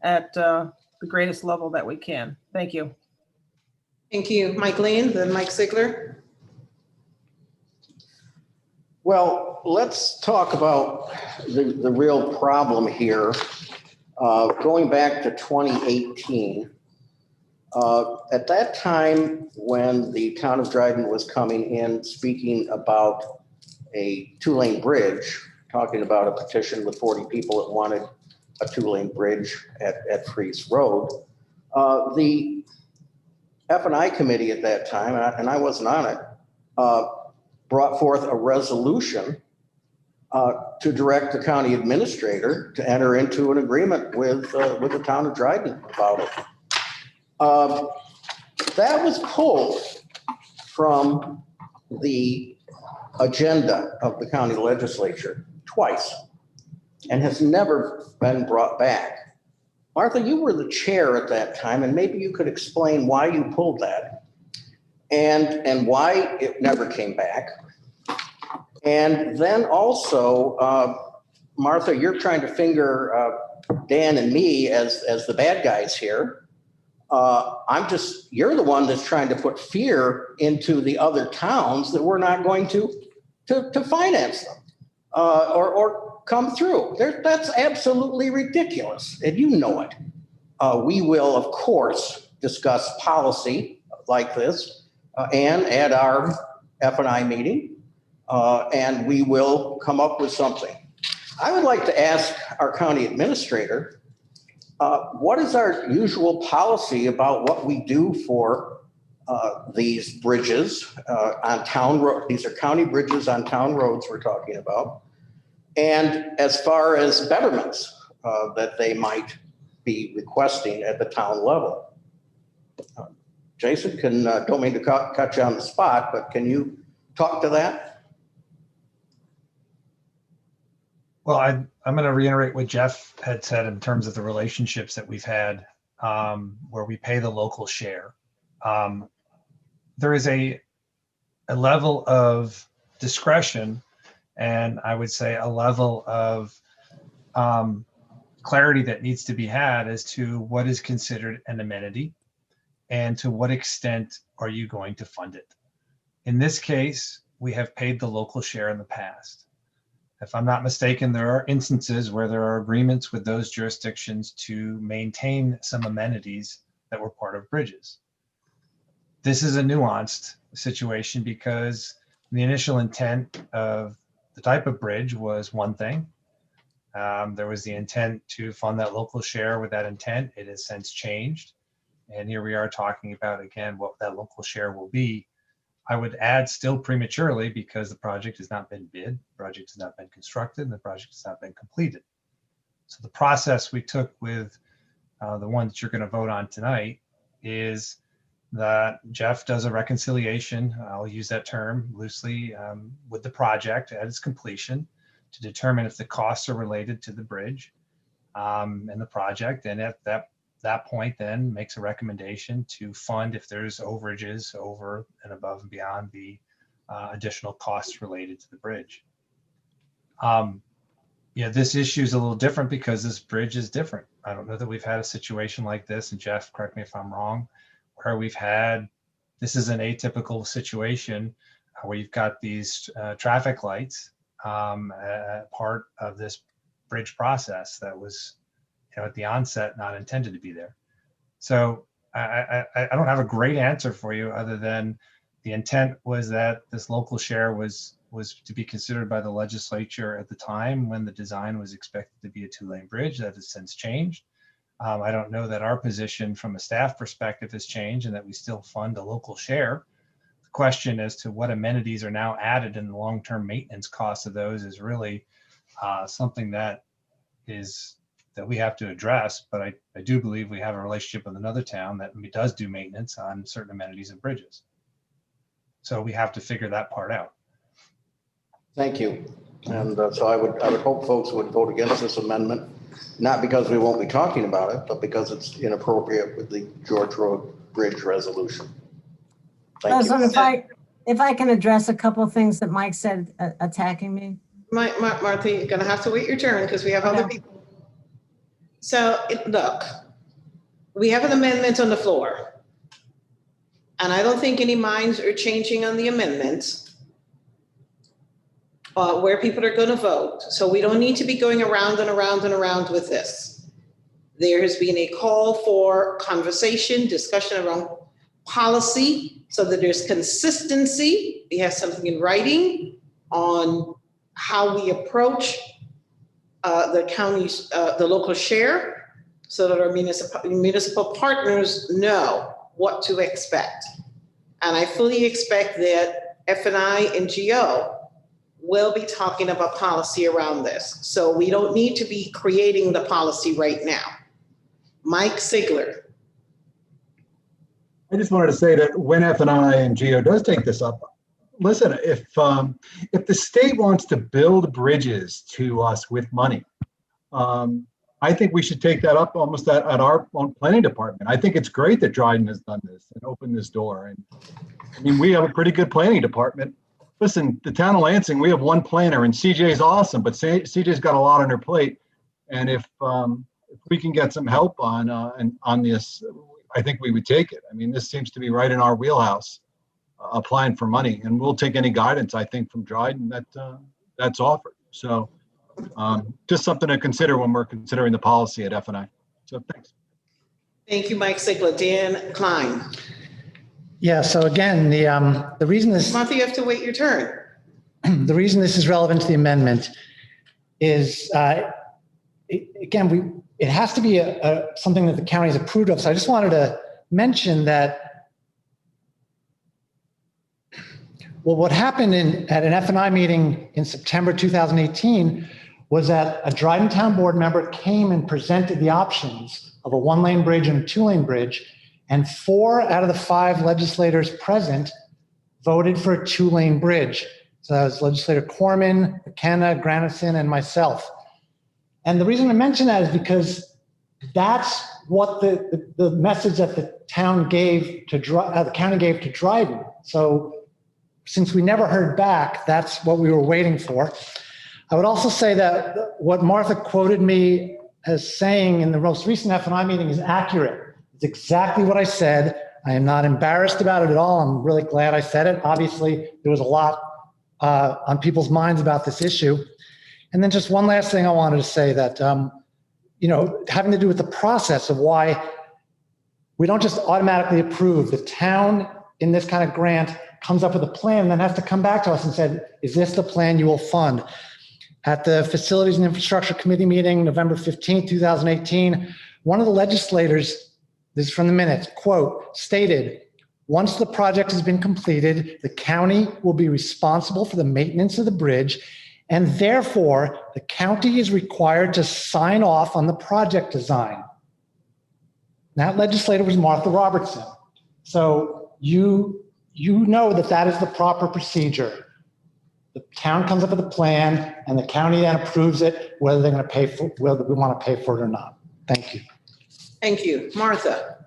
at the greatest level that we can. Thank you. Thank you. Mike Lane, then Mike Ziegler. Well, let's talk about the real problem here. Going back to 2018, at that time when the town of Dryden was coming in speaking about a two-lane bridge, talking about a petition with 40 people that wanted a two-lane bridge at Freeze Road, the F&I committee at that time, and I wasn't on it, brought forth a resolution to direct the county administrator to enter into an agreement with the town of Dryden about it. That was pulled from the agenda of the county legislature twice and has never been brought back. Martha, you were the chair at that time, and maybe you could explain why you pulled that and why it never came back. And then also, Martha, you're trying to finger Dan and me as the bad guys here. You're the one that's trying to put fear into the other towns that we're not going to finance them or come through. That's absolutely ridiculous, and you know it. We will, of course, discuss policy like this and at our F&I meeting, and we will come up with something. I would like to ask our county administrator, what is our usual policy about what we do for these bridges on town road? These are county bridges on town roads we're talking about. And as far as betterments that they might be requesting at the town level. Jason, don't mean to cut you on the spot, but can you talk to that? Well, I'm going to reiterate what Jeff had said in terms of the relationships that we've had where we pay the local share. There is a level of discretion, and I would say a level of clarity that needs to be had as to what is considered an amenity and to what extent are you going to fund it. In this case, we have paid the local share in the past. If I'm not mistaken, there are instances where there are agreements with those jurisdictions to maintain some amenities that were part of bridges. This is a nuanced situation because the initial intent of the type of bridge was one thing. There was the intent to fund that local share with that intent. It has since changed. And here we are talking about, again, what that local share will be. I would add still prematurely because the project has not been bid, the project has not been constructed, and the project has not been completed. So the process we took with the one that you're going to vote on tonight is that Jeff does a reconciliation, I'll use that term loosely, with the project at its completion to determine if the costs are related to the bridge and the project. And at that point then makes a recommendation to fund if there's overages over and above and beyond the additional costs related to the bridge. This issue is a little different because this bridge is different. I don't know that we've had a situation like this, and Jeff, correct me if I'm wrong, where this is an atypical situation where you've got these traffic lights part of this bridge process that was at the onset not intended to be there. So I don't have a great answer for you other than the intent was that this local share was to be considered by the legislature at the time when the design was expected to be a two-lane bridge. That has since changed. I don't know that our position from a staff perspective has changed and that we still fund a local share. The question as to what amenities are now added and the long-term maintenance costs of those is really something that we have to address. But I do believe we have a relationship with another town that does do maintenance on certain amenities and bridges. So we have to figure that part out. Thank you. And so I would hope folks would vote against this amendment, not because we won't be talking about it, but because it's inappropriate with the George Road Bridge resolution. Thank you. Leslie, if I can address a couple of things that Mike said attacking me. Martha, you're gonna have to wait your turn because we have other people. So, look, we have an amendment on the floor. And I don't think any minds are changing on the amendment. Where people are gonna vote. So we don't need to be going around and around and around with this. There has been a call for conversation, discussion around policy so that there's consistency. We have something in writing on how we approach the county's, the local share so that our municipal partners know what to expect. And I fully expect that F&I and GO will be talking about policy around this. So we don't need to be creating the policy right now. Mike Sigler. I just wanted to say that when F&I and GO does take this up, listen, if the state wants to build bridges to us with money, I think we should take that up almost at our own planning department. I think it's great that Dryden has done this and opened this door. And I mean, we have a pretty good planning department. Listen, the town of Lansing, we have one planner, and CJ's awesome, but CJ's got a lot on her plate. And if we can get some help on this, I think we would take it. I mean, this seems to be right in our wheelhouse, applying for money, and we'll take any guidance, I think, from Dryden that's offered. So just something to consider when we're considering the policy at F&I. So thanks. Thank you, Mike Sigler. Dan Klein. Yeah, so again, the reason this... Martha, you have to wait your turn. The reason this is relevant to the amendment is, again, it has to be something that the county is approved of. So I just wanted to mention that, well, what happened at an F&I meeting in September 2018 was that a Dryden Town Board member came and presented the options of a 1-lane bridge and a 2-lane bridge, and 4 out of the 5 legislators present voted for a 2-lane bridge. So that was Legislator Corman, McKenna, Granison, and myself. And the reason I mention that is because that's what the message that the town gave to the county gave to Dryden. So since we never heard back, that's what we were waiting for. I would also say that what Martha quoted me as saying in the most recent F&I meeting is accurate. It's exactly what I said. I am not embarrassed about it at all. I'm really glad I said it. Obviously, there was a lot on people's minds about this issue. And then just one last thing I wanted to say that, having to do with the process of why we don't just automatically approve. The town in this kind of grant comes up with a plan and then has to come back to us and said, is this the plan you will fund? At the Facilities and Infrastructure Committee meeting, November 15, 2018, one of the legislators, this is from the minutes, quote, stated, once the project has been completed, the county will be responsible for the maintenance of the bridge, and therefore the county is required to sign off on the project design. That legislator was Martha Robertson. So you know that is the proper procedure. The town comes up with a plan and the county then approves it, whether they're going to pay for, whether we want to pay for it or not. Thank you. Thank you. Martha.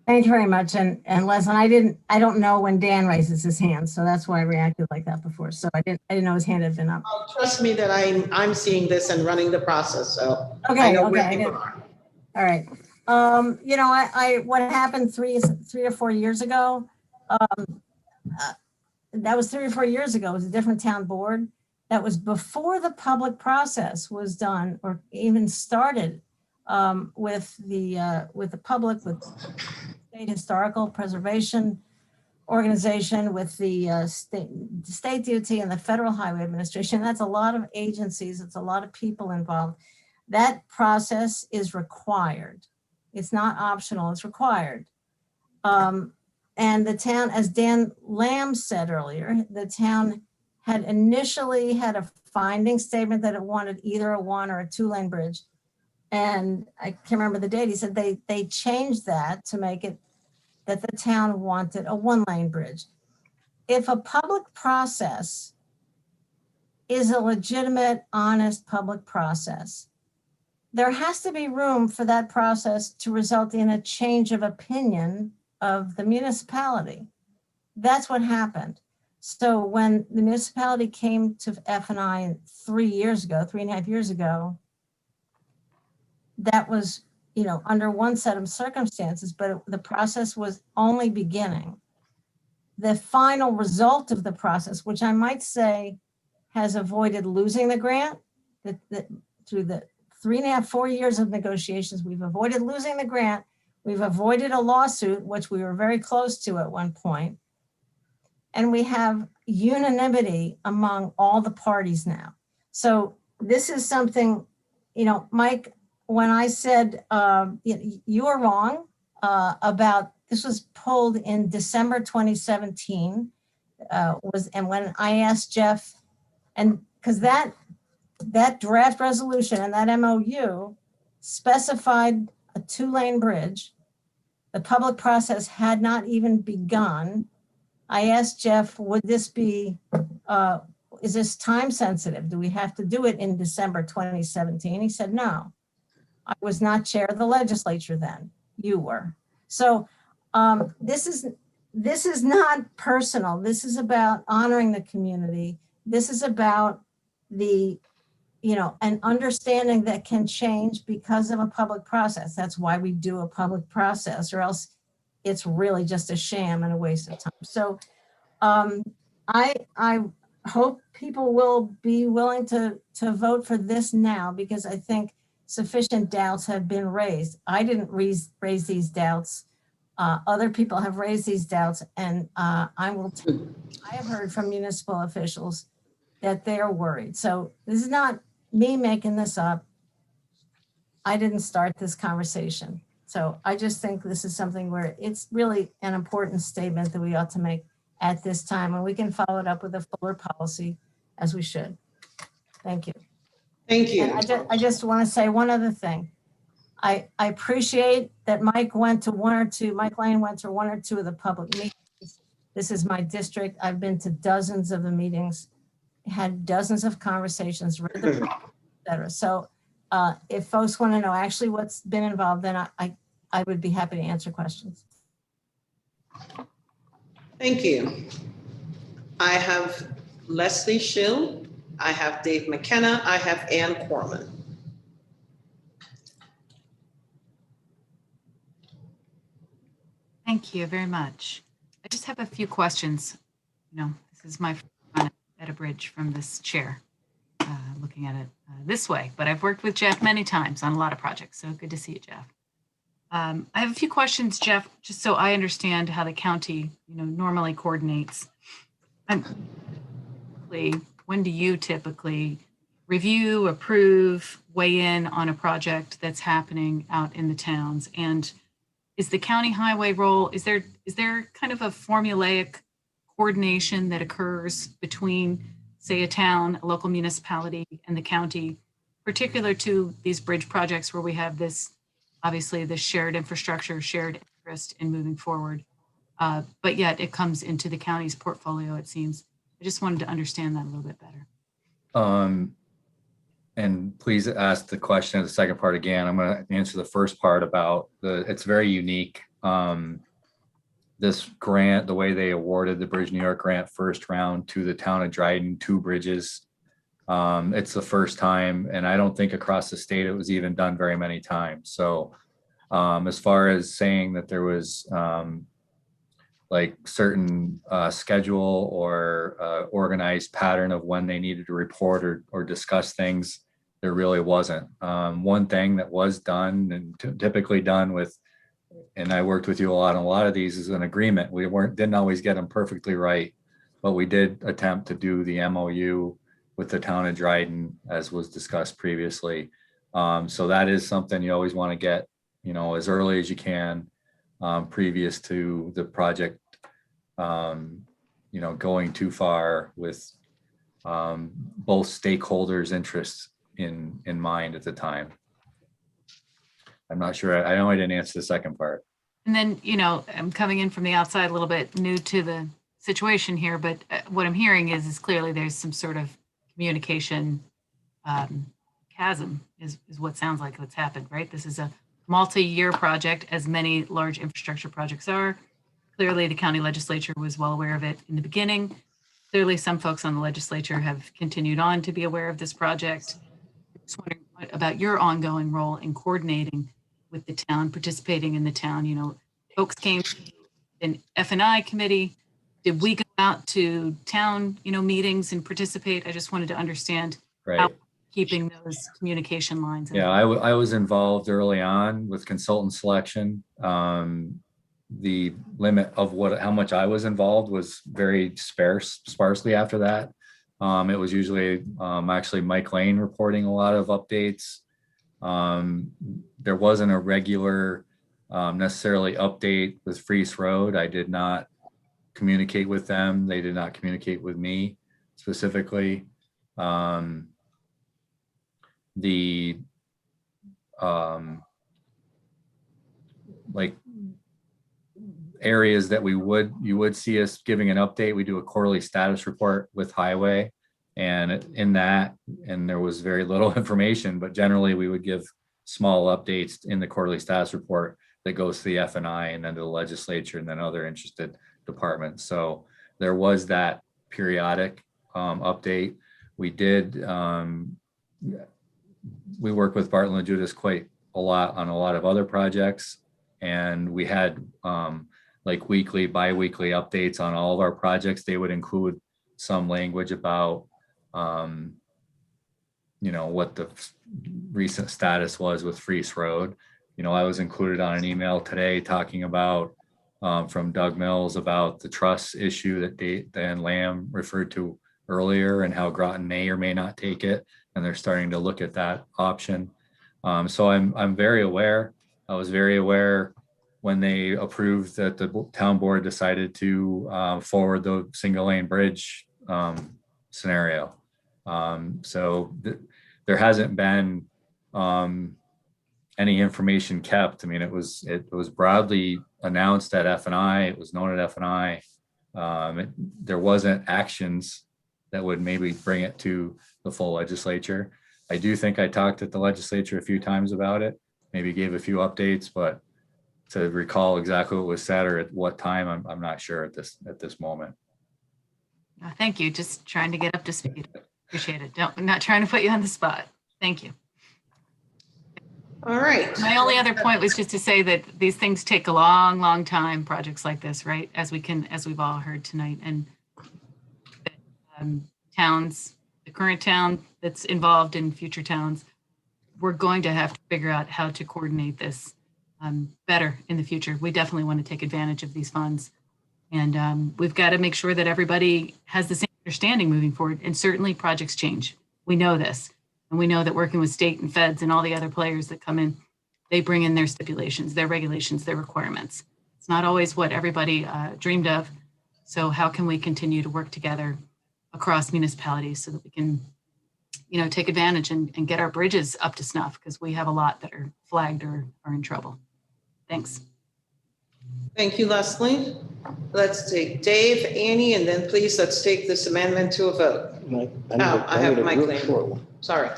Thank you very much. And Leslie, I don't know when Dan raises his hand, so that's why I reacted like that before. So I didn't know his hand had been up. Oh, trust me that I'm seeing this and running the process. So okay, I know okay, where people are. All right. What happened three or 4 years ago? That was 3 or 4 years ago. It was a different town board. That was before the public process was done or even started with the public, with State Historical Preservation Organization, with the state DOT and the Federal Highway Administration. That's a lot of agencies. It's a lot of people involved. That process is required. It's not optional, it's required. And the town, as Dan Lamb said earlier, the town had initially had a finding statement that it wanted either a 1 or a 2-lane bridge. And I can't remember the date. He said they changed that to make it that the town wanted a 1-lane bridge. If a public process is a legitimate, honest public process, there has to be room for that process to result in a change of opinion of the municipality. that's what happened. So when the municipality came to F&I 3.5 years ago, that was, under one set of circumstances, but the process was only beginning. The final result of the process, which I might say has avoided losing the grant, that through the 3.5, 4 years of negotiations, we've avoided losing the grant. We've avoided a lawsuit, which we were very close to at one point. And we have unanimity among all the parties now. So this is something, Mike, when I said you were wrong about, this was pulled in December 2017, and when I asked Jeff, and because that draft resolution and that MOU specified a 2-lane bridge, the public process had not even begun. I asked Jeff, would this be, is this time sensitive? Do we have to do it in December 2017? He said, no. I was not chair of the legislature then. You were. So this is not personal. This is about honoring the community. This is about the, an understanding that can change because of a public process. That's why we do a public process, or else it's really just a sham and a waste of time. So I hope people will be willing to vote for this now, because I think sufficient doubts have been raised. I didn't raise these doubts. Other people have raised these doubts, and I have heard from municipal officials that they're worried. So this is not me making this up. I didn't start this conversation. So I just think this is something where it's really an important statement that we ought to make at this time, and we can follow it up with a fuller policy as we should. Thank you. Thank you. And I just want to say one other thing. I appreciate that Mike Lane went to one or two of the public meetings. This is my district. I've been to dozens of the meetings, had dozens of conversations, read the et cetera. So if folks want to know actually what's been involved, then I would be happy to answer questions. Thank you. I have Leslie Schill. I have Dave McKenna. I have Ann Corman. Thank you very much. I just have a few questions. This is my first run at a bridge from this chair, looking at it this way, but I've worked with Jeff many times on a lot of projects, so good to see you, Jeff. I have a few questions, Jeff, just so I understand how the county, normally coordinates. When do you typically review, approve, weigh in on a project that's happening out in the towns? And is the county highway role, is there kind of a formulaic coordination that occurs between, say, a town, a local municipality, and the county, particular to these bridge projects where we have this, obviously, this shared infrastructure, shared interest in moving forward, but yet it comes into the county's portfolio, it seems. I just wanted to understand that a little bit better. And please ask the question of the second part again. I'm going to answer the first part about it's very unique. This grant, the way they awarded the Bridge New York grant first round to the town of Dryden, 2 bridges. It's the first time, and I don't think across the state it was even done very many times. So as far as saying that there was like certain schedule or organized pattern of when they needed to report or discuss things, there really wasn't. One thing that was done and typically done with, and I worked with you a lot on a lot of these, is an agreement. We didn't always get them perfectly right, but we did attempt to do the MOU with the town of Dryden, as was discussed previously. So that is something you always want to get, as early as you can, previous to the project, going too far with both stakeholders' interests in mind at the time. I'm not sure. I know I didn't answer the second part. And then, I'm coming in from the outside a little bit new to the situation here, but what I'm hearing is clearly there's some sort of communication chasm is what sounds like what's happened, right? This is a multi-year project, as many large infrastructure projects are. Clearly, the county legislature was well aware of it in the beginning. Clearly, some folks on the legislature have continued on to be aware of this project. Just wondering what about your ongoing role in coordinating with the town, participating in the town? You know, folks came to an F&I committee. Did we go out to town, meetings and participate? I just wanted to understand how keeping those communication lines. Yeah, I was involved early on with consultant selection. The limit of how much I was involved was very sparsely after that. It was usually actually Mike Lane reporting a lot of updates. There wasn't a regular necessarily update with Freese Road. I did not communicate with them. They did not communicate with me specifically. Like areas that you would see us giving an update. We do a quarterly status report with Highway, and in that, and there was very little information, but generally we would give small updates in the quarterly status report that goes to the F&I and then to the legislature and then other interested departments. So there was that periodic update. We did, we work with Bartlett and Judas quite a lot on a lot of other projects. And we had like weekly, bi-weekly updates on all of our projects. They would include some language about, what the recent status was with Freese Road. I was included on an email today talking about from Doug Mills about the trust issue that Dan Lamb referred to earlier and how Groton may or may not take it. And they're starting to look at that option. So I'm very aware. I was very aware when they approved that the town board decided to forward the single lane bridge scenario. There hasn't been any information kept. I mean, it was broadly announced at F&I. It was known at F&I. There wasn't actions that would maybe bring it to the full legislature. I do think I talked at the legislature a few times about it, maybe gave a few updates, but to recall exactly what was said or at what time, I'm not sure at this moment. No, thank you. Just trying to get up to speed. Appreciate it. I'm not trying to put you on the spot. Thank you. All right. My only other point was just to say that these things take a long, long time, projects like this, right? As we've all heard tonight. And towns, the current town that's involved in future towns, we're going to have to figure out how to coordinate this better in the future. We definitely want to take advantage of these funds. And we've got to make sure that everybody has the same understanding moving forward. And certainly projects change. We know this. And we know that working with state and feds and all the other players that come in, they bring in their stipulations, their regulations, their requirements. It's not always what everybody dreamed of. So how can we continue to work together across municipalities so that we can, take advantage and get our bridges up to snuff, because we have a lot that are flagged or are in trouble. Thanks. Thank you, Leslie. Let's take Dave, Annie, and then please let's take this amendment to a vote. I have Mike Lane. Sorry.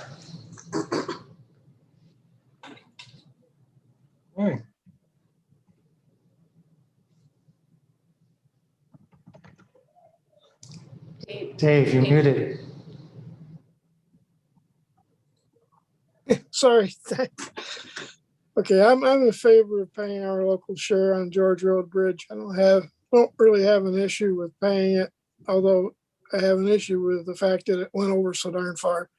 All right. Dave, you're muted. Sorry. Okay, I'm in favor of paying our local share on George Road Bridge. I don't really have an issue with paying it, although I have an issue with the fact that it went over so darn far.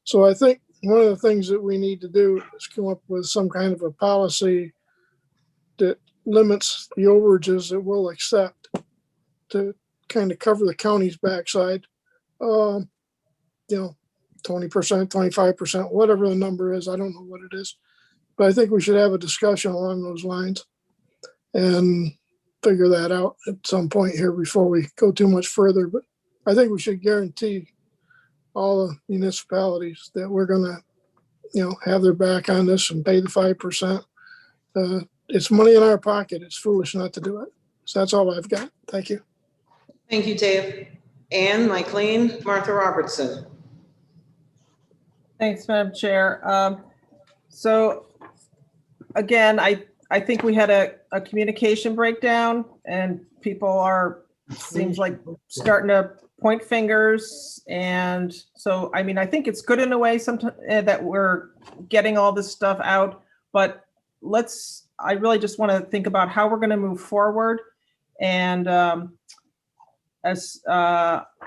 So I think one of the things that we need to do is come up with some kind of a policy that limits the overages that we'll accept to kind of cover the county's backside. 20%, 25%, whatever the number is. I don't know what it is. But I think we should have a discussion along those lines and figure that out at some point here before we go too much further. But I think we should guarantee all the municipalities that we're going to, have their back on this and pay the 5%. It's money in our pocket. It's foolish not to do it. So that's all I've got. Thank you. Thank you, Dave. Ann, Mike Lane, Martha Robertson. Thanks, Madam Chair. So again, I I think we had a communication breakdown and people are, seems like starting to point fingers. And so, I mean, I think it's good in a way sometimes that we're getting all this stuff out, but I really just want to think about how we're going to move forward. And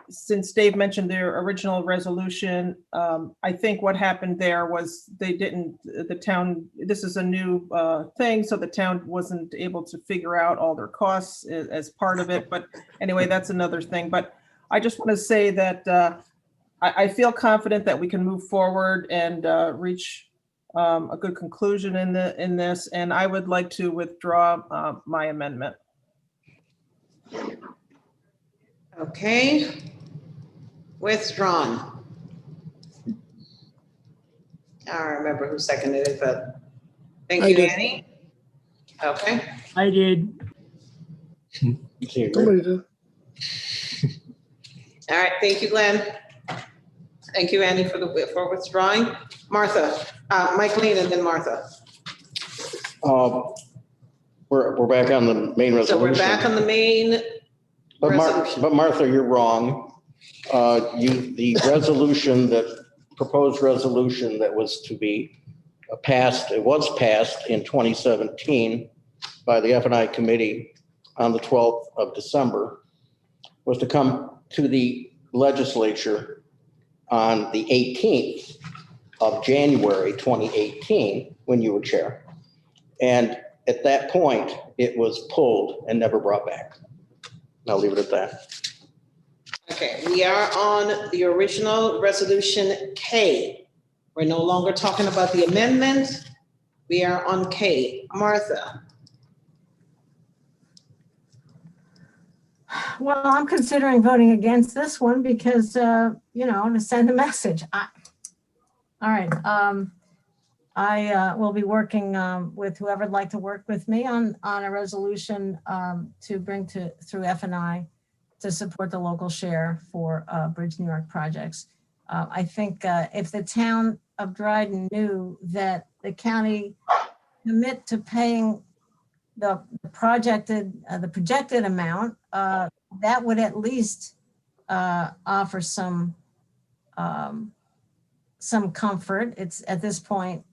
since Dave mentioned their original resolution, I think what happened there was the town, this is a new thing, so the town wasn't able to figure out all their costs as part of it. But anyway, that's another thing. But I just want to say that I feel confident that we can move forward and reach a good conclusion in this. And I would like to withdraw my amendment. Okay, withdrawn. I don't remember who seconded it, but thank you, Annie. Okay. I did. Somebody did. All right, thank you, Glenn. Thank you, Annie, for withdrawing. Martha, Mike Lean and then Martha. We're back on the main resolution. So we're back on the main resolution. But Martha, you're wrong. The resolution, the proposed resolution that was to be passed, it was passed in 2017 by the F&I committee on the 12th of December, was to come to the legislature on the 18th of January 2018, when you were chair. And at that point, it was pulled and never brought back. I'll leave it at that. Okay, we are on the original resolution K. We're no longer talking about the amendment. We are on K. Martha. Well, I'm considering voting against this one because, to send a message. All right. I will be working with whoever'd like to work with me on a resolution to bring through F&I to support the local share for Bridge New York projects. I think if the town of Dryden knew that the county commit to paying the projected amount, that would at least offer some comfort. It's at this point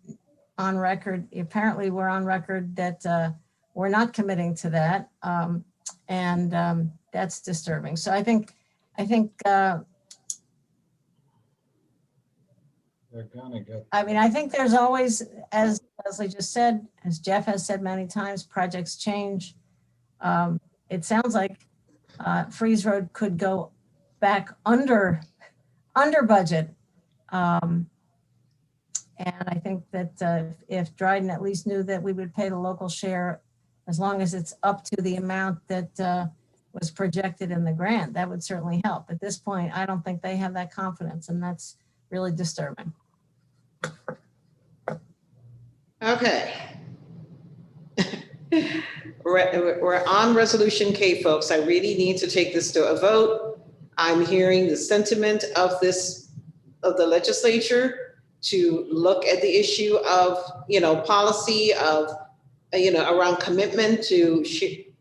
on record. Apparently, we're on record that we're not committing to that, and that's disturbing. So I think They're gonna get. I mean, I think there's always, as Leslie just said, as Jeff has said many times, projects change. It sounds like Freeze Road could go back under budget. And I think that if Dryden at least knew that we would pay the local share, as long as it's up to the amount that was projected in the grant, that would certainly help. At this point, I don't think they have that confidence, and that's really disturbing. Okay. We're on resolution K, folks. I really need to take this to a vote. I'm hearing the sentiment of the legislature to look at the issue of, policy of, around commitment to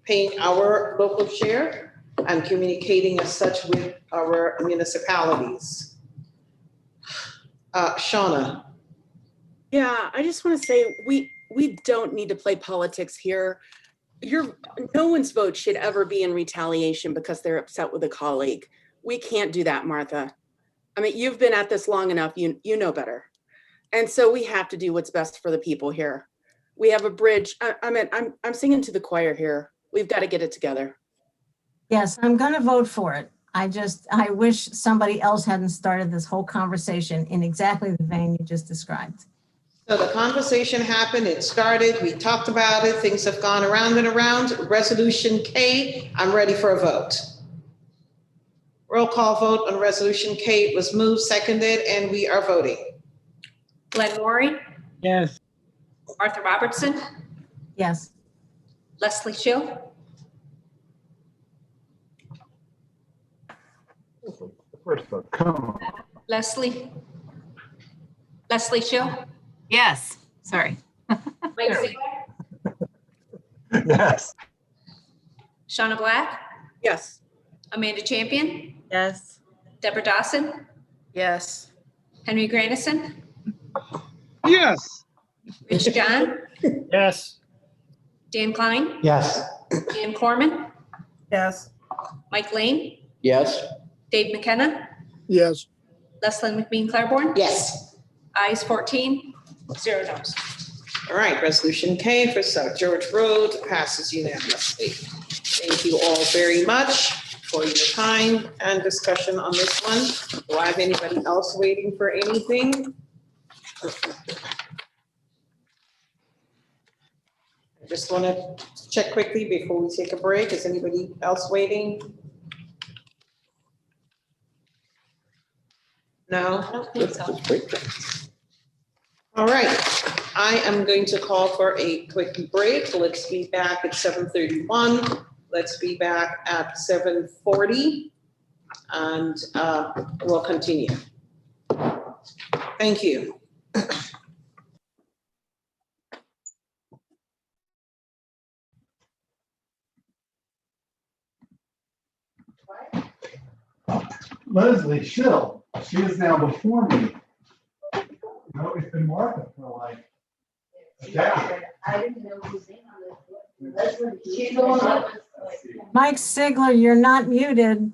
paying our local share and communicating as such with our municipalities. Shauna. Yeah, I just want to say we don't need to play politics here. No one's vote should ever be in retaliation because they're upset with a colleague. We can't do that, Martha. I mean, you've been at this long enough, you know better. And so we have to do what's best for the people here. We have a bridge. I'm singing to the choir here. We've got to get it together. Yes, I'm going to vote for it. I wish somebody else hadn't started this whole conversation in exactly the vein you just described. So the conversation happened, it started, we talked about it, things have gone around and around. Resolution K, I'm ready for a vote. Roll call vote on resolution K. It was moved, seconded, and we are voting. Glenn Maury, Yes. Martha Robertson, Yes. Leslie Shill, First vote, come on. Leslie Shill, Yes, sorry. Mike Ziegler, Yes. Shauna Black, Yes. Amanda Champion, Yes. Deborah Dawson, Yes. Henry Grandison, Yes. Rich John, Yes. Dan Klein, Yes. Ann Corman, Yes. Mike Lane, Yes. Dave McKenna, Yes. Leslie McBean Claiborne. Yes. Ayes 14, 0 noes. All right, resolution K for South George Road passes unanimously. Thank you all very much for your time and discussion on this one. Do I have anybody else waiting for anything? I just want to check quickly before we take a break. Is anybody else waiting? No? I don't think so. All right, I am going to call for a quick break. Let's be back at 7:31. Let's be back at 7:40, and we'll continue. Thank you. Leslie Schill, she is now before me. No, it's been Martha for like a decade. I didn't know whose name on this. She's the one. Mike Sigler, you're not muted.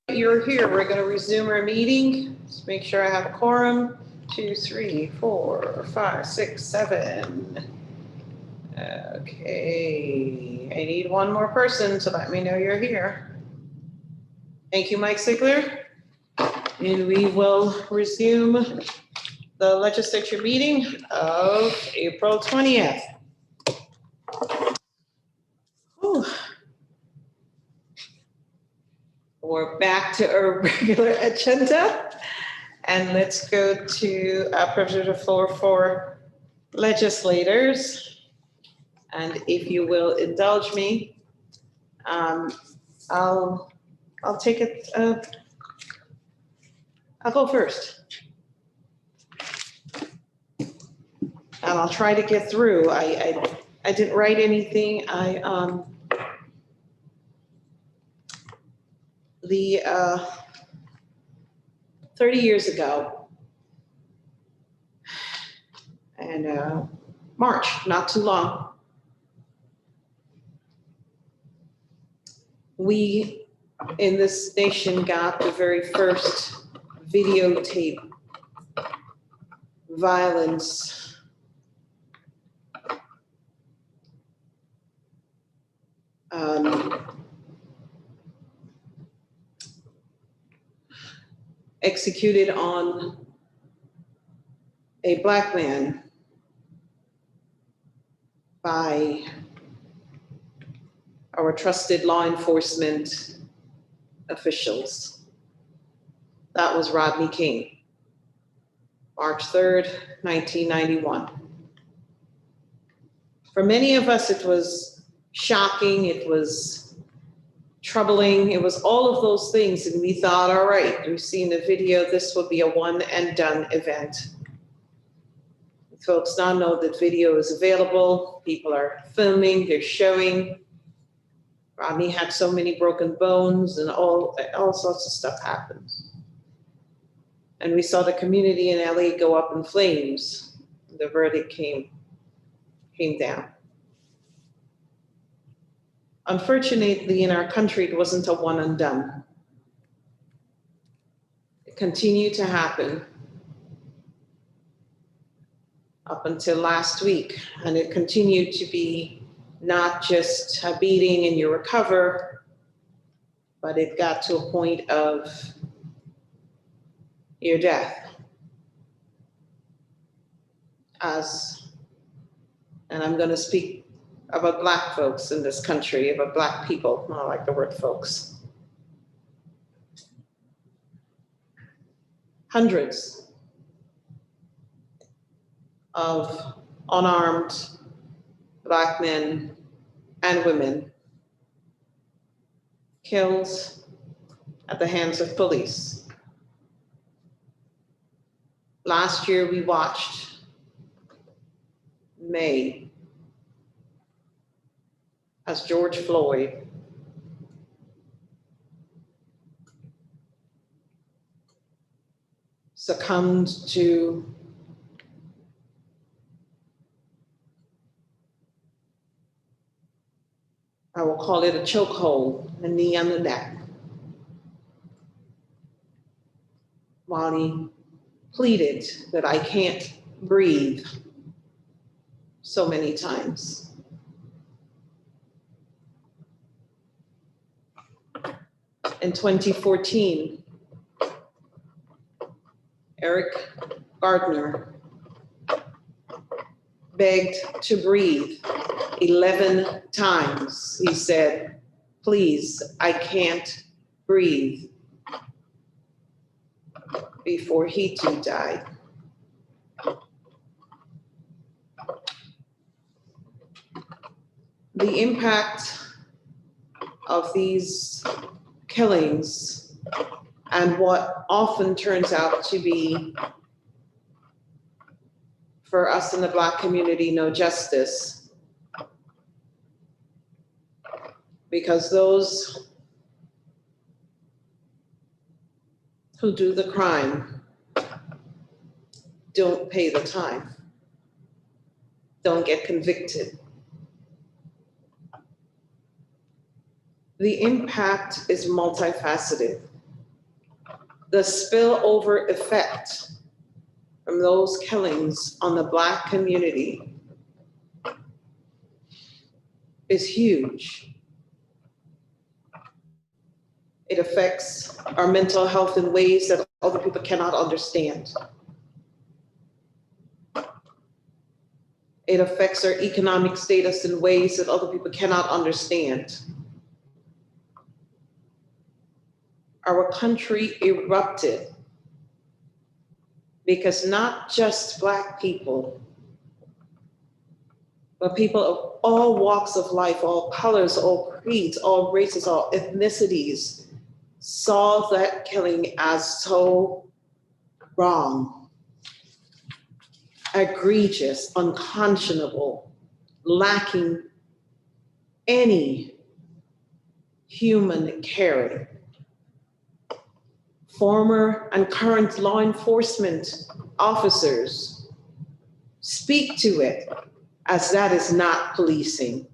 You're here. We're going to resume our meeting. Let's make sure I have a quorum. 2, 3, 4, 5, 6, 7. Okay, I need one more person to let me know you're here. Thank you, Mike Sigler. And we will resume the legislature meeting of April 20th. Whew. We're back to our regular agenda. And let's go to privilege of the floor for legislators. And if you will indulge me, I'll take it. I'll go first. And I'll try to get through. I didn't write anything. 30 years ago, and March, not too long, we in this nation got the very first videotape violence executed on a Black man by our trusted law enforcement officials. That was Rodney King, March 3rd, 1991. For many of us, it was shocking, it was troubling, it was all of those things, and we thought, all right, we've seen the video, this will be a one and done event. Folks now know that video is available, people are filming, they're showing. Rodney had so many broken bones and all sorts of stuff happened. And we saw the community in LA go up in flames. The verdict came down. Unfortunately, in our country, it wasn't a one and done. It continued to happen up until last week, and it continued to be not just a beating and you recover, but it got to a point of your death. And I'm going to speak about Black folks in this country, about Black people, I don't like the word folks. Hundreds of unarmed Black men and women killed at the hands of police. Last year, we watched May as George Floyd succumbed to I will call it a chokehold, a knee on the neck, while he pleaded that I can't breathe so many times. In 2014, Eric Gardner begged to breathe 11 times. He said, please, I can't breathe, before he too died. The impact of these killings and what often turns out to be, for us in the Black community, no justice, because those who do the crime don't pay the time, don't get convicted. The impact is multifaceted. the spillover effect from those killings on the Black community is huge. It affects our mental health in ways that other people cannot understand. It affects our economic status in ways that other people cannot understand. Our country erupted because not just Black people, but people of all walks of life, all colors, all creeds, all races, all ethnicities, saw that killing as so wrong, egregious, unconscionable, lacking any human caring. Former and current law enforcement officers speak to it as that is not policing.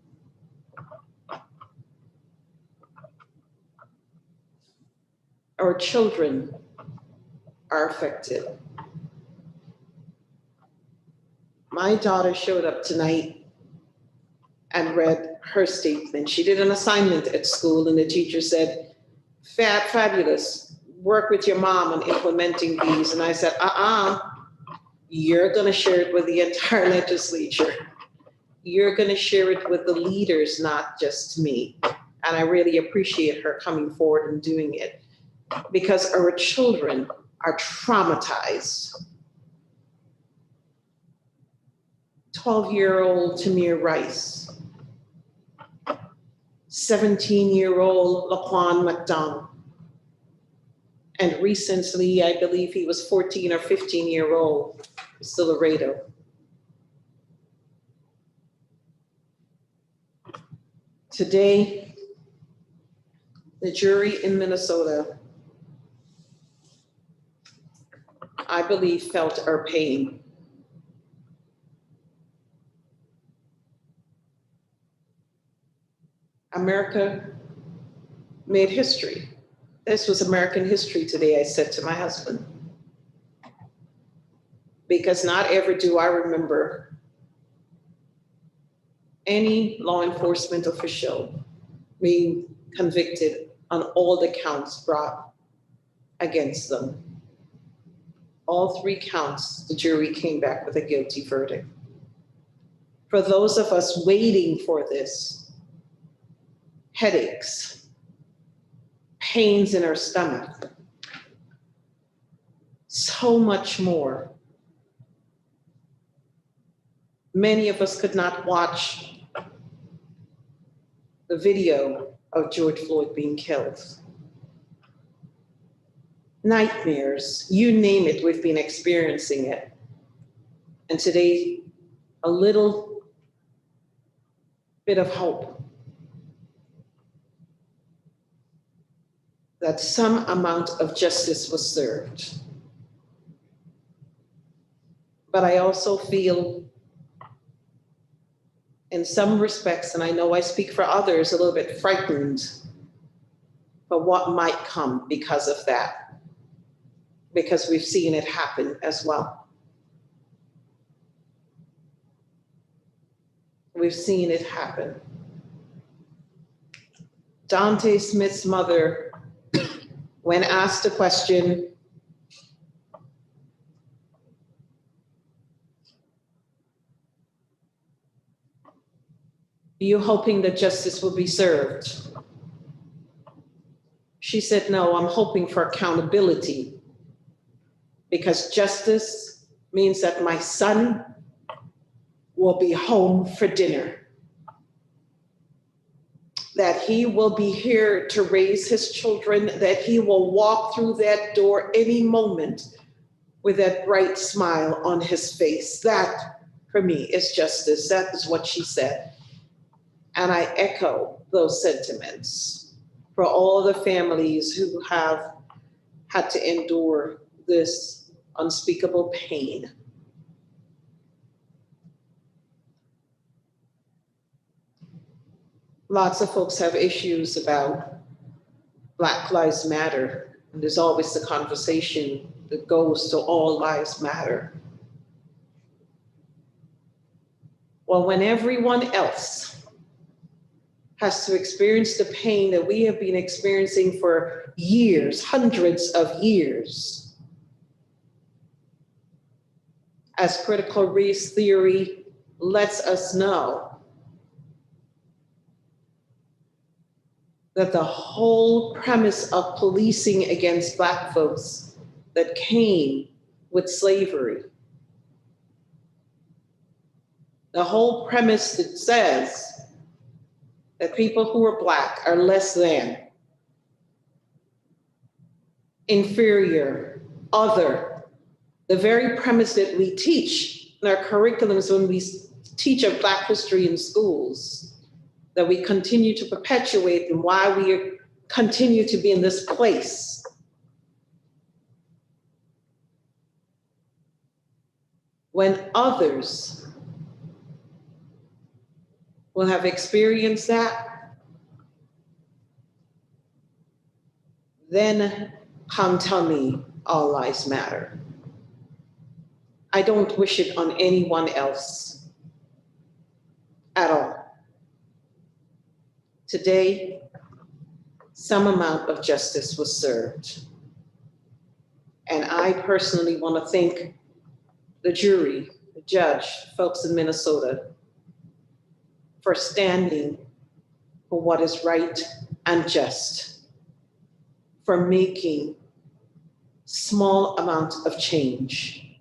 Our children are affected. My daughter showed up tonight and read her statement. She did an assignment at school and the teacher said, fabulous, work with your mom on implementing these. And I said, you're gonna share it with the entire legislature. You're gonna share it with the leaders, not just me. And I really appreciate her coming forward and doing it because our children are traumatized. 12-year-old Tamir Rice, 17-year-old Laquan McDonald, and recently, I believe he was 14 or 15-year-old, Laredo. Today, the jury in Minnesota, I believe, felt our pain. America made history. This was American history today, I said to my husband. Because not ever do I remember any law enforcement official being convicted on all the counts brought against them. All 3 counts, the jury came back with a guilty verdict. For those of us waiting for this, headaches, pains in our stomach, so much more. Many of us could not watch the video of George Floyd being killed. Nightmares, you name it, we've been experiencing it. And today, a little bit of hope that some amount of justice was served. But I also feel, in some respects, and I know I speak for others, a little bit frightened for what might come because of that, because we've seen it happen as well. We've seen it happen. Dante Smith's mother, when asked the question, are you hoping that justice will be served? She said, no, I'm hoping for accountability because justice means that my son will be home for dinner, that he will be here to raise his children, that he will walk through that door any moment with that bright smile on his face. That, for me, is justice. That is what she said. And I echo those sentiments for all the families who have had to endure this unspeakable pain. Lots of folks have issues about Black Lives Matter. And there's always the conversation that goes to all lives matter. Well, when everyone else has to experience the pain that we have been experiencing for years, hundreds of years, as critical race theory lets us know, that the whole premise of policing against Black folks that came with slavery, the whole premise that says that people who are Black are less than, inferior, other, the very premise that we teach in our curriculums when we teach of Black history in schools, that we continue to perpetuate, and why we continue to be in this place. When others will have experienced that, then come tell me all lives matter. I don't wish it on anyone else at all. Today, some amount of justice was served. And I personally want to thank the jury, the judge, folks in Minnesota, for standing for what is right and just, for making small amounts of change.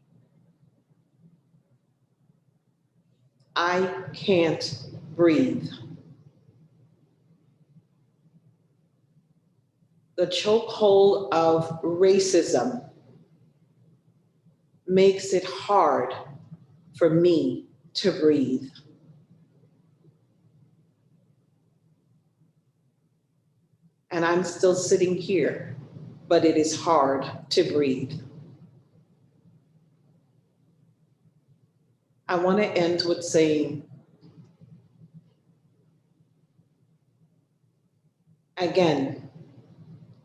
I can't breathe. The chokehold of racism makes it hard for me to breathe. And I'm still sitting here, but it is hard to breathe. I want to end with saying, again,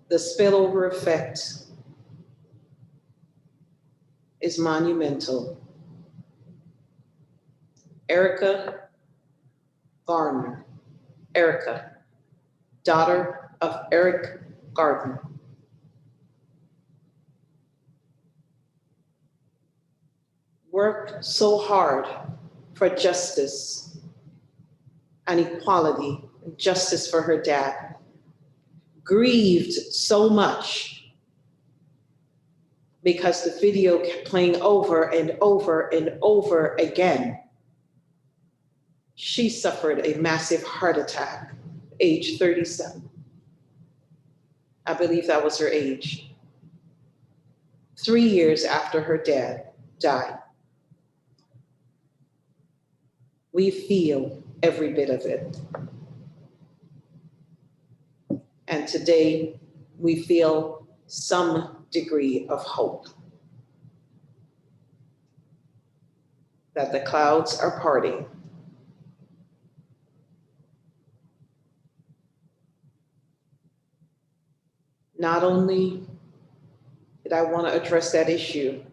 the spillover effect is monumental. Erica Garner, Erica, daughter of Eric Gardner, worked so hard for justice and equality, and justice for her dad, grieved so much because the video kept playing over and over and over again. She suffered a massive heart attack, age 37. I believe that was her age. 3 years after her dad died. We feel every bit of it. And today we feel some degree of hope that the clouds are parting. Not only did I want to address that issue,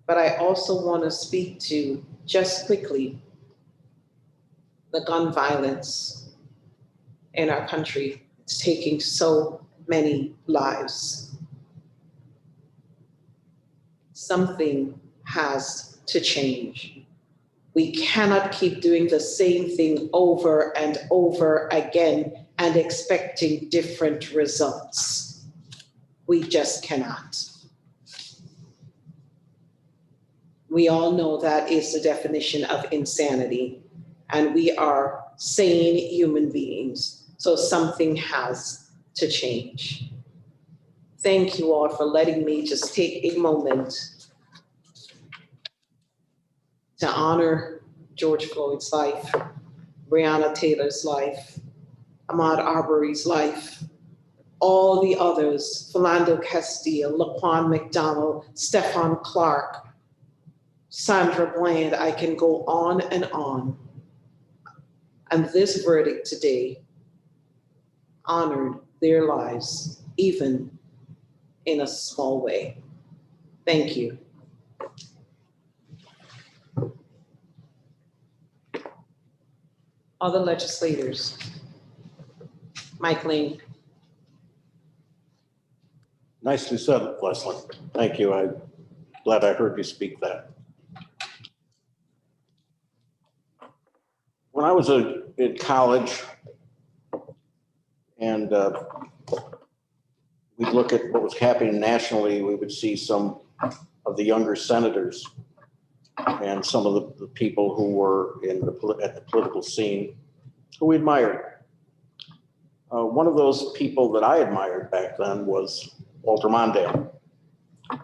but I also want to speak to, just quickly, the gun violence in our country. It's taking so many lives. Something has to change. We cannot keep doing the same thing over and over again and expecting different results. We just cannot. We all know that is the definition of insanity, and we are sane human beings, so something has to change. Thank you all for letting me just take a moment to honor George Floyd's life, Breonna Taylor's life, Ahmaud Arbery's life, all the others, Philando Castile, Laquan McDonald, Stephon Clark, Sandra Bland, I can go on and on. And this verdict today honored their lives, even in a small way. Thank you. Other legislators. Mike Ling. Nicely said, Leslie. Thank you. I'm glad I heard you speak that. When I was in college, and we'd look at what was happening nationally, we would see some of the younger senators and some of the people who were at the political scene who we admired. One of those people that I admired back then was Walter Mondale,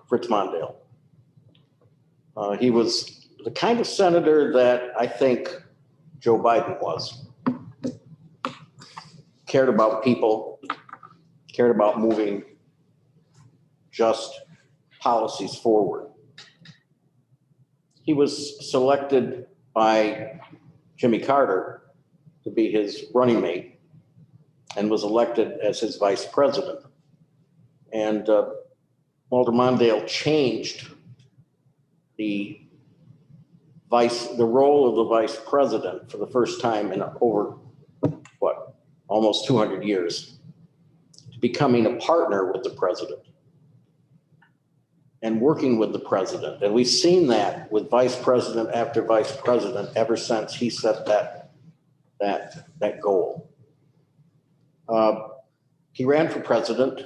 Fritz Mondale. He was the kind of senator that I think Joe Biden was. Cared about people, cared about moving just policies forward. He was selected by Jimmy Carter to be his running mate and was elected as his vice president. And Walter Mondale changed the role of the vice president for the first time in over, almost 200 years, to becoming a partner with the president and working with the president. And we've seen that with vice president after vice president ever since he set that goal. He ran for president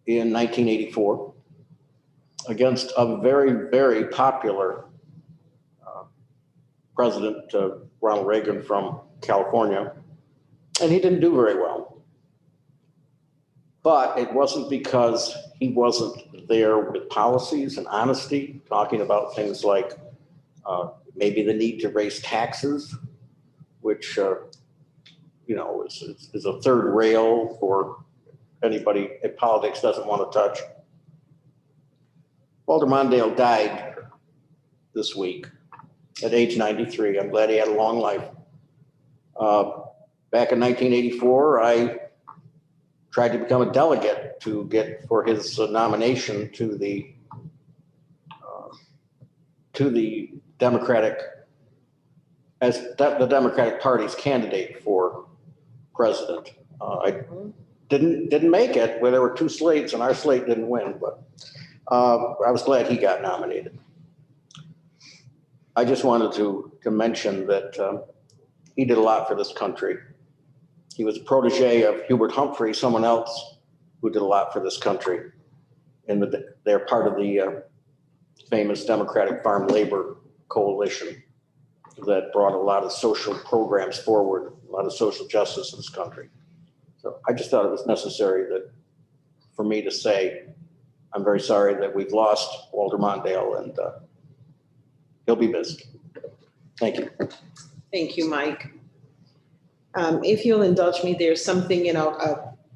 in 1984 against a very, very popular President Ronald Reagan from California, and he didn't do very well. But it wasn't because he wasn't there with policies and honesty, talking about things like maybe the need to raise taxes, which is a third rail for anybody in politics doesn't want to touch. Walter Mondale died this week at age 93. I'm glad he had a long life. Back in 1984, I tried to become a delegate to get for his nomination to the Democratic, as the Democratic Party's candidate for president. I didn't make it, where there were two slates and our slate didn't win, but I was glad he got nominated. I just wanted to mention that he did a lot for this country. He was a protege of Hubert Humphrey, someone else who did a lot for this country. And they're part of the famous Democratic Farm Labor Coalition that brought a lot of social programs forward, a lot of social justice in this country. So I just thought it was necessary for me to say, I'm very sorry that we've lost Walter Mondale, and he'll be missed. Thank you. Thank you, Mike. If you'll indulge me, there's something,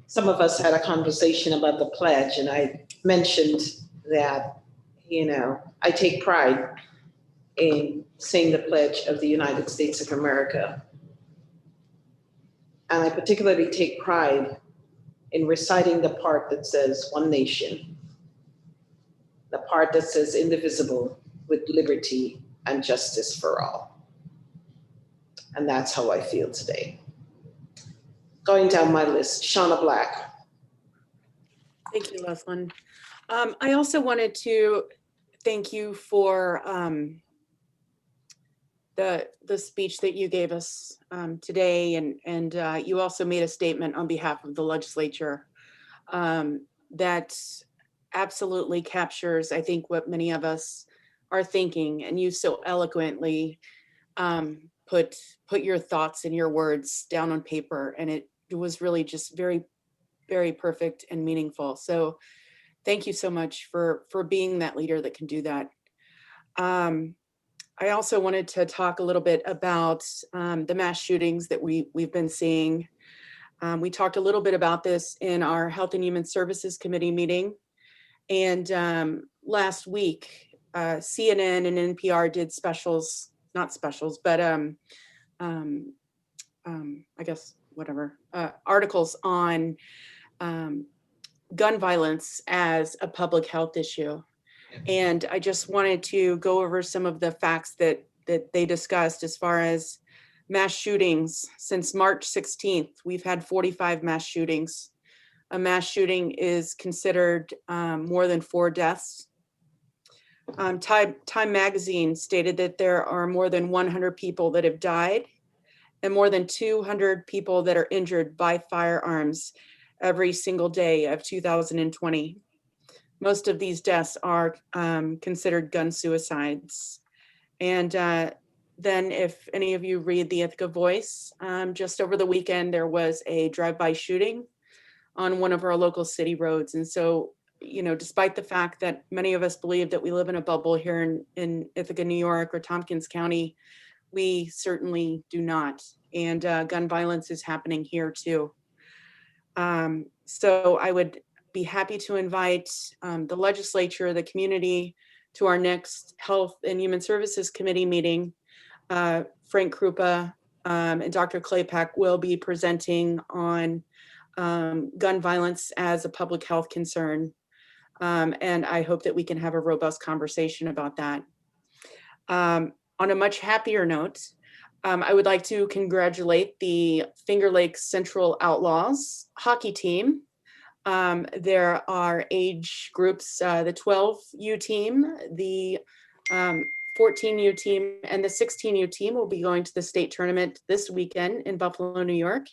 some of us had a conversation about the pledge, and I mentioned that, I take pride in saying the pledge of the United States of America. And I particularly take pride in reciting the part that says one nation, the part that says indivisible with liberty and justice for all. And that's how I feel today. Going down my list, Shauna Black. Thank you, Leslyn. I also wanted to thank you for the speech that you gave us today, and you also made a statement on behalf of the legislature that absolutely captures, I think, what many of us are thinking, and you so eloquently put your thoughts and your words down on paper, and it was really just very, very perfect and meaningful. So thank you so much for being that leader that can do that. I also wanted to talk a little bit about the mass shootings that we've been seeing. We talked a little bit about this in our Health and Human Services Committee meeting. And last week, CNN and NPR did specials, not specials, but I guess whatever, articles on gun violence as a public health issue. And I just wanted to go over some of the facts that they discussed as far as mass shootings. Since March 16th, we've had 45 mass shootings. A mass shooting is considered more than 4 deaths. Time magazine stated that there are more than 100 people that have died and more than 200 people that are injured by firearms every single day of 2020. Most of these deaths are considered gun suicides. And then if any of you read the Ithaca Voice, just over the weekend, there was a drive-by shooting on one of our local city roads. And so, you know, despite the fact that many of us believe that we live in a bubble here in Ithaca, New York, or Tompkins County, we certainly do not. And gun violence is happening here too. So I would be happy to invite the legislature, the community, to our next Health and Human Services Committee meeting. Frank Krupa and Dr. Claypack will be presenting on gun violence as a public health concern. And I hope that we can have a robust conversation about that. On a much happier note, I would like to congratulate the Finger Lakes Central Outlaws hockey team. There are age groups, the 12U team, the 14U team, and the 16U team will be going to the state tournament this weekend in Buffalo, New York.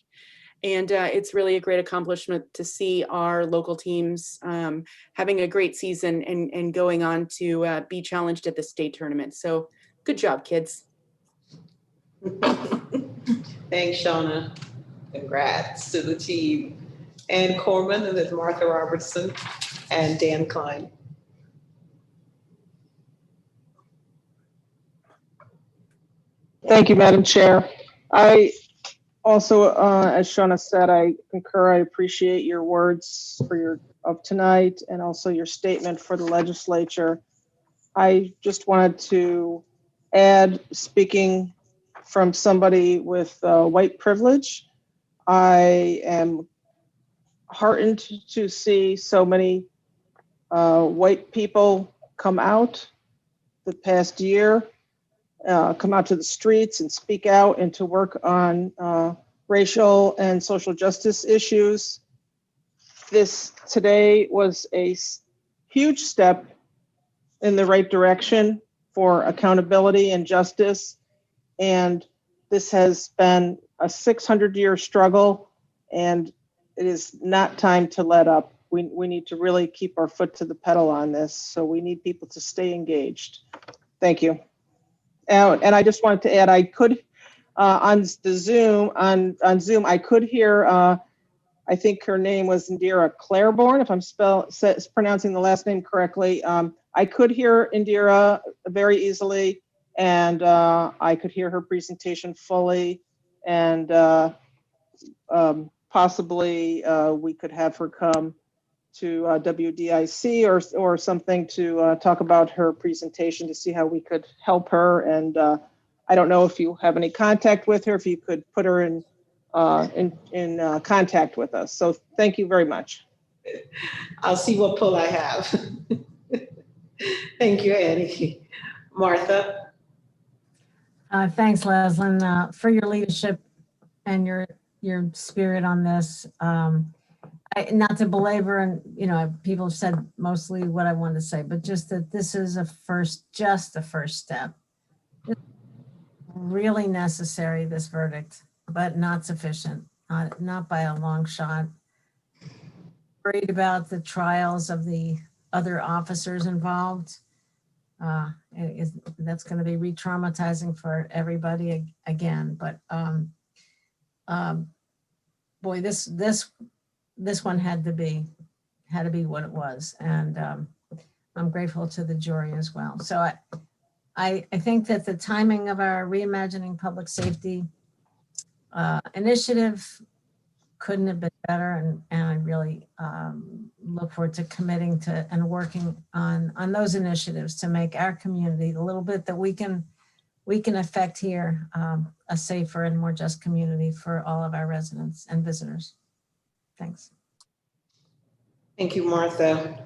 And it's really a great accomplishment to see our local teams having a great season and going on to be challenged at the state tournament. So good job, kids. Thanks, Shauna. Congrats to the team. Ann Corman, and then Martha Robertson and Dan Klein. Thank you, Madam Chair. I also, as Shauna said, I concur. I appreciate your words of tonight and also your statement for the legislature. I just wanted to add, speaking from somebody with white privilege, I am heartened to see so many white people come out the past year, come out to the streets and speak out and to work on racial and social justice issues. This today was a huge step in the right direction for accountability and justice. And this has been a 600-year struggle, and it is not time to let up. We need to really keep our foot to the pedal on this. So we need people to stay engaged. Thank you. And I just wanted to add, I could on Zoom, I could hear, I think her name was Indira Claiborne, if I'm pronouncing the last name correctly. I could hear Indira very easily, and I could hear her presentation fully, and possibly we could have her come to WDIC or something to talk about her presentation to see how we could help her. And I don't know if you have any contact with her, if you could put her in contact with us. So thank you very much. I'll see what pull I have. Thank you, Annie. Martha? Thanks, Leslyn, for your leadership and your spirit on this. Not to belabor, and people have said mostly what I wanted to say, but just that this is just the first step. It's really necessary, this verdict, but not sufficient, not by a long shot. Worried about the trials of the other officers involved. That's going to be re-traumatizing for everybody again. But boy, this one had to be what it was, and I'm grateful to the jury as well. So I think that the timing of our Reimagining Public Safety initiative couldn't have been better, and I really look forward to committing to and working on those initiatives to make our community, the little bit that we can affect here, a safer and more just community for all of our residents and visitors. Thanks. Thank you, Martha.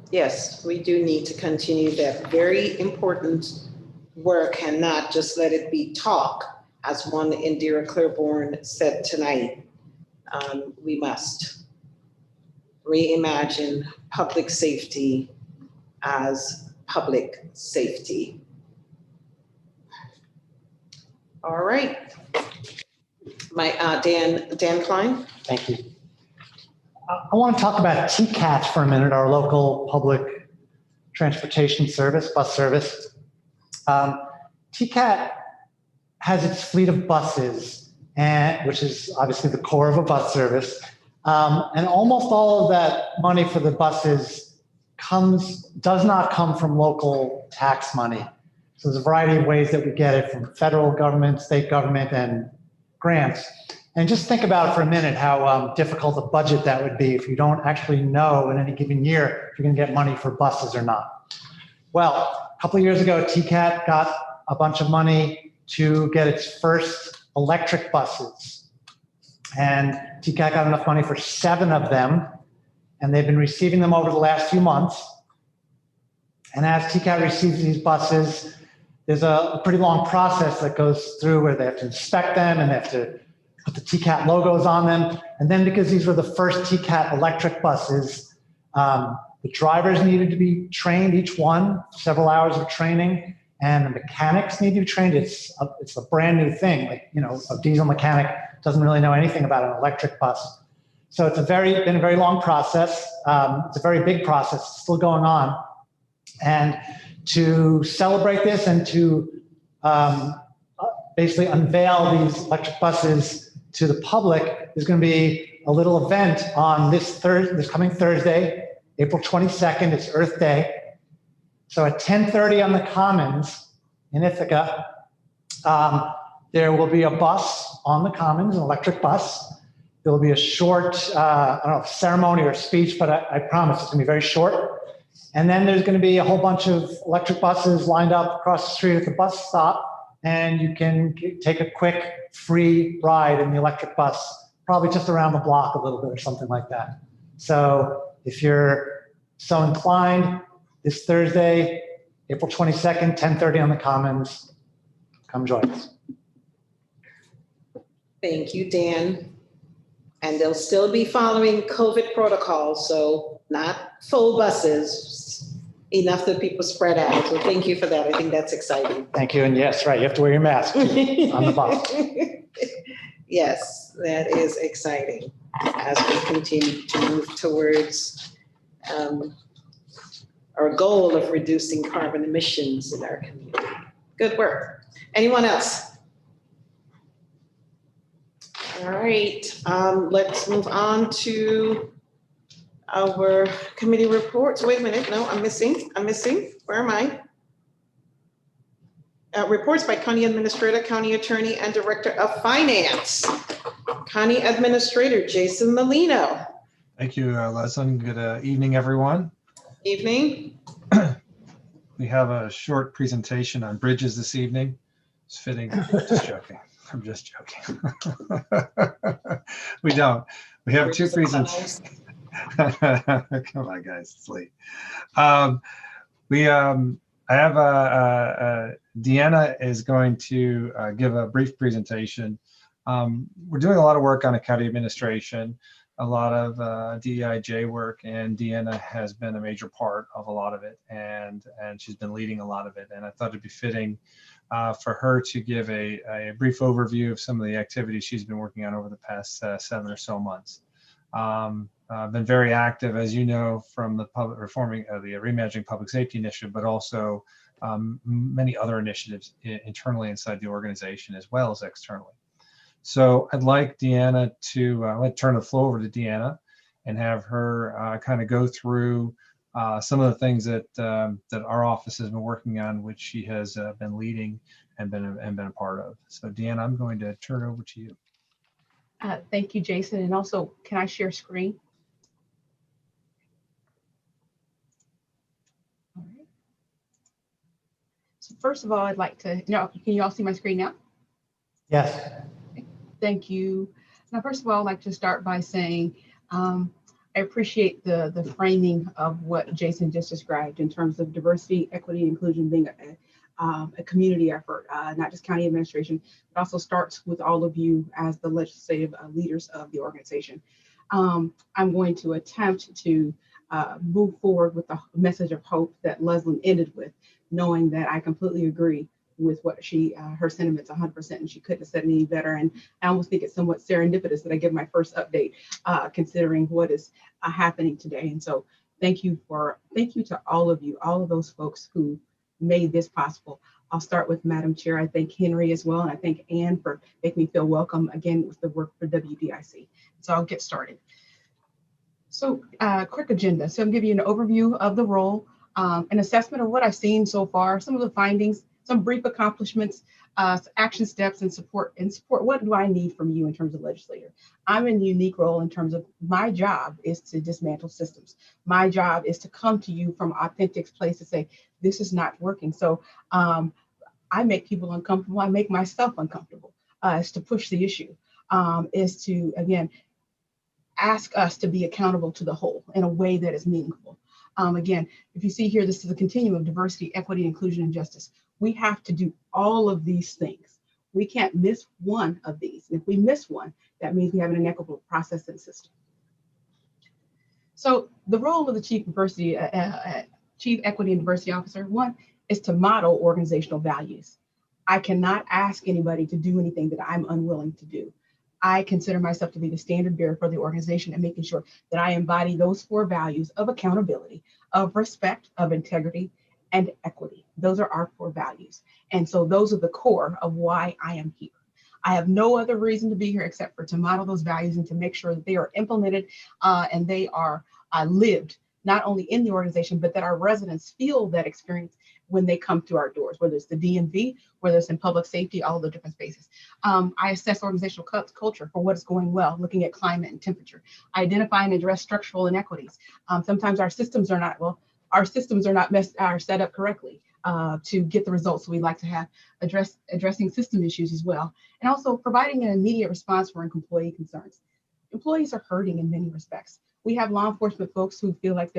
Yes, we do need to continue that very important work and not just let it be talk, as one Indira Claiborne said tonight. We must reimagine public safety as public safety. All right. Dan Klein. Thank you. I want to talk about TCAT for a minute, our local public transportation service, bus service. TCAT has its fleet of buses, which is obviously the core of a bus service. And almost all of that money for the buses does not come from local tax money. So there's a variety of ways that we get it from federal government, state government, and grants. And just think about it for a minute, how difficult a budget that would be if you don't actually know in any given year if you're going to get money for buses or not. Well, a couple of years ago, TCAT got a bunch of money to get its first electric buses. And TCAT got enough money for 7 of them, and they've been receiving them over the last few months. And as TCAT receives these buses, there's a pretty long process that goes through where they have to inspect them and they have to put the TCAT logos on them. And then because these were the first TCAT electric buses, the drivers needed to be trained, each one, several hours of training, and the mechanics need to be trained. It's a brand new thing. Like, a diesel mechanic doesn't really know anything about an electric bus. So it's been a very long process. It's a very big process. It's still going on. And to celebrate this and to basically unveil these electric buses to the public, there's going to be a little event on this coming Thursday, April 22nd. It's Earth Day. So at 10:30 on the Commons in Ithaca, there will be a bus on the Commons, an electric bus. There will be a short, ceremony or speech, but I promise it's going to be very short. And then there's going to be a whole bunch of electric buses lined up across the street at the bus stop, and you can take a quick free ride in the electric bus, probably just around the block a little bit or something like that. So if you're so inclined, this Thursday, April 22nd, 10:30 on the Commons, come join us. Thank you, Dan. And they'll still be following COVID protocols, so not full buses, enough that people spread out. So thank you for that. I think that's exciting. Thank you. And yes, right, you have to wear your mask on the bus. Yes, that is exciting as we continue to move towards our goal of reducing carbon emissions in our community. Good work. Anyone else? All right, let's move on to our committee reports. Wait a minute, no, I'm missing. Where am I? Reports by County Administrator, County Attorney, and Director of Finance. County Administrator Jason Molino. Thank you, Leslyn. Good evening, everyone. Evening. We have a short presentation on bridges this evening. It's fitting. Just joking. I'm just joking. We don't. We have 2 presentations. Come on, guys, it's late. I have Deanna is going to give a brief presentation. We're doing a lot of work on a county administration, a lot of DEIJ work, and Deanna has been a major part of a lot of it, and she's been leading a lot of it. And I thought it'd be fitting for her to give a brief overview of some of the activities she's been working on over the past 7 or so months. Been very active, as you know, from the public reforming the Reimagining Public Safety Initiative, but also many other initiatives internally inside the organization as well as externally. So I'd like Deanna to let's turn the floor over to Deanna and have her kind of go through some of the things that that our office has been working on, which she has been leading and been a part of. So Deanna, I'm going to turn it over to you. Thank you, Jason. And also, can I share screen? All right. So first of all, I'd like to, can you all see my screen now? Yes. Thank you. Now, first of all, I'd like to start by saying I I appreciate the framing of what Jason just described in terms of diversity, equity, inclusion being a community effort, not just county administration, but also starts with all of you as the legislative leaders of the organization. I'm going to attempt to move forward with the message of hope that Leslyn ended with, knowing that I completely agree with what her sentiments 100%, and she couldn't have said it any better. And I almost think it's somewhat serendipitous that I give my first update, considering what is happening today. And so thank you to all of you, all of those folks who made this possible. I'll start with Madam Chair. I thank Henry as well, and I thank Ann for making me feel welcome again with the work for WDIC. So I'll get started. So quick agenda. So I'm giving you an overview of the role, an assessment of what I've seen so far, some of the findings, some brief accomplishments, action steps, and support. What do I need from you in terms of legislator? I'm in a unique role in terms of my job is to dismantle systems. My job is to come to you from an authentic place to say, this is not working. So I make people uncomfortable. I make myself uncomfortable. Is to push the issue, is to, again, ask us to be accountable to the whole in a way that is meaningful. Again, if you see here, this is a continuum of diversity, equity, inclusion, and justice. We have to do all of these things. We can't miss one of these. If we miss one, that means we have an inequitable process and system. So the role of the Chief Equity and Diversity Officer, one, is to model organizational values. I cannot ask anybody to do anything that I'm unwilling to do. I consider myself to be the standard bearer for the organization and making sure that I embody those 4 values of accountability, of respect, of integrity, and equity. Those are our 4 values. And so those are the core of why I am here. I have no other reason to be here except for to model those values and to make sure that they are implemented and they are lived, not only in the organization, but that our residents feel that experience when they come through our doors, whether it's the DMV, whether it's in public safety, all the different spaces. I assess organizational culture for what is going well, looking at climate and temperature. I identify and address structural inequities. Sometimes our systems are not, are set up correctly to get the results we like to have, addressing system issues as well. And also providing an immediate response for employee concerns. Employees are hurting in many respects. We have law enforcement folks who feel like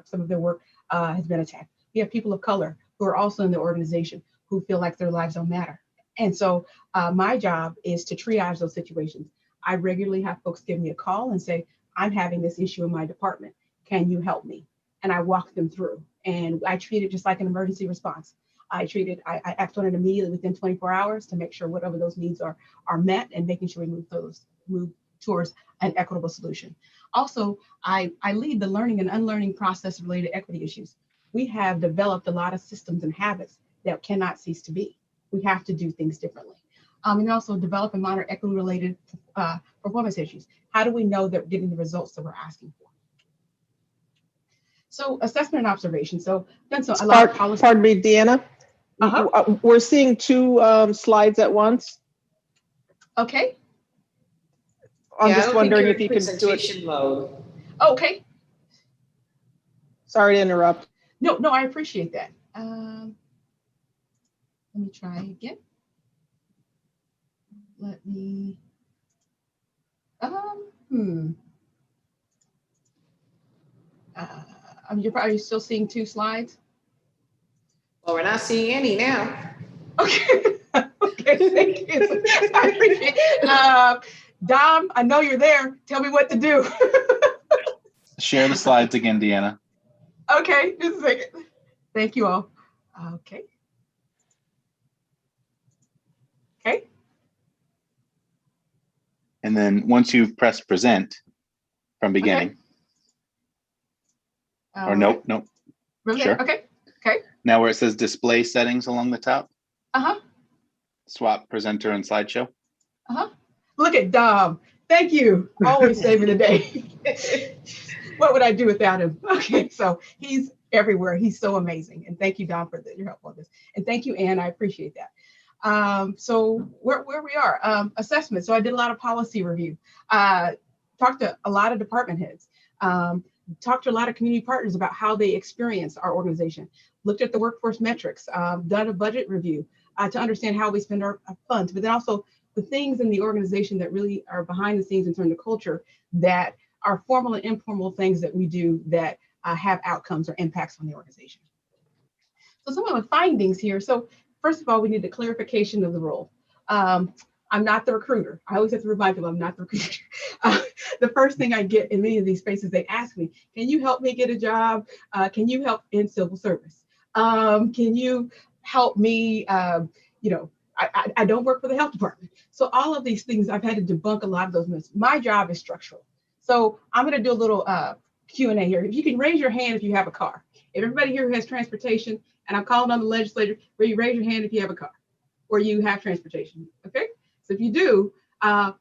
some of their work has been attacked. We have people of color who are also in the organization who feel like their lives don't matter. And so my job is to triage those situations. I regularly have folks give me a call and say, I'm having this issue in my department. Can you help me? And I walk them through. And I treat it just like an emergency response. I act on it immediately within 24 hours to make sure whatever those needs are met and making sure we move towards an equitable solution. Also, I lead the learning and unlearning process related to equity issues. We have developed a lot of systems and habits that cannot cease to be. We have to do things differently. And also develop and monitor equity related performance issues. How do we know that we're getting the results that we're asking for? So assessment and observation. So done so a lot of policy. Pardon me, Deanna. We're seeing 2 slides at once. Okay. I'm just wondering if you can do it. Mode. Okay. Sorry to interrupt. No, I appreciate that. Let me try again. Let me. Are you still seeing 2 slides? Well, we're not seeing any now. Okay. Okay, thank you. I appreciate it. Dom, I know you're there. Tell me what to do. Share the slides again, Deanna. Okay, just a second. Thank you all. Okay. Okay. And then once you've pressed present from beginning. Okay. Or nope. Really? Sure. Okay. Okay. Now where it says display settings along the top. Swap presenter and slideshow. Look at Dom. Thank you. Always saving the day. What would I do without him? Okay, so he's everywhere. He's so amazing. And thank you, Dom, for your help on this. And thank you, Ann. I appreciate that. So where we are, assessment. So I did a lot of policy review. Talked to a lot of department heads. Talked to a lot of community partners about how they experience our organization. Looked at the workforce metrics. Done a budget review to understand how we spend our funds, but then also the things in the organization that really are behind the scenes in terms of culture that are formal and informal things that we do that have outcomes or impacts on the organization. So some of the findings here. So first of all, we need the clarification of the role. I'm not the recruiter. I always have to remind people I'm not the recruiter. The first thing I get in many of these spaces, they ask me, can you help me get a job? Can you help in civil service? Can you help me, you know, I don't work for the health department. So all of these things, I've had to debunk a lot of those myths. My job is structural. So I'm gonna do a little Q&A here. If you can raise your hand if you have a car. If everybody here has transportation, and I'm calling on the legislature, where you raise your hand if you have a car or you have transportation, okay? So if you do,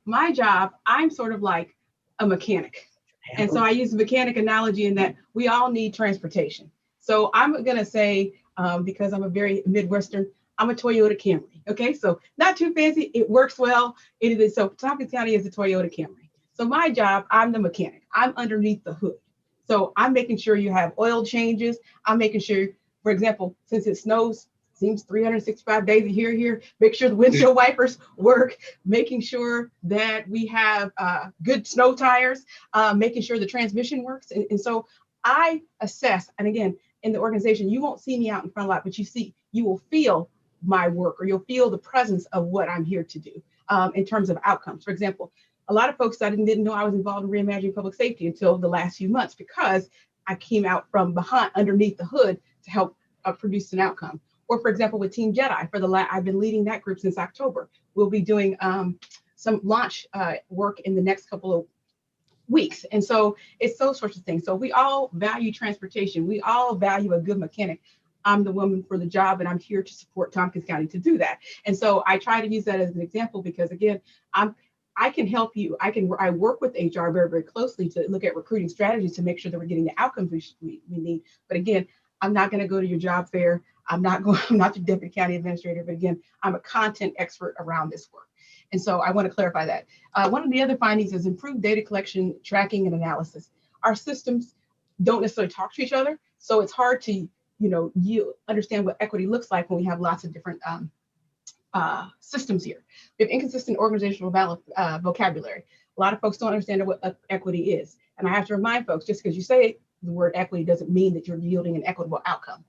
my job, I'm sort of like a mechanic. And so I use the mechanic analogy in that we all need transportation. So I'm gonna say, because I'm a very Midwestern, I'm a Toyota Camry, okay? So not too fancy, it works well. It is, so Tompkins County is a Toyota Camry. So my job, I'm the mechanic. I'm underneath the hood. So I'm making sure you have oil changes. I'm making sure, for example, since it snows, seems 365 days a year here, make sure the windshield wipers work, making sure that we have good snow tires, making sure the transmission works. And so I assess, and again, in the organization, you won't see me out in front a lot, but you will feel my work, or you'll feel the presence of what I'm here to do in terms of outcomes. For example, a lot of folks didn't know I was involved in reimagining public safety until the last few months, because I came out from behind, underneath the hood, to help produce an outcome. Or for example, with Team Jedi, I've been leading that group since October. We'll be doing some launch work in the next couple of weeks. And so it's those sorts of things. So we all value transportation. We all value a good mechanic. I'm the woman for the job, and I'm here to support Tompkins County to do that. And so I try to use that as an example, because again, I can help you. I work with HR very, very closely to look at recruiting strategies to make sure that we're getting the outcomes we need. But again, I'm not going to go to your job fair. I'm not the deputy county administrator, but again, I'm a content expert around this work. And so I want to clarify that. One of the other findings is improved data collection, tracking, and analysis. Our systems don't necessarily talk to each other. So it's hard to, you understand what equity looks like when we have lots of different systems here. We have inconsistent organizational vocabulary. A lot of folks don't understand what equity is. And I have to remind folks, just because you say the word equity doesn't mean that you're yielding an equitable outcome.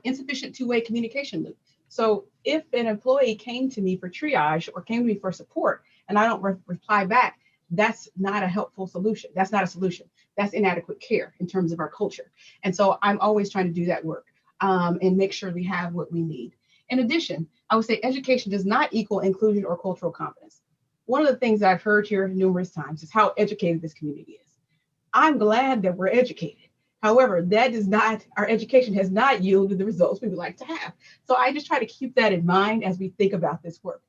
Insufficient two-way communication loop. So if an employee came to me for triage or came to me for support and I don't reply back, that's not a helpful solution. That's not a solution. That's inadequate care in terms of our culture. And so I'm always trying to do that work and make sure we have what we need. In addition, I would say education does not equal inclusion or cultural competence. One of the things that I've heard here numerous times is how educated this community is. I'm glad that we're educated. However, our education has not yielded the results we would like to have. So I just try to keep that in mind as we think about this work.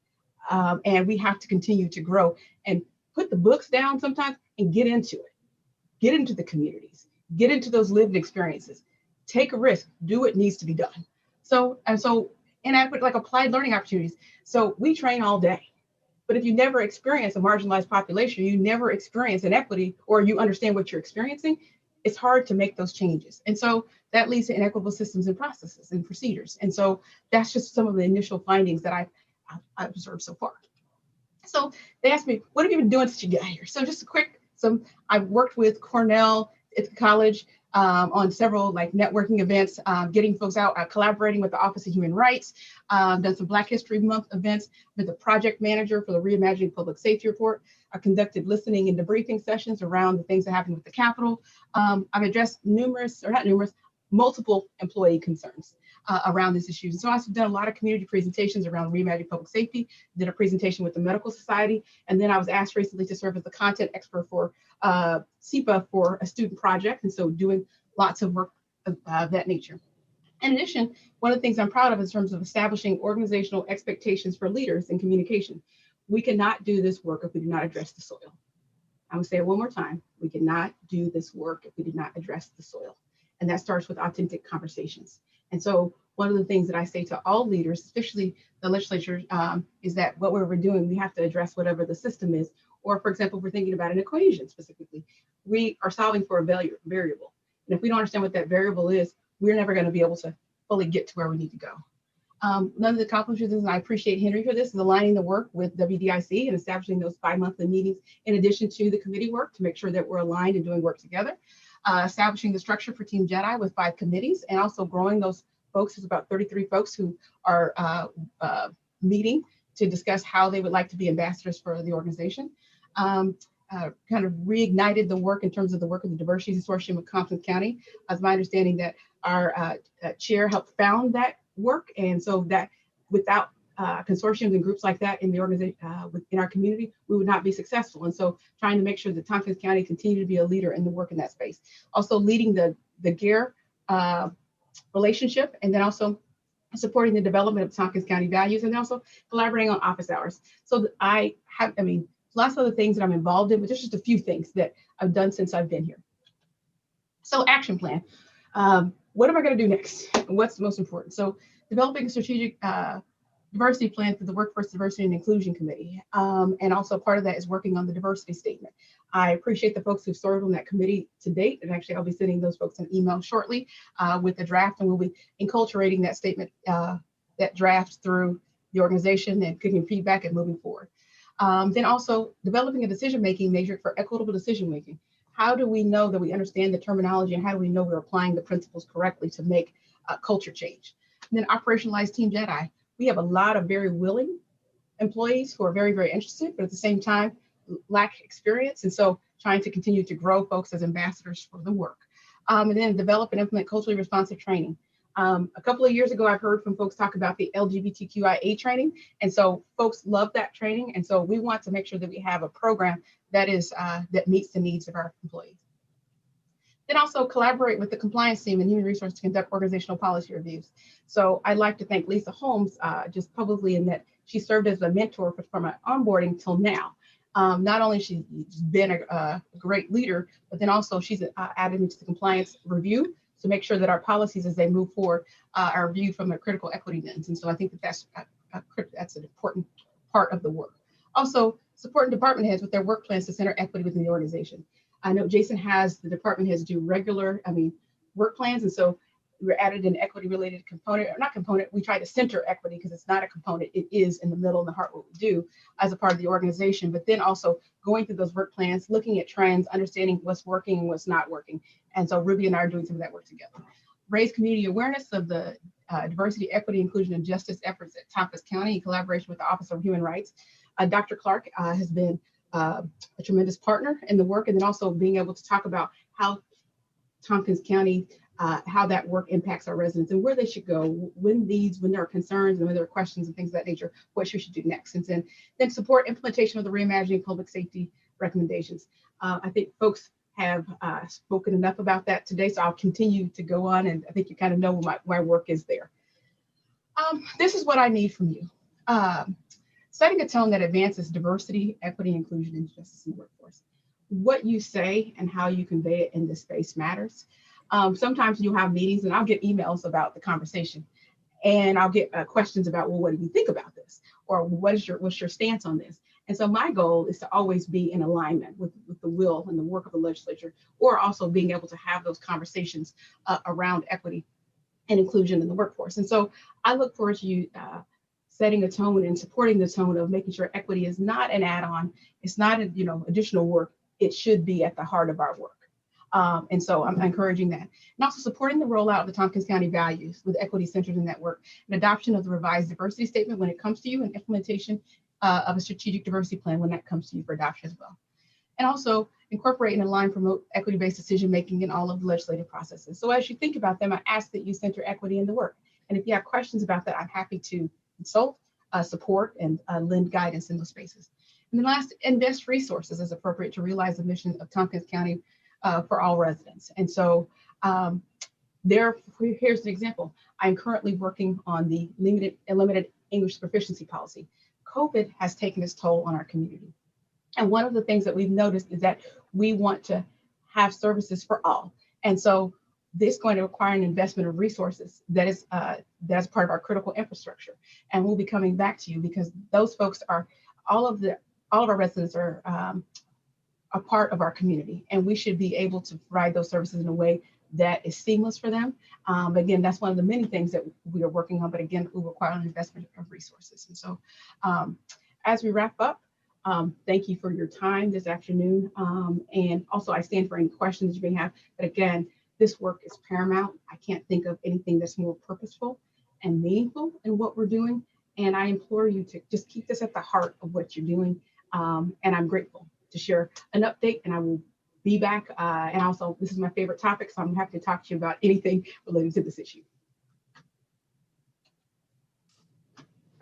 And we have to continue to grow and put the books down sometimes and get into it. Get into the communities, get into those lived experiences, take a risk, do what needs to be done. So inadequate, like applied learning opportunities. So we train all day. But if you never experience a marginalized population, you never experience inequity, or you understand what you're experiencing, it's hard to make those changes. And so that leads to inequitable systems and processes and procedures. And so that's just some of the initial findings that I've observed so far. So they asked me, what have you been doing since you got here? So just a quick, I've worked with Cornell at the college on several networking events, getting folks out, collaborating with the Office of Human Rights, done some Black History Month events, been the project manager for the Reimagining Public Safety Report. I conducted listening and debriefing sessions around the things that happened with the Capitol. I've addressed multiple employee concerns around this issue. So I've done a lot of community presentations around reimagining public safety, did a presentation with the Medical Society, and then I was asked recently to serve as the content expert for SEPA for a student project, and so doing lots of work of that nature. In addition, one of the things I'm proud of in terms of establishing organizational expectations for leaders in communication. We cannot do this work if we do not address the soil. I'm gonna say it one more time. We cannot do this work if we do not address the soil. And that starts with authentic conversations. And so one of the things that I say to all leaders, especially the legislature, is that what we're doing, we have to address whatever the system is. Or for example, if we're thinking about an equation specifically, we are solving for a variable. And if we don't understand what that variable is, we're never gonna be able to fully get to where we need to go. None of the accomplishments, and I appreciate Henry for this, is aligning the work with WDIC and establishing those bi-monthly meetings in addition to the committee work to make sure that we're aligned and doing work together. Establishing the structure for Team Jedi with 5 committees and also growing those folks. There's about 33 folks who are meeting to discuss how they would like to be ambassadors for the organization. Kind of reignited the work in terms of the work of the Diversity Consortium of Tompkins County. It's my understanding that our chair helped found that work, and so that without consortiums and groups like that in the organization, within our community, we would not be successful. And so trying to make sure that Tompkins County continue to be a leader in the work in that space. Also leading the GARE relationship, and then also supporting the development of Tompkins County values, and also collaborating on office hours. So I mean, lots of other things that I'm involved in, but there's just a few things that I've done since I've been here. So action plan. What am I going to do next? What's the most important? So developing a strategic diversity plan for the Workforce Diversity and Inclusion Committee. And also part of that is working on the diversity statement. I appreciate the folks who've served on that committee to date. And actually, I'll be sending those folks an email shortly with the draft, and we'll be enculturating that statement, that draft through the organization and getting feedback and moving forward. Then also developing a decision-making matrix for equitable decision-making. How do we know that we understand the terminology, and how do we know we're applying the principles correctly to make culture change? And then operationalize Team Jedi. We have a lot of very willing employees who are very, very interested, but at the same time, lack experience. And so trying to continue to grow folks as ambassadors for the work. And then develop and implement culturally responsive training. A couple of years ago, I've heard from folks talk about the LGBTQIA training. And so folks love that training. And so we want to make sure that we have a program that is that meets the needs of our employees. Then also collaborate with the compliance team and human resources to conduct organizational policy reviews. So I'd like to thank Lisa Holmes just publicly in that she served as a mentor from my onboarding till now. Not only she's been a great leader, but then also she's added into the compliance review to make sure that our policies as they move forward are viewed from a critical equity lens. And so I think that that's an important part of the work. Also, supporting department heads with their work plans to center equity within the organization. I know Jason has the department heads do regular, work plans. And so we're added an equity related component, or not component, we try to center equity because it's not a component, it is in the middle and the heart of what we do as a part of the organization, but then also going through those work plans, looking at trends, understanding what's working and what's not working. And so Ruby and I are doing some of that work together. Raise community awareness of the diversity, equity, inclusion, and justice efforts at Tompkins County in collaboration with the Office of Human Rights. Dr. Clark has been a tremendous partner in the work, and then also being able to talk about how Tompkins County, how that work impacts our residents and where they should go, when there are concerns and when there are questions and things of that nature, what we should do next. And then support implementation of the reimagining public safety recommendations. I think folks have spoken enough about that today, so I'll continue to go on, and I think you kind of know what my work is there. This is what I need from you. Setting a tone that advances diversity, equity, inclusion, and justice in the workforce. What you say and how you convey it in this space matters. Sometimes you'll have meetings and I'll get emails about the conversation, and I'll get questions about, well, what do you think about this? Or what's your stance on this? And so my goal is to always be in alignment with the will and the work of the legislature, or also being able to have those conversations around equity and inclusion in the workforce. And so I look forward to you setting a tone and supporting the tone of making sure equity is not an add-on, it's not additional work, it should be at the heart of our work. And so I'm encouraging that. And also supporting the rollout of the Tompkins County values with equity centered in that work, and adoption of the revised diversity statement when it comes to you, and implementation of a strategic diversity plan when that comes to you for adoption as well. And also incorporate and align, promote equity-based decision-making in all of the legislative processes. So as you think about them, I ask that you center equity in the work. And if you have questions about that, I'm happy to consult, support, and lend guidance in those spaces. And then last, invest resources as appropriate to realize the mission of Tompkins County for all residents. And so here's an example. I'm currently working on the limited English proficiency policy. COVID has taken its toll on our community. And one of the things that we've noticed is that we want to have services for all. And so this is going to require an investment of resources that's part of our critical infrastructure. And we'll be coming back to you because those folks are, all of our residents are a part of our community, and we should be able to provide those services in a way that is seamless for them. Again, that's one of the many things that we are working on, but again, it will require an investment of resources. And so as we wrap up, thank you for your time this afternoon. And also I stand for any questions you may have, but again, this work is paramount. I can't think of anything that's more purposeful and meaningful in what we're doing. And I implore you to just keep this at the heart of what you're doing. And I'm grateful to share an update, and I will be back. And also, this is my favorite topic, so I'm happy to talk to you about anything related to this issue.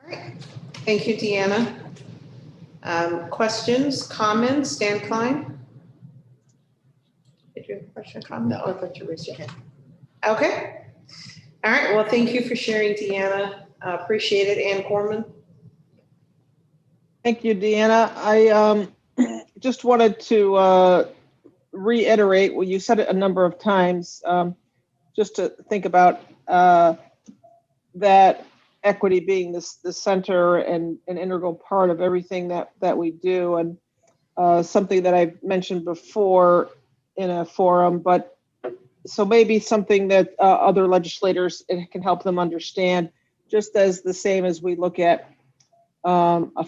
All right. Thank you, Deanna. Questions, comments, Dan Klein? Did you have a question, comment? No, I thought you raised your hand. Okay. All right. Well, thank you for sharing, Deanna. Appreciate it. Ann Corman. Thank you, Deanna. I just wanted to reiterate, well, you said it a number of times, just to think about that equity being the center and an integral part of everything that we do, and something that I've mentioned before in a forum, but so maybe something that other legislators, it can help them understand, just as the same as we look at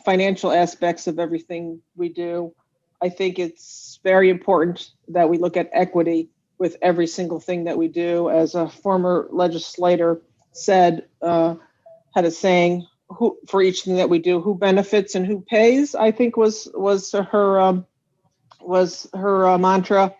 financial aspects of everything we do. I think it's very important that we look at equity with every single thing that we do. As a former legislator said, had a saying, "Who for each thing that we do, who benefits and who pays," I think was her mantra.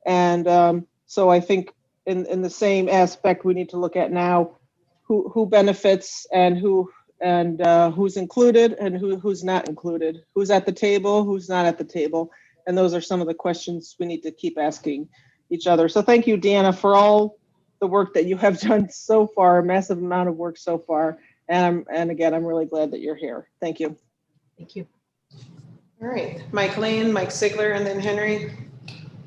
And so I think in the same aspect, we need to look at now who benefits and who's included and who's not included, who's at the table, who's not at the table. And those are some of the questions we need to keep asking each other. So thank you, Deanna, for all the work that you have done so far, a massive amount of work so far. And again, I'm really glad that you're here. Thank you. Thank you. All right, Mike Lane, Mike Sigler, and then Henry.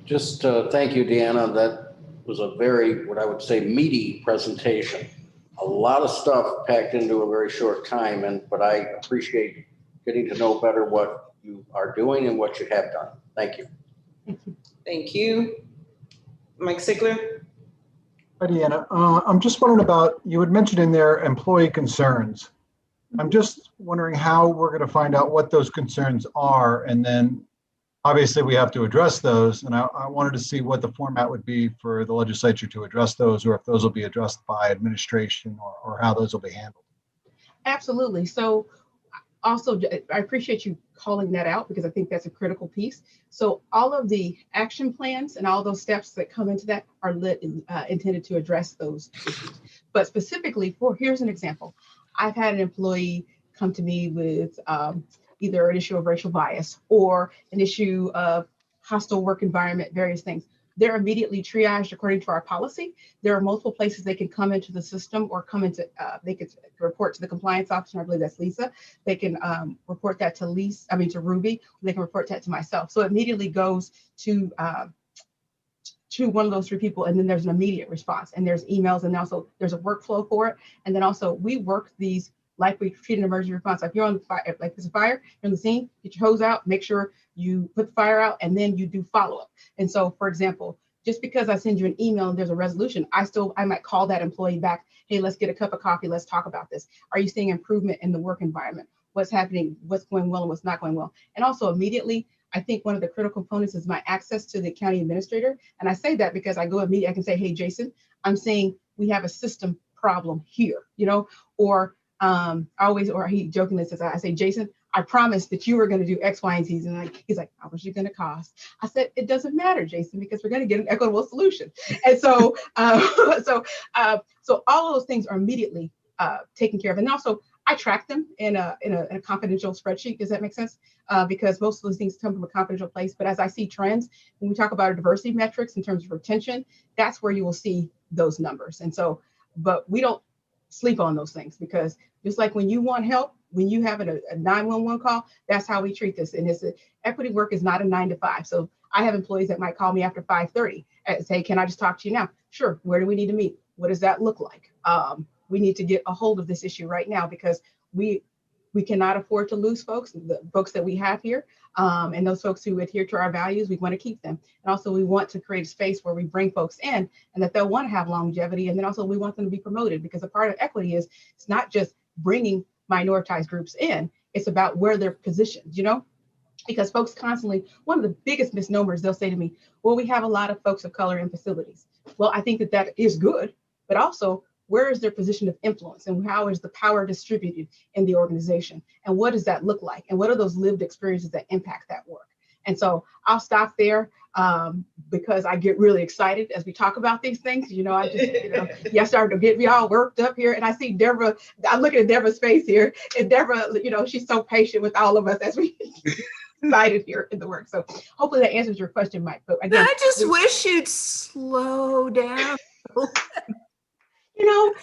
Just thank you, Deanna. That was a very, what I would say, meaty presentation. A lot of stuff packed into a very short time, but I appreciate getting to know better what you are doing and what you have done. Thank you. Thank you. Thank you. Mike Sigler. Hi, Deanna. I'm just wondering about, you had mentioned in there employee concerns. I'm just wondering how we're going to find out what those concerns are, and then obviously we have to address those. And I wanted to see what the format would be for the legislature to address those, or if those will be addressed by administration, or how those will be handled. Absolutely. So also, I appreciate you calling that out, because I think that's a critical piece. So all of the action plans and all those steps that come into that are intended to address those issues. But specifically here's an example. I've had an employee come to me with either an issue of racial bias or an issue of hostile work environment, various things. They're immediately triaged according to our policy. There are multiple places they can come into the system, or come into, they could report to the compliance officer. I believe that's Lisa. They can report that to Ruby. They can report that to myself. So it immediately goes to one of those three people, and then there's an immediate response, and there's emails, and also there's a workflow for it. And then also we work these like we treat an emergency response. Like you're on the fire, like there's a fire, you're on the scene, get your hose out, make sure you put the fire out, and then you do follow-up. And so, for example, just because I send you an email and there's a resolution, I might call that employee back. Hey, let's get a cup of coffee. Let's talk about this. Are you seeing improvement in the work environment? What's happening? What's going well and what's not going well? And also immediately, I think one of the critical components is my access to the county administrator. And I say that because I go immediately, I can say, hey, Jason, I'm saying we have a system problem here, or he jokingly says, I say, Jason, I promised that you were going to do X, Y, and Z. And he's like, how much is it going to cost? I said, it doesn't matter, Jason, because we're going to get an equitable solution. And so, so all of those things are immediately taken care of. And also, I track them in a confidential spreadsheet. Does that make sense? Because most of those things come from a confidential place. But as I see trends, when we talk about our diversity metrics in terms of retention, that's where you will see those numbers. And so, but we don't sleep on those things, because just like when you want help, when you have a 911 call, that's how we treat this. And equity work is not a 9 to 5. So I have employees that might call me after 5:30 and say, can I just talk to you now? Sure. Where do we need to meet? What does that look like? We need to get a hold of this issue right now, because We cannot afford to lose folks, the folks that we have here, and those folks who adhere to our values, we want to keep them. And also we want to create a space where we bring folks in and that they'll want to have longevity. And then also we want them to be promoted, because a part of equity is it's not just bringing minoritized groups in, it's about where they're positioned, you know? Because folks constantly, one of the biggest misnomers, they'll say to me, well, we have a lot of folks of color in facilities. Well, I think that that is good, but also where is their position of influence and how is the power distributed in the organization? And what does that look like? And what are those lived experiences that impact that work? And so I'll stop there because I get really excited as we talk about these things. You know, I just, you know, you started to get me all worked up here. And I see Deborah, I'm looking at Deborah's face here. And Deborah, you know, she's so patient with all of us as we excited here in the work. So hopefully that answers your question, Mike. But again, I just wish you'd slow down. You know,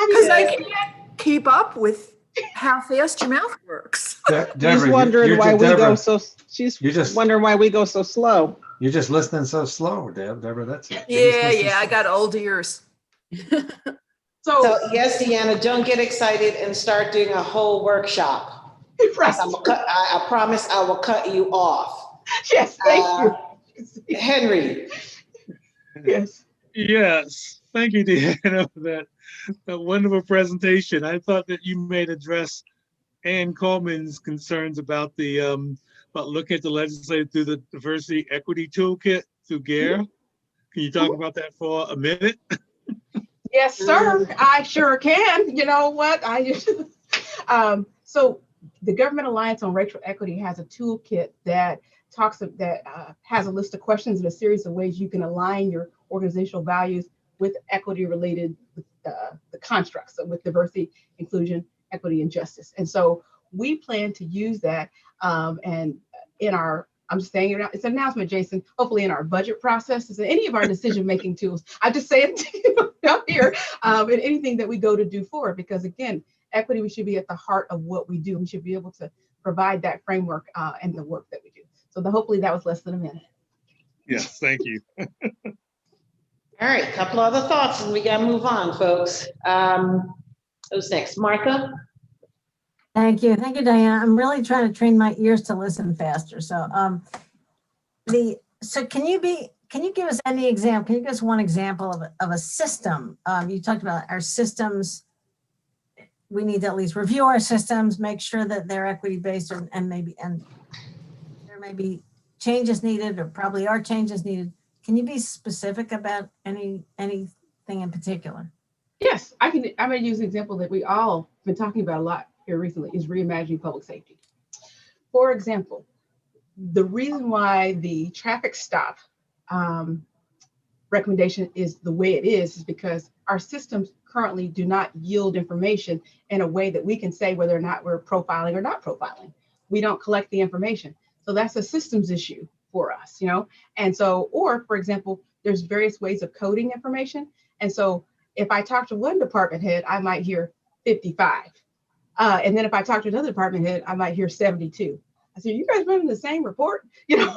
because I can't keep up with how fast your mouth works. She's wondering why we go so. She's wondering why we go so slow. You're just listening so slow, Deborah. That's it. Yeah, I got old ears. So yes, Deanna, don't get excited and start doing a whole workshop. I promise I will cut you off. Yes, thank you. Henry. Yes. Yes. Thank you, Deanna, for that wonderful presentation. I thought that you may address Ann Coleman's concerns about the about looking at the legislature through the diversity equity toolkit through GARE. Can you talk about that for a minute? Yes, sir. I sure can. You know what? So the Government Alliance on Racial Equity has a toolkit that has a list of questions and a series of ways you can align your organizational values with equity related the constructs, so with diversity, inclusion, equity, and justice. And so we plan to use that and in our, I'm just saying it's an announcement, Jason, hopefully in our budget processes and any of our decision-making tools. I just say it to you up here and anything that we go to do forward, because again, equity, we should be at the heart of what we do. We should be able to provide that framework and the work that we do. So hopefully that was less than a minute. Yes, thank you. All right, a couple other thoughts and we gotta move on, folks. Who's next? Martha? Thank you, Diana. I'm really trying to train my ears to listen faster. So, can you give us any example? Can you give us one example of a system? You talked about our systems. We need to at least review our systems, make sure that they're equity based, and there may be changes needed, or probably are changes needed. Can you be specific about anything in particular? Yes, I'm going to use an example that we all been talking about a lot here recently is reimagining public safety. For example, the reason why the traffic stop recommendation is the way it is because our systems currently do not yield information in a way that we can say whether or not we're profiling or not profiling. We don't collect the information. So that's a systems issue for us, you know? And so, or for example, there's various ways of coding information. And so if I talk to one department head, I might hear 55. And then if I talk to another department head, I might hear 72. I said, you guys running the same report, you know?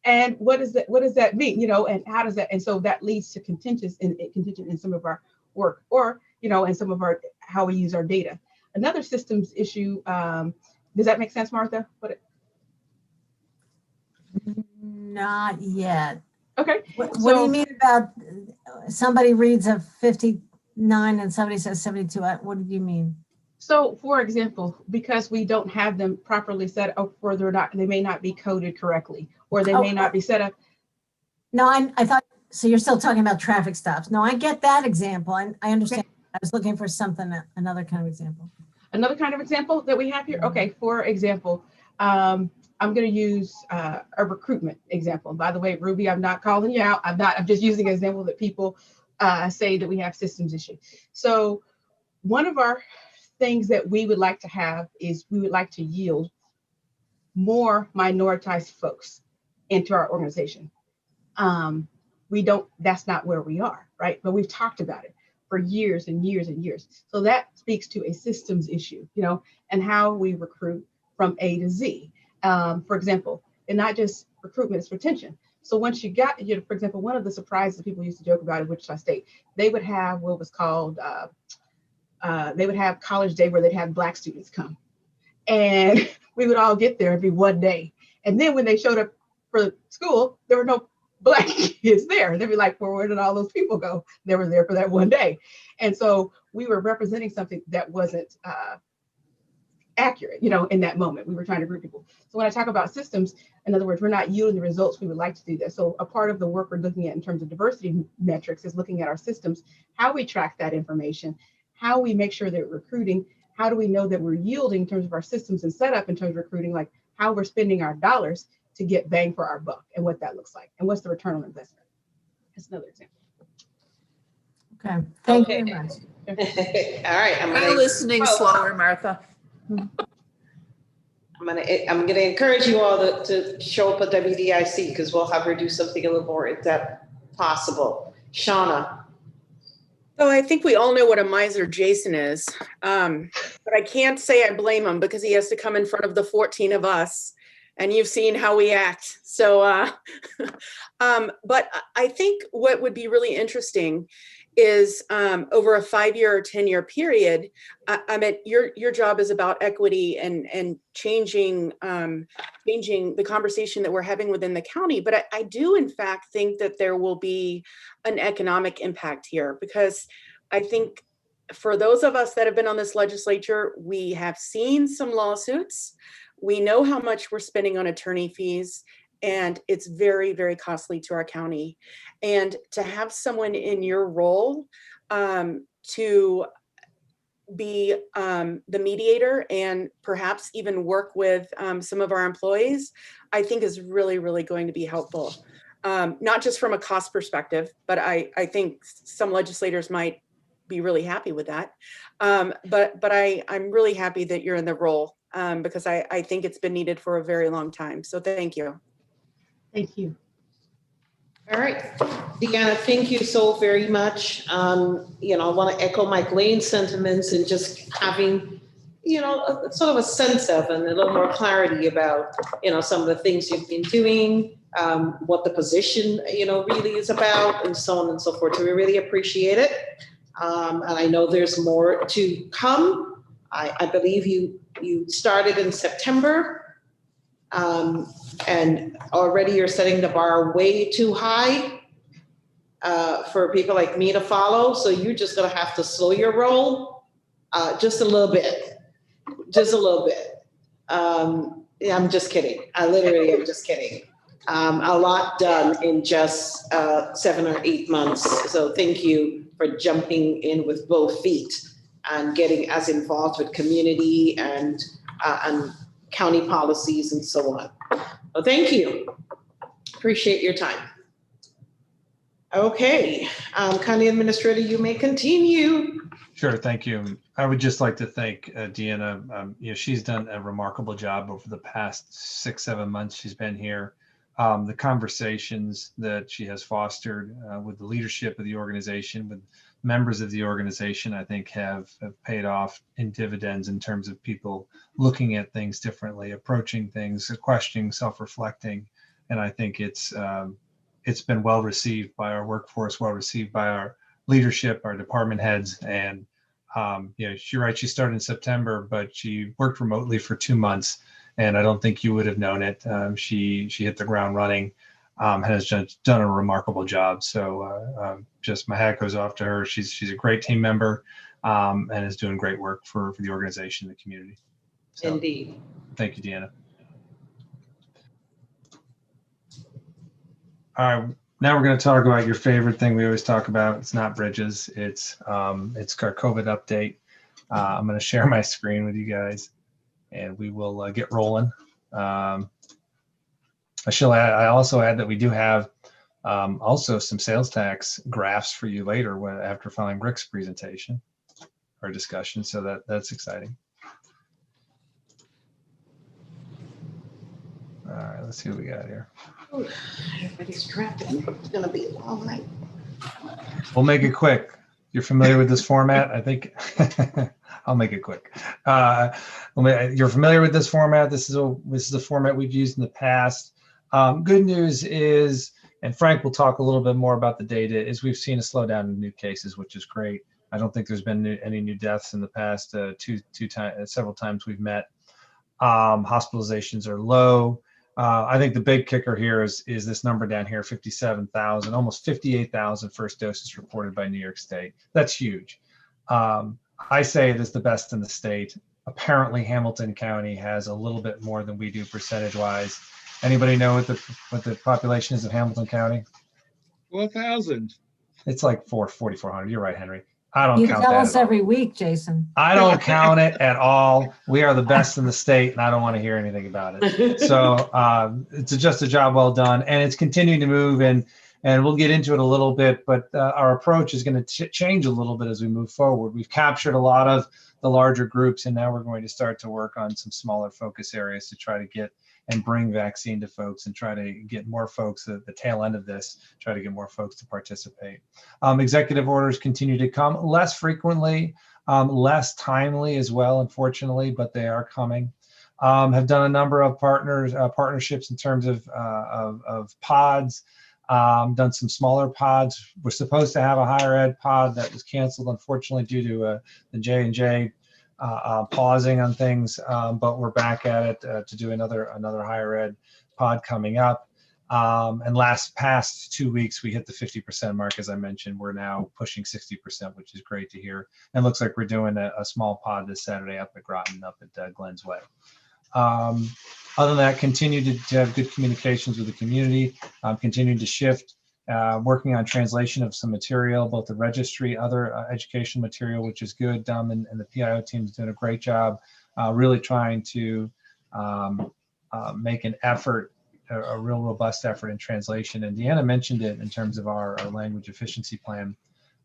And what does that mean, you know? And how does that? And so that leads to contingent in some of our work, or you know, in some of our how we use our data. Another systems issue. Does that make sense, Martha? Not yet. Okay. What do you mean about somebody reads a 59 and somebody says 72? What do you mean? So, for example, because we don't have them properly set up, whether or not they may not be coded correctly, or they may not be set up. No, I thought, so you're still talking about traffic stops. No, I get that example. I understand. Okay. I was looking for something, another kind of example. Another kind of example that we have here? Okay, for example, I'm going to use a recruitment example. By the way, Ruby, I'm not calling you out. I'm just using an example that people say that we have systems issue. So one of our things that we would like to have is we would like to yield more minoritized folks into our organization. That's not where we are, right? But we've talked about it for years and years and years. So that speaks to a systems issue, you know, and how we recruit from A to Z. For example, and not just recruitment, it's retention. So once you got, you know, for example, one of the surprises that people used to joke about in Wichita State, they would have what was called they would have college day where they'd have Black students come. And we would all get there, it'd be one day. And then when they showed up for school, there were no Black kids there. They'd be like, well, where did all those people go? They were there for that one day. And so we were representing something that wasn't accurate, in that moment. We were trying to group people. So when I talk about systems, in other words, we're not yielding the results we would like to do that. So a part of the work we're looking at in terms of diversity metrics is looking at our systems, how we track that information, how we make sure that we're recruiting, how do we know that we're yielding in terms of our systems and setup in terms of recruiting, like how we're spending our dollars to get bang for our buck and what that looks like and what's the return on investment. That's another example. Okay, thank you very much. All right. We're listening slower, Martha. I'm gonna encourage you all to show up at WDIC because we'll have her do something a little more in depth possible. Shauna. So I think we all know what a miser Jason is, but I can't say I blame him because he has to come in front of the 14 of us, and you've seen how we act. So, but I think what would be really interesting is over a 5-year or 10-year period. I mean, your job is about equity and changing the conversation that we're having within the county. But I do, in fact, think that there will be an economic impact here, because I think for those of us that have been on this legislature, we have seen some lawsuits. We know how much we're spending on attorney fees, and it's very, very costly to our county. And to have someone in your role to be the mediator and perhaps even work with some of our employees, I think is really, really going to be helpful. Not just from a cost perspective, but I think some legislators might be really happy with that. But I'm really happy that you're in the role because I think it's been needed for a very long time. So thank you. Thank you. All right, Deanna, thank you so very much. I want to echo Mike Lane's sentiments and just having, sort of a sense of and a little more clarity about, some of the things you've been doing, what the position, really is about, and so on and so forth. So we really appreciate it. And I know there's more to come. I believe you started in September. And already you're setting the bar way too high for people like me to follow. So you're just going to have to slow your roll just a little bit, I'm just kidding. I literally am just kidding. A lot done in just 7 or 8 months. So thank you for jumping in with both feet and getting as involved with community and county policies and so on. Well, thank you. Appreciate your time. Okay, County Administrator, you may continue. Sure, thank you. I would just like to thank Deanna. She's done a remarkable job over the past 6-7 months she's been here. The conversations that she has fostered with the leadership of the organization, with members of the organization, I think have paid off in dividends in terms of people looking at things differently, approaching things, questioning, self-reflecting. And I think it's been well received by our workforce, well received by our leadership, our department heads. And you're right, she started in September, but she worked remotely for 2 months. And I don't think you would have known it. She hit the ground running. Has done a remarkable job. So just my hat goes off to her. She's a great team member and is doing great work for the organization and the community. So, indeed. Thank you, Deanna. All right, now we're going to talk about your favorite thing we always talk about. It's not bridges. It's our COVID update. I'm going to share my screen with you guys, and we will get rolling. I also add that we do have also some sales tax graphs for you later after following Rick's presentation or discussion. So that's exciting. All right, let's see what we got here. Everybody's trapping. It's going to be a long night. We'll make it quick. You're familiar with this format? I think I'll make it quick. You're familiar with this format. This is the format we've used in the past. Good news is, and Frank will talk a little bit more about the data, is we've seen a slowdown in new cases, which is great. I don't think there's been any new deaths in the past several times we've met. Hospitalizations are low. I think the big kicker here is this number down here, 57,000, almost 58,000 first doses reported by New York State. That's huge. I say it is the best in the state. Apparently Hamilton County has a little bit more than we do percentage wise. Anybody know what the population is of Hamilton County? 12,000. It's like 4,400. You're right, Henry. I don't You count tell that us at all. every week, Jason. I don't count it at all. We are the best in the state, and I don't want to hear anything about it. So it's just a job well done, and it's continuing to move, and we'll get into it a little bit, but our approach is going to change a little bit as we move forward. We've captured a lot of the larger groups, and now we're going to start to work on some smaller focus areas to try to get and bring vaccine to folks and try to get more folks at the tail end of this, try to get more folks to participate. Executive orders continue to come less frequently, less timely as well, unfortunately, but they are coming. Have done a number of partnerships in terms of pods, done some smaller pods. We're supposed to have a higher ed pod that was canceled, unfortunately, due to the J&J pausing on things, but we're back at it to do another higher ed pod coming up. And past 2 weeks, we hit the 50% mark. As I mentioned, we're now pushing 60%, which is great to hear. And looks like we're doing a small pod this Saturday up at Groton, up at Glens Way. Other than that, continue to have good communications with the community, continuing to shift, working on translation of some material, both the registry, other educational material, which is good. And the PIO team is doing a great job, really trying to make an effort, a real robust effort in translation. And Deanna mentioned it in terms of our language efficiency plan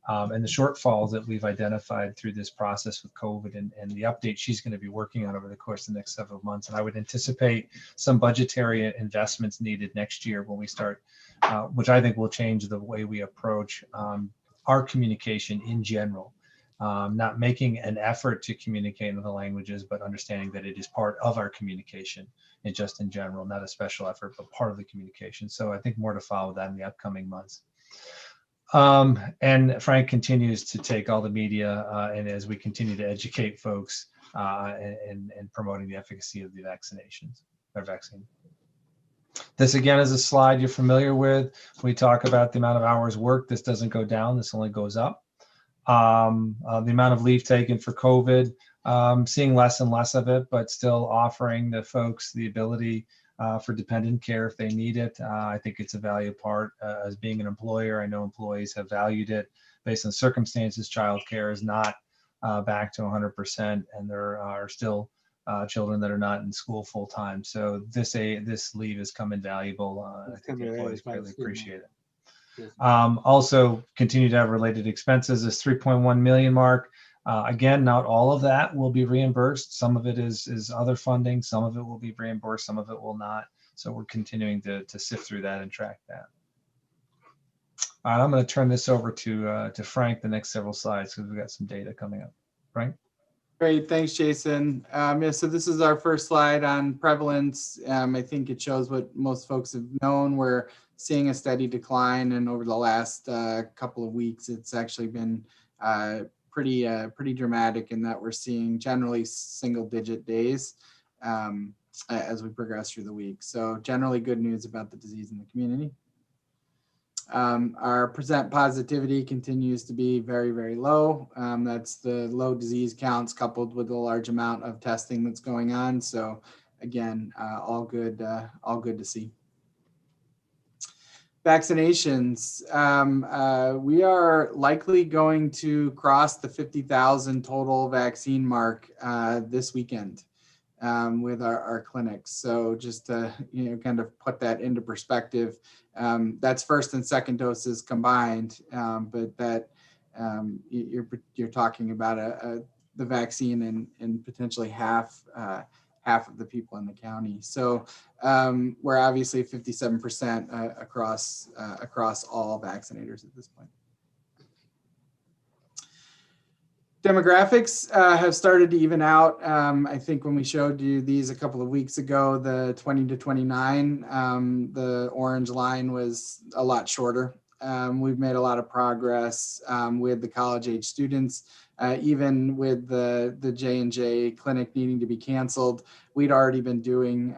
and the shortfalls that we've identified through this process with COVID and the update she's going to be working on over the course of the next several months. And I would anticipate some budgetary investments needed next year when we start, which I think will change the way we approach our communication in general. Not making an effort to communicate in the languages, but understanding that it is part of our communication and just in general, not a special effort, but part of the communication. So I think more to follow that in the upcoming months. And Frank continues to take all the media and as we continue to educate folks and promoting the efficacy of the vaccinations or vaccine. This again is a slide you're familiar with. We talk about the amount of hours worked. This doesn't go down, this only goes up. The amount of leave taken for COVID, seeing less and less of it, but still offering the folks the ability for dependent care if they need it. I think it's a valued part as being an employer. I know employees have valued it based on circumstances. Childcare is not back to 100%, and there are still children that are not in school full time. So this leave has come invaluable. I think the employees greatly appreciate it. Also continue to have related expenses. This 3.1 million mark. Again, not all of that will be reimbursed. Some of it is other funding. Some of it will be reimbursed. Some of it will not. So we're continuing to sift through that and track that. All right, I'm going to turn this over to Frank the next several slides because we've got some data coming up. Frank? Great, thanks, Jason. Yeah, so this is our first slide on prevalence. I think it shows what most folks have known. We're seeing a steady decline, and over the last couple of weeks, it's actually been pretty dramatic in that we're seeing generally single-digit days as we progress through the week. So generally good news about the disease in the community. Our percent positivity continues to be very, very low. That's the low disease counts coupled with the large amount of testing that's going on. So again, all good to see. Vaccinations. We are likely going to cross the 50,000 total vaccine mark this weekend with our clinics. So just to kind of put that into perspective, that's first and second doses combined, but that you're talking about the vaccine in potentially half of the people in the county. So we're obviously 57% across all vaccinators at this point. Demographics have started to even out. I think when we showed you these a couple of weeks ago, the 20 to 29, the orange line was a lot shorter. we've made a lot of progress with the college age students. Even with the J&J clinic needing to be canceled, we'd already been doing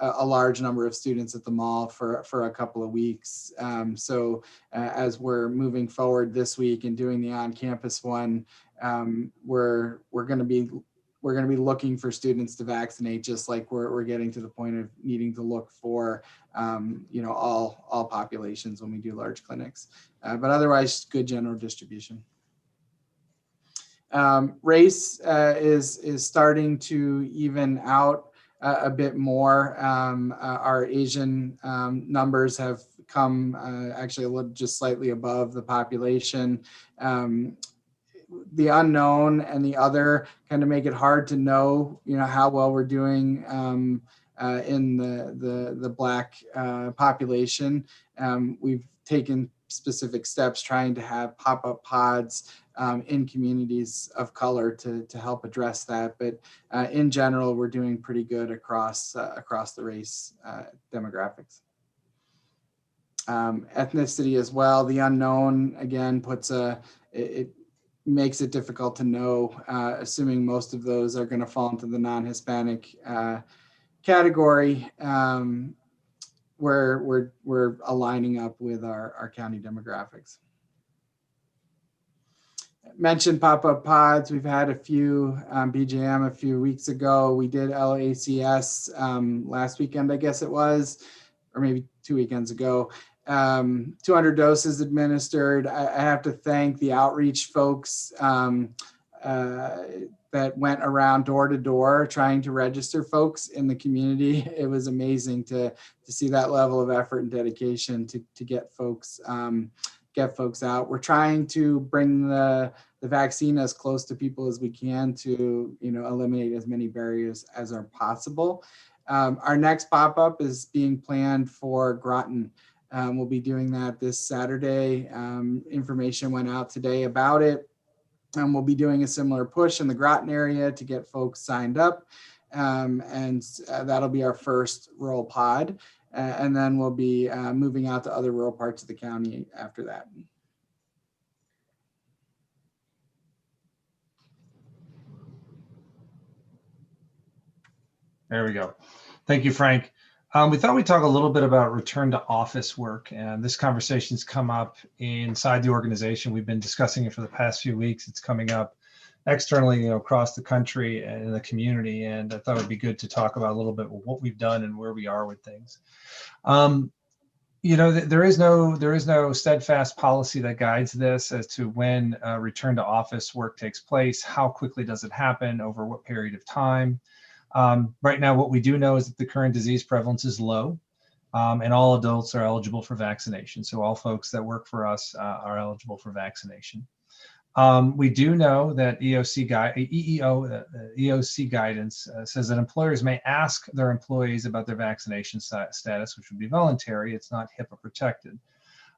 a large number of students at the mall for a couple of weeks. So as we're moving forward this week and doing the on-campus one, we're going to be looking for students to vaccinate, just like we're getting to the point of needing to look for all populations when we do large clinics. But otherwise, good general distribution. Race is starting to even out a bit more. Our Asian numbers have come actually a little just slightly above the population. The unknown and the other kind of make it hard to know, how well we're doing in the Black population. We've taken specific steps trying to have pop-up pods in communities of color to help address that. But in general, we're doing pretty good across the race demographics. Ethnicity as well. The unknown, again, it makes it difficult to know, assuming most of those are going to fall into the non-Hispanic category, where we're aligning up with our county demographics. Mentioned pop-up pods. We've had a few BJM a few weeks ago. We did LACS last weekend, I guess it was, or maybe 2 weekends ago. 200 doses administered. I have to thank the outreach folks that went around door to door trying to register folks in the community. It was amazing to see that level of effort and dedication to get folks out. We're trying to bring the vaccine as close to people as we can to eliminate as many barriers as are possible. Our next pop-up is being planned for Groton. We'll be doing that this Saturday. Information went out today about it. And we'll be doing a similar push in the Groton area to get folks signed up. And that'll be our first rural pod. And then we'll be moving out to other rural parts of the county after that. There we go. Thank you, Frank. We thought we'd talk a little bit about return to office work, and this conversation's come up inside the organization. We've been discussing it for the past few weeks. It's coming up externally, across the country and in the community, and I thought it'd be good to talk about a little bit what we've done and where we are with things. There is no steadfast policy that guides this as to when return to office work takes place. How quickly does it happen? Over what period of time? Right now, what we do know is that the current disease prevalence is low, and all adults are eligible for vaccination. So all folks that work for us are eligible for vaccination. We do know that EOC guidance says that employers may ask their employees about their vaccination status, which would be voluntary. It's not HIPAA protected.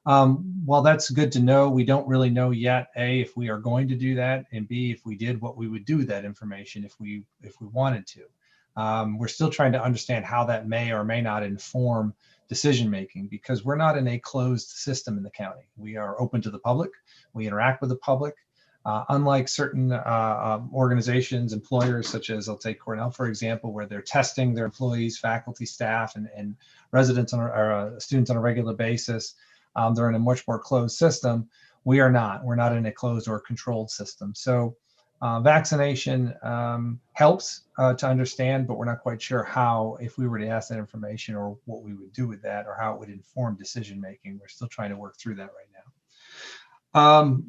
While that's good to know, we don't really know yet, A, if we are going to do that, and B, if we did, what we would do with that information if we wanted to. We're still trying to understand how that may or may not inform decision-making, because we're not in a closed system in the county. We are open to the public. We interact with the public. Unlike certain organizations, employers, such as, I'll take Cornell, for example, where they're testing their employees, faculty, staff, and residents or students on a regular basis. They're in a much more closed system. We are not. We're not in a closed or controlled system. So vaccination helps to understand, but we're not quite sure how, if we were to ask that information, or what we would do with that, or how it would inform decision-making. We're still trying to work through that right now.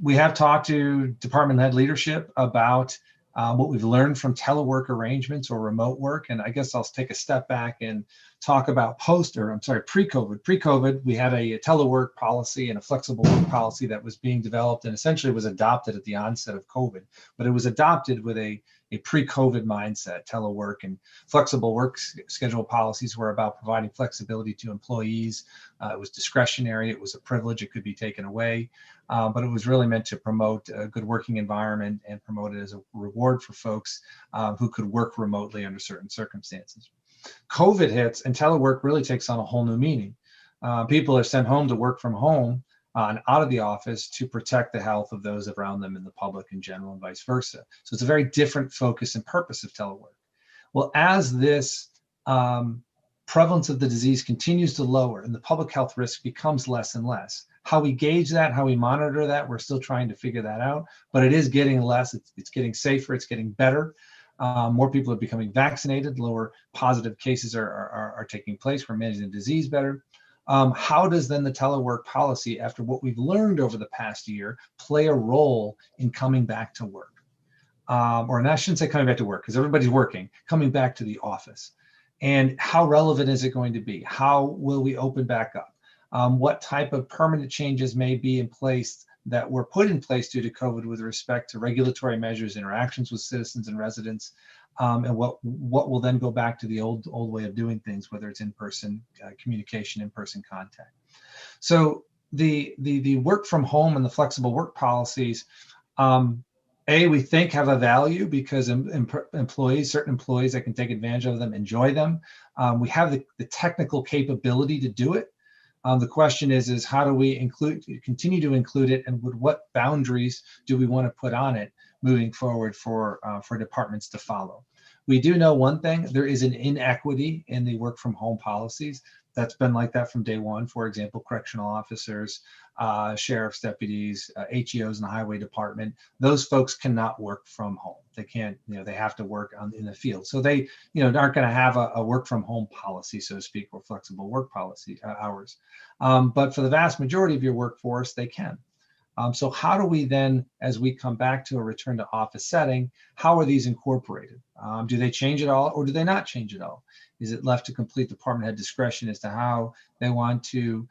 We have talked to department head leadership about what we've learned from telework arrangements or remote work. And I guess I'll take a step back and talk about pre-COVID. Pre-COVID, we had a telework policy and a flexible work policy that was being developed and essentially was adopted at the onset of COVID. But it was adopted with a pre-COVID mindset. Telework and flexible work schedule policies were about providing flexibility to employees. It was discretionary. It was a privilege. It could be taken away. But it was really meant to promote a good working environment and promote it as a reward for folks who could work remotely under certain circumstances. COVID hits and telework really takes on a whole new meaning. People are sent home to work from home, and out of the office to protect the health of those around them and the public in general and vice versa. So it's a very different focus and purpose of telework. Well, as this prevalence of the disease continues to lower and the public health risk becomes less and less, how we gauge that, how we monitor that, we're still trying to figure that out, but it is getting less, it's getting safer, it's getting better. More people are becoming vaccinated, lower positive cases are taking place, we're managing the disease better. How does then the telework policy, after what we've learned over the past year, play a role in coming back to work? Or I shouldn't say coming back to work, because everybody's working, coming back to the office. And how relevant is it going to be? How will we open back up? What type of permanent changes may be in place that were put in place due to COVID with respect to regulatory measures, interactions with citizens and residents, and what will then go back to the old way of doing things, whether it's in-person communication, in-person contact. So the work from home and the flexible work policies, we think have a value because certain employees that can take advantage of them, enjoy them. We have the technical capability to do it. The question is how do we continue to include it, and with what boundaries do we want to put on it moving forward for departments to follow? We do know one thing: there is an inequity in the work from home policies. That's been like that from day one. For example, correctional officers, sheriff's deputies, HEOs in the highway department, those folks cannot work from home. They can't, they have to work in the field. So they, aren't going to have a work from home policy, so to speak, or flexible work policy hours. But for the vast majority of your workforce, they can. So how do we then, as we come back to a return to office setting, how are these incorporated? Do they change at all, or do they not change at all? Is it left to complete department head discretion as to how they want to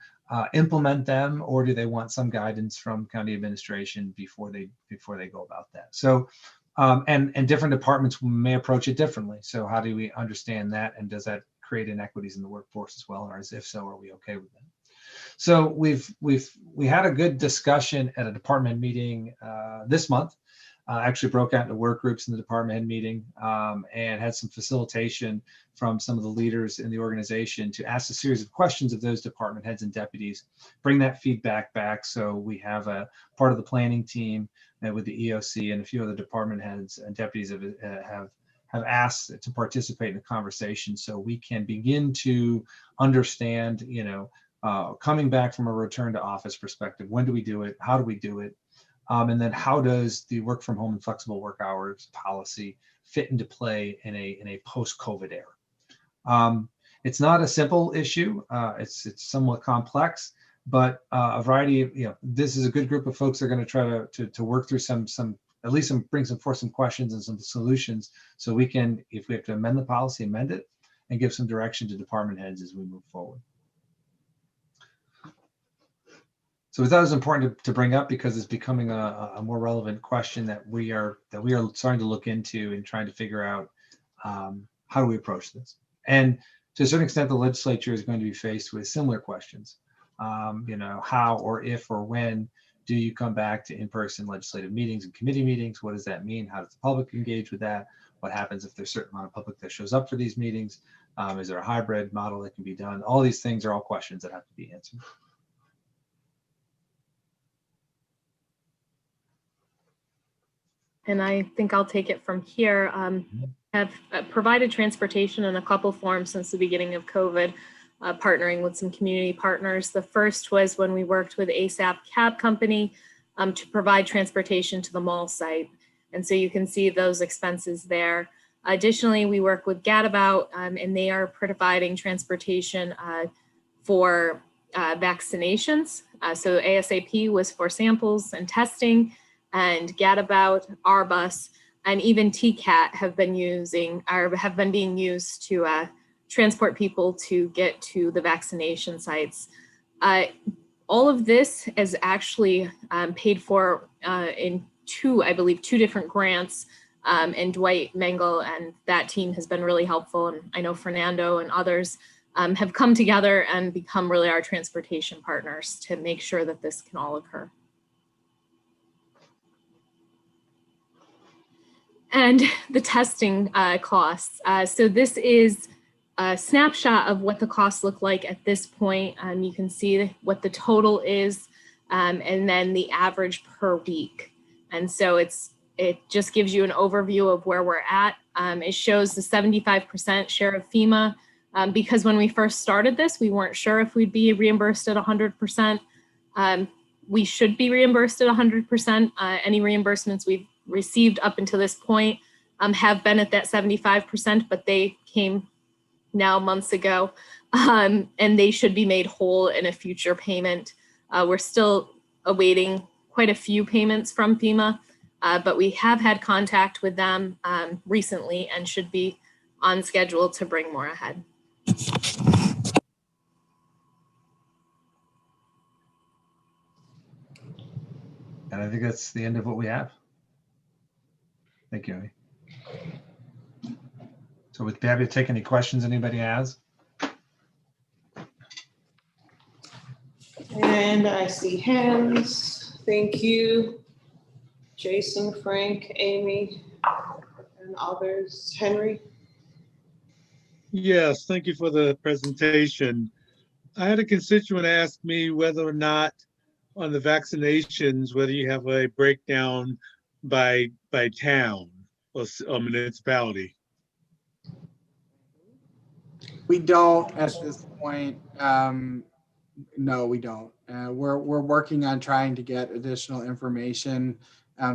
implement them, or do they want some guidance from county administration before they go about that? So, and different departments may approach it differently. So how do we understand that, and does that create inequities in the workforce as well, or if so, are we okay with that? So we had a good discussion at a department meeting this month. Actually broke out into work groups in the department head meeting, and had some facilitation from some of the leaders in the organization to ask a series of questions of those department heads and deputies, bring that feedback back. So we have a part of the planning team with the EOC and a few other department heads and deputies have asked to participate in the conversation, so we can begin to understand, coming back from a return to office perspective, when do we do it? How do we do it? And then how does the work from home and flexible work hours policy fit into play in a post-COVID era? It's not a simple issue. It's somewhat complex, but a variety of, this is a good group of folks that are going to try to work through at least bring forth some questions and some solutions, so we can, if we have to amend the policy, amend it and give some direction to department heads as we move forward. So we thought it was important to bring up because it's becoming a more relevant question that we are starting to look into and trying to figure out how do we approach this. And to a certain extent, the legislature is going to be faced with similar questions. How or if or when do you come back to in-person legislative meetings and committee meetings? What does that mean? How does the public engage with that? What happens if there's a certain amount of public that shows up for these meetings? Is there a hybrid model that can be done? All these things are all questions that have to be answered. And I think I'll take it from here. Have provided transportation in a couple forms since the beginning of COVID, partnering with some community partners. The first was when we worked with ASAP Cab Company to provide transportation to the mall site. And so you can see those expenses there. Additionally, we work with Gadabout, and they are providing transportation for vaccinations. So ASAP was for samples and testing, and Gadabout, our bus, and even TCAT have been being used to transport people to get to the vaccination sites. All of this is actually paid for in two different grants, and Dwight Mengel and that team has been really helpful. And I know Fernando and others have come together and become really our transportation partners to make sure that this can all occur. And the testing costs. So this is a snapshot of what the costs look like at this point. You can see what the total is and then the average per week. And so it just gives you an overview of where we're at. It shows the 75% share of FEMA, because when we first started this, we weren't sure if we'd be reimbursed at 100%. We should be reimbursed at 100%. Any reimbursements we've received up until this point have been at that 75%, but they came now months ago, and they should be made whole in a future payment. We're still awaiting quite a few payments from FEMA, but we have had contact with them recently and should be on schedule to bring more ahead. And I think that's the end of what we have. Thank you, Amy. So we'd be happy to take any questions anybody has. And I see hands. Thank you. Jason, Frank, Amy, and others. Henry? Yes, thank you for the presentation. I had a constituent ask me whether or not on the vaccinations, whether you have a breakdown by town or municipality. We don't at this point. No, we don't. We're working on trying to get additional information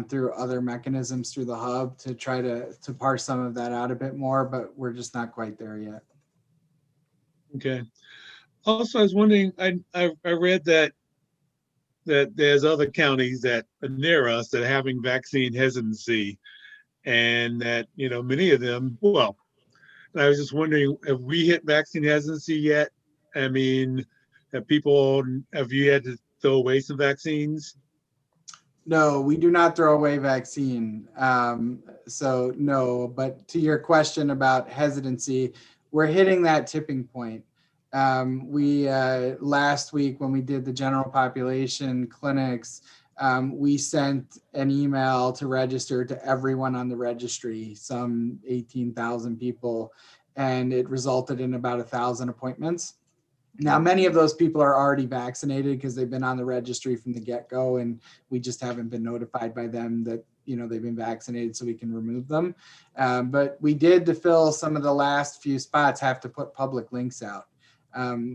through other mechanisms through the hub to try to parse some of that out a bit more, but we're just not quite there yet. Okay. Also, I was wondering, I read that there's other counties that are near us that are having vaccine hesitancy, and that, many of them, well, I was just wondering, have we hit vaccine hesitancy yet? I mean, have you had to throw away some vaccines? No, we do not throw away vaccine. So no, but to your question about hesitancy, we're hitting that tipping point. We last week when we did the general population clinics, we sent an email to register to everyone on the registry, some 18,000 people, and it resulted in about 1,000 appointments. Now, many of those people are already vaccinated because they've been on the registry from the get-go, and we just haven't been notified by them that they've been vaccinated so we can remove them. But we did, to fill some of the last few spots, have to put public links out.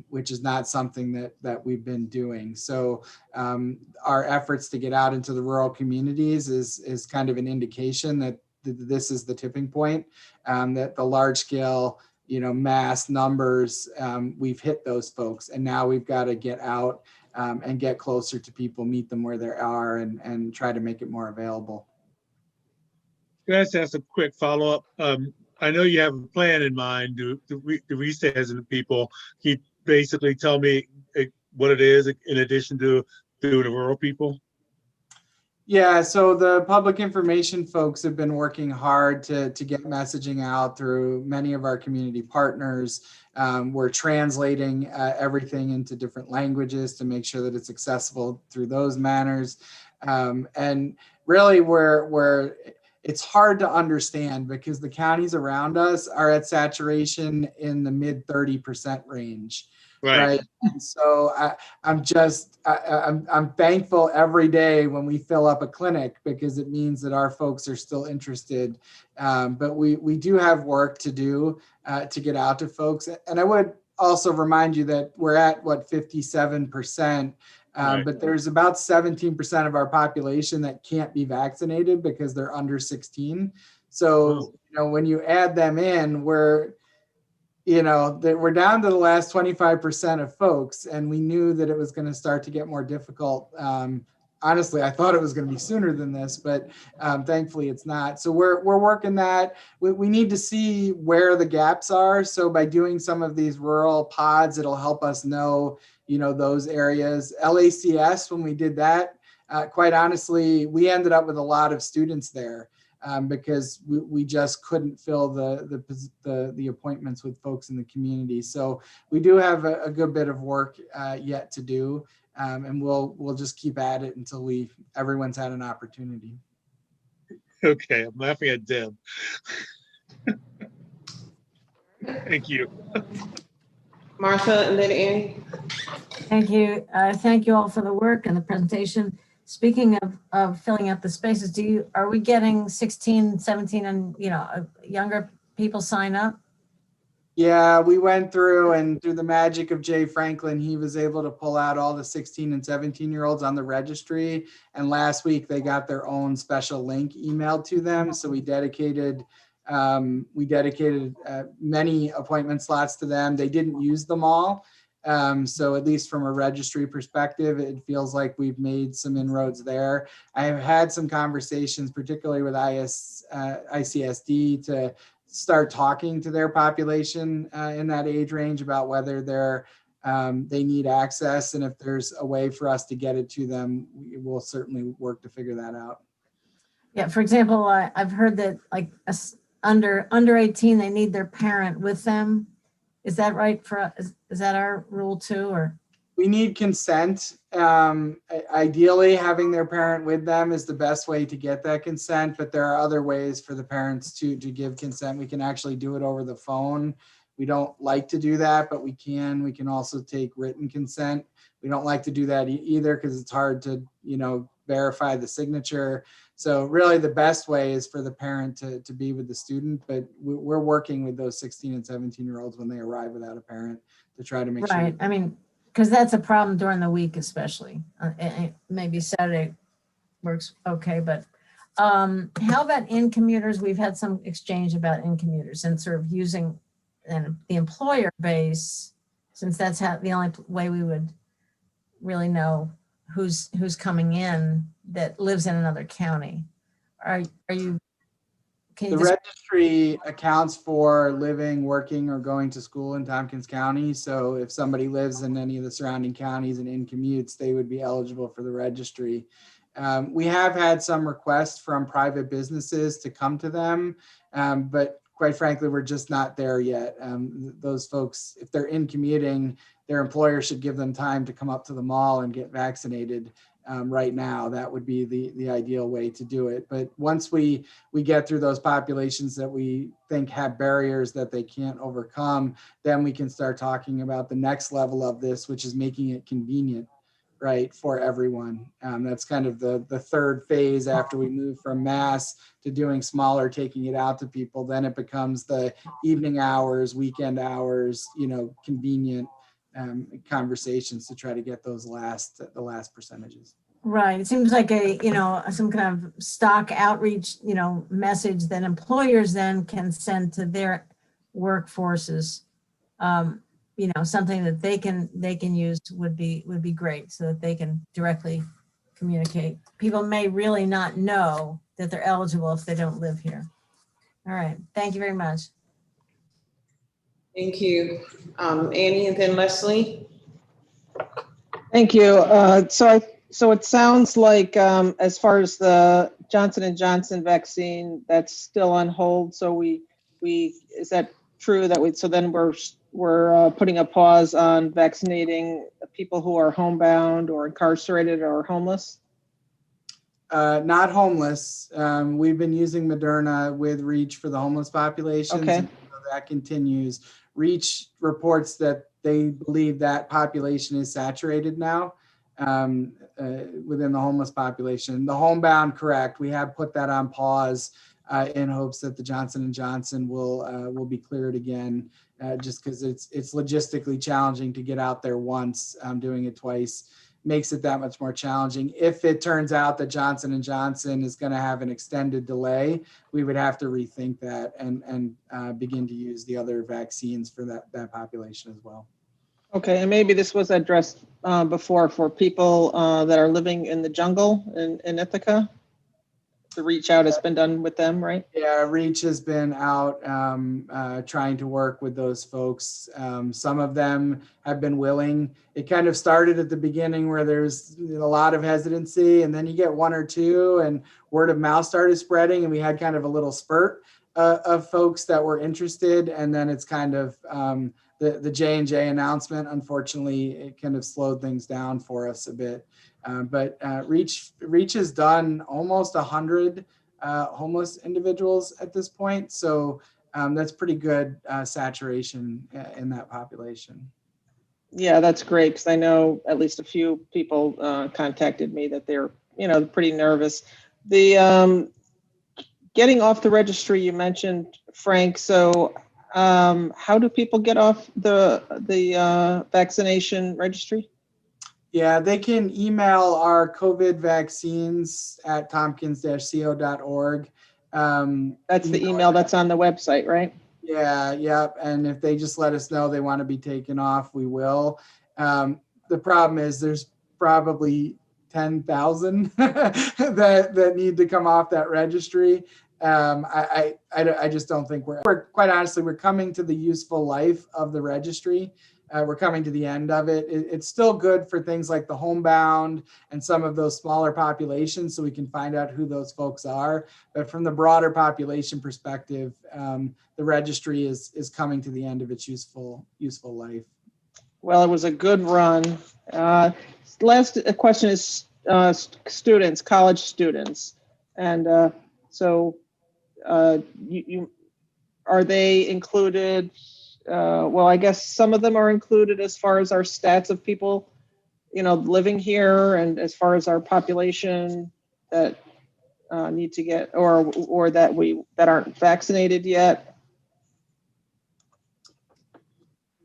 Which is not something that we've been doing. So our efforts to get out into the rural communities is kind of an indication that this is the tipping point, that the large scale, mass numbers, we've hit those folks, and now we've got to get out and get closer to people, meet them where they are, and try to make it more available. Can I just ask a quick follow-up? I know you have a plan in mind to reach the hesitant people. Can you basically tell me what it is in addition to the rural people? Yeah, so the public information folks have been working hard to get messaging out through many of our community partners. We're translating everything into different languages to make sure that it's accessible through those manners. And really it's hard to understand because the counties around us are at saturation in the mid 30% range. Right. And so I'm thankful every day when we fill up a clinic, because it means that our folks are still interested. But we do have work to do to get out to folks. And I would also remind you that we're at 57%. But there's about 17% of our population that can't be vaccinated because they're under 16. So, when you add them in, we're down to the last 25% of folks, and we knew that it was going to start to get more difficult. Honestly, I thought it was going to be sooner than this, but thankfully it's not. So we're working that. We need to see where the gaps are. So by doing some of these rural pods, it'll help us know those areas. LACS, when we did that, quite honestly, we ended up with a lot of students there because we just couldn't fill the appointments with folks in the community. So we do have a good bit of work yet to do, and we'll just keep at it until everyone's had an opportunity. Okay, I'm laughing at Deb. Thank you. Martha and then Annie. Thank you. Thank you all for the work and the presentation. Speaking of filling up the spaces, are we getting 16, 17 and, younger people sign up? Yeah, we went through, and through the magic of Jay Franklin, he was able to pull out all the 16 and 17-year-olds on the registry. And last week they got their own special link emailed to them. So we dedicated many appointment slots to them. They didn't use them all. So at least from a registry perspective, it feels like we've made some inroads there. I have had some conversations, particularly with ICSD, to start talking to their population in that age range about whether they need access, and if there's a way for us to get it to them, we will certainly work to figure that out. Yeah, for example, I've heard that like under 18, they need their parent with them. Is that right? Is that our rule too, or? We need consent. Ideally, having their parent with them is the best way to get that consent, but there are other ways for the parents to give consent. We can actually do it over the phone. We don't like to do that, but we can. We can also take written consent. We don't like to do that either because it's hard to, verify the signature. So really the best way is for the parent to be with the student, but we're working with those 16 and 17-year-olds when they arrive without a parent to try to make sure. Right. I mean, because that's a problem during the week, especially. Maybe Saturday works okay, but how about in commuters? We've had some exchange about in commuters and sort of using the employer base, since that's the only way we would really know who's coming in that lives in another county. Are you? The registry accounts for living, working, or going to school in Tompkins County. So if somebody lives in any of the surrounding counties and in commutes, they would be eligible for the registry. We have had some requests from private businesses to come to them, but quite frankly, we're just not there yet. Those folks, if they're in commuting, their employer should give them time to come up to the mall and get vaccinated. Right now, that would be the ideal way to do it. But once we get through those populations that we think have barriers that they can't overcome, then we can start talking about the next level of this, which is making it convenient, right, for everyone. That's kind of the third phase after we move from mass to doing smaller, taking it out to people. Then it becomes the evening hours, weekend hours, convenient conversations to try to get the last percentages. Right. It seems like some kind of stock outreach, message that employers then can send to their workforces. Something that they can use would be great, so that they can directly communicate. People may really not know that they're eligible if they don't live here. All right. Thank you very much. Thank you. Annie and then Leslie. Thank you. So it sounds like as far as the Johnson & Johnson vaccine, that's still on hold. So is that true that so then we're putting a pause on vaccinating people who are homebound or incarcerated or homeless? Not homeless. We've been using Moderna with REACH for the homeless populations. Okay. And so that continues. REACH reports that they believe that population is saturated now within the homeless population. The homebound, correct. We have put that on pause in hopes that the Johnson & Johnson will be cleared again, just because it's logistically challenging to get out there once. Doing it twice makes it that much more challenging. If it turns out that Johnson & Johnson is going to have an extended delay, we would have to rethink that and begin to use the other vaccines for that population as well. Okay, and maybe this was addressed before for people that are living in the jungle in Ithaca. The reach out has been done with them, right? Yeah, REACH has been out trying to work with those folks. Some of them have been willing. It kind of started at the beginning where there's a lot of hesitancy, and then you get one or two, and word of mouth started spreading, and we had kind of a little spurt of folks that were interested, and then it's kind of the J&J announcement. Unfortunately, it kind of slowed things down for us a bit. But REACH has done almost 100 homeless individuals at this point. So that's pretty good saturation in that population. Yeah, that's great, because I know at least a few people contacted me that they're, pretty nervous. The getting off the registry, you mentioned, Frank, so how do people get off the vaccination registry? Yeah, they can email our COVID vaccines at tompkins-co.org. That's the email that's on the website, right? Yeah. And if they just let us know they want to be taken off, we will. The problem is there's probably 10,000 that need to come off that registry. I just don't think we're quite honestly, we're coming to the useful life of the registry. We're coming to the end of it. It's still good for things like the homebound and some of those smaller populations, so we can find out who those folks are. But from the broader population perspective, the registry is coming to the end of its useful life. Well, it was a good run. Last question is students, college students. And so you are they included? Well, I guess some of them are included as far as our stats of people, living here, and as far as our population that need to get or that aren't vaccinated yet.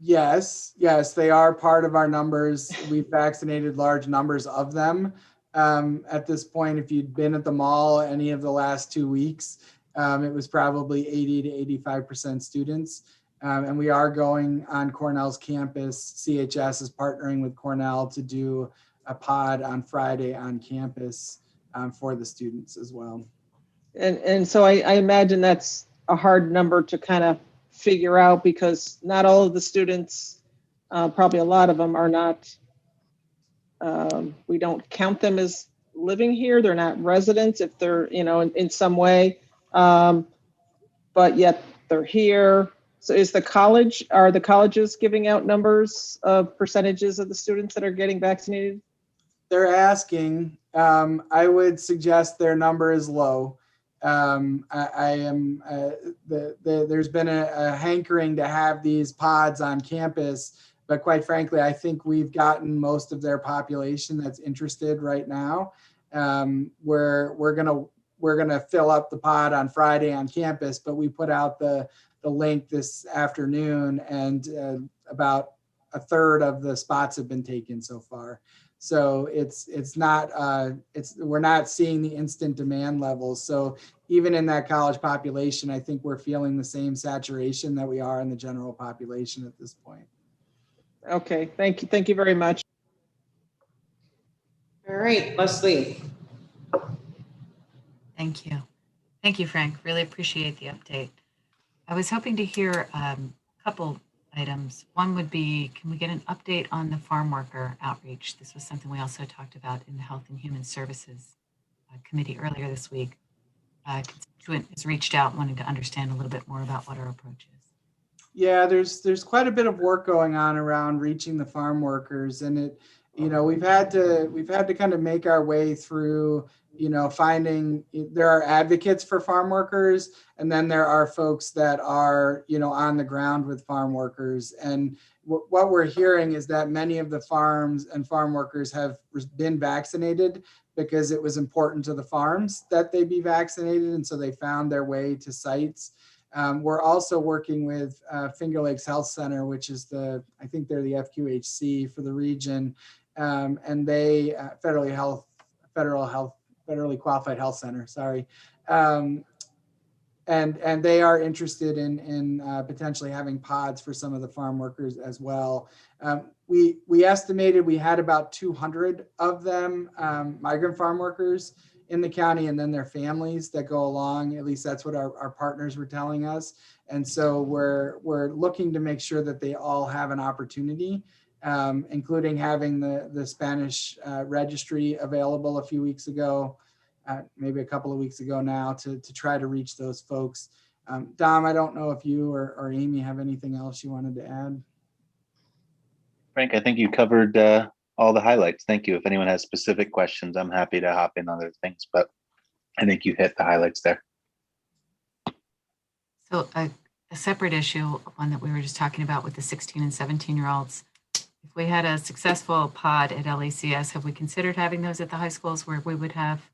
Yes, they are part of our numbers. We've vaccinated large numbers of them. At this point, if you'd been at the mall any of the last 2 weeks, it was probably 80 to 85% students. And we are going on Cornell's campus. CHS is partnering with Cornell to do a pod on Friday on campus for the students as well. And so I imagine that's a hard number to kind of figure out, because not all of the students, probably a lot of them are not, we don't count them as living here. They're not residents if they're, in some way, but yet they're here. So are the colleges giving out numbers of percentages of the students that are getting vaccinated? They're asking. I would suggest their number is low. There's been a hankering to have these pods on campus, but quite frankly, I think we've gotten most of their population that's interested right now. We're gonna fill up the pod on Friday on campus, but we put out the link this afternoon, and about a third of the spots have been taken so far. So we're not seeing the instant demand levels. So even in that college population, I think we're feeling the same saturation that we are in the general population at this point. Okay, thank you. Thank you very much. All right, Leslie. Thank you. Thank you, Frank. Really appreciate the update. I was hoping to hear a couple items. One would be, can we get an update on the farm worker outreach? This was something we also talked about in the Health and Human Services Committee earlier this week. A constituent has reached out wanting to understand a little bit more about what our approach is. Yeah, there's quite a bit of work going on around reaching the farm workers, and we've had to kind of make our way through, finding there are advocates for farm workers, and then there are folks that are, on the ground with farm workers. And what we're hearing is that many of the farms and farm workers have been vaccinated because it was important to the farms that they be vaccinated, and so they found their way to sites. We're also working with Finger Lakes Health Center, which is I think they're the FQHC for the region, and they federally qualified health center. Sorry, and they are interested in potentially having pods for some of the farm workers as well. We estimated we had about 200 of them, migrant farm workers in the county, and then their families that go along. At least that's what our partners were telling us. And so we're looking to make sure that they all have an opportunity, including having the Spanish registry available a few weeks ago, maybe a couple of weeks ago now, to try to reach those folks. Dom, I don't know if you or Amy have anything else you wanted to add. Frank, I think you covered all the highlights. Thank you. If anyone has specific questions, I'm happy to hop in on other things, but I think you hit the highlights there. So a separate issue, one that we were just talking about with the 16 and 17-year-olds, if if we had a successful pod at LACS, have we considered having those at the high schools where we would have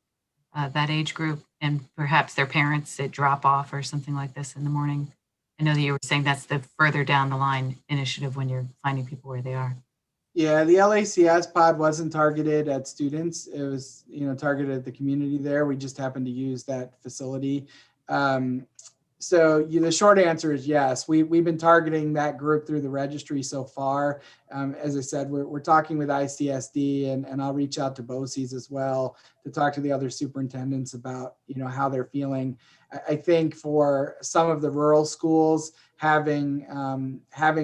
that age group and perhaps their parents at drop off or something like this in the morning? I know that you were saying that's the further down the line initiative when you're finding people where they are. Yeah, the LACS pod wasn't targeted at students. It was, targeted at the community there. We just happened to use that facility. So the short answer is yes. We've been targeting that group through the registry so far. As I said, we're talking with ICSD, and I'll reach out to BOCES as well to talk to the other superintendents about how they're feeling. I think for some of the rural schools, having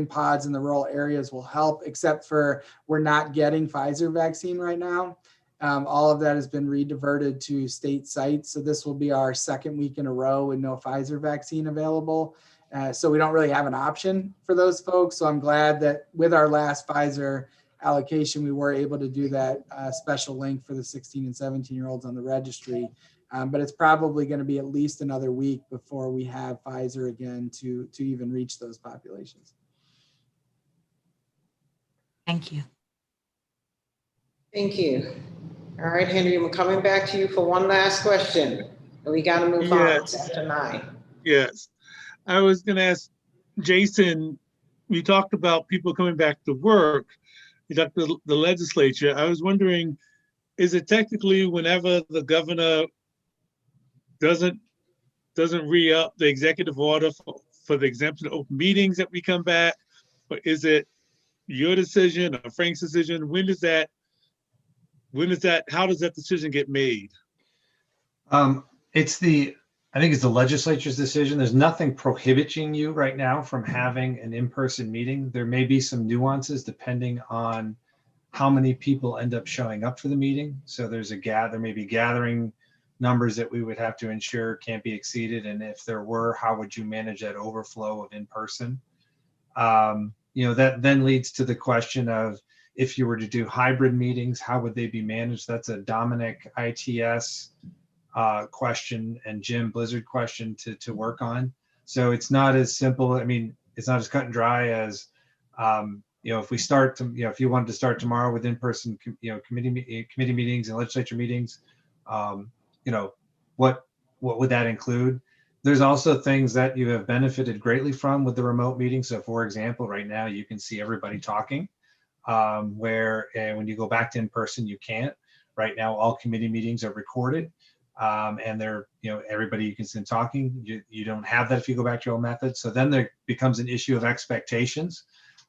pods in the rural areas will help, except for we're not getting Pfizer vaccine right now. All of that has been rediverted to state sites. So this will be our second week in a row with no Pfizer vaccine available. So we don't really have an option for those folks. So I'm glad that with our last Pfizer allocation, we were able to do that special link for the 16 and 17-year-olds on the registry. But it's probably going to be at least another week before we have Pfizer again to even reach those populations. Thank you. Thank you. All right, Henry, we're coming back to you for one last question. And we got to move on. It's after 9. Yes. I was going to ask Jason, you talked about people coming back to work. You talked about the legislature. I was wondering, is it technically whenever the governor doesn't re-up the executive order for the exemption of open meetings that we come back? Or is it your decision or Frank's decision? How does that decision get made? I think it's the legislature's decision. There's nothing prohibiting you right now from having an in-person meeting. There may be some nuances depending on how many people end up showing up for the meeting. So there may be gathering numbers that we would have to ensure can't be exceeded. And if there were, how would you manage that overflow of in-person? That then leads to the question of, if you were to do hybrid meetings, how would they be managed? That's a Dominic ITS question and Jim Blizzard question to work on. So it's not as simple. I mean, it's not as cut and dry as, if we start to, if you wanted to start tomorrow with in-person, committee meetings and legislature meetings, what would that include? There's also things that you have benefited greatly from with the remote meeting. So for example, right now you can see everybody talking, where when you go back to in-person, you can't. Right now, all committee meetings are recorded. And they're, everybody you can see talking. You don't have that if you go back to your old method. So then there becomes an issue of expectations.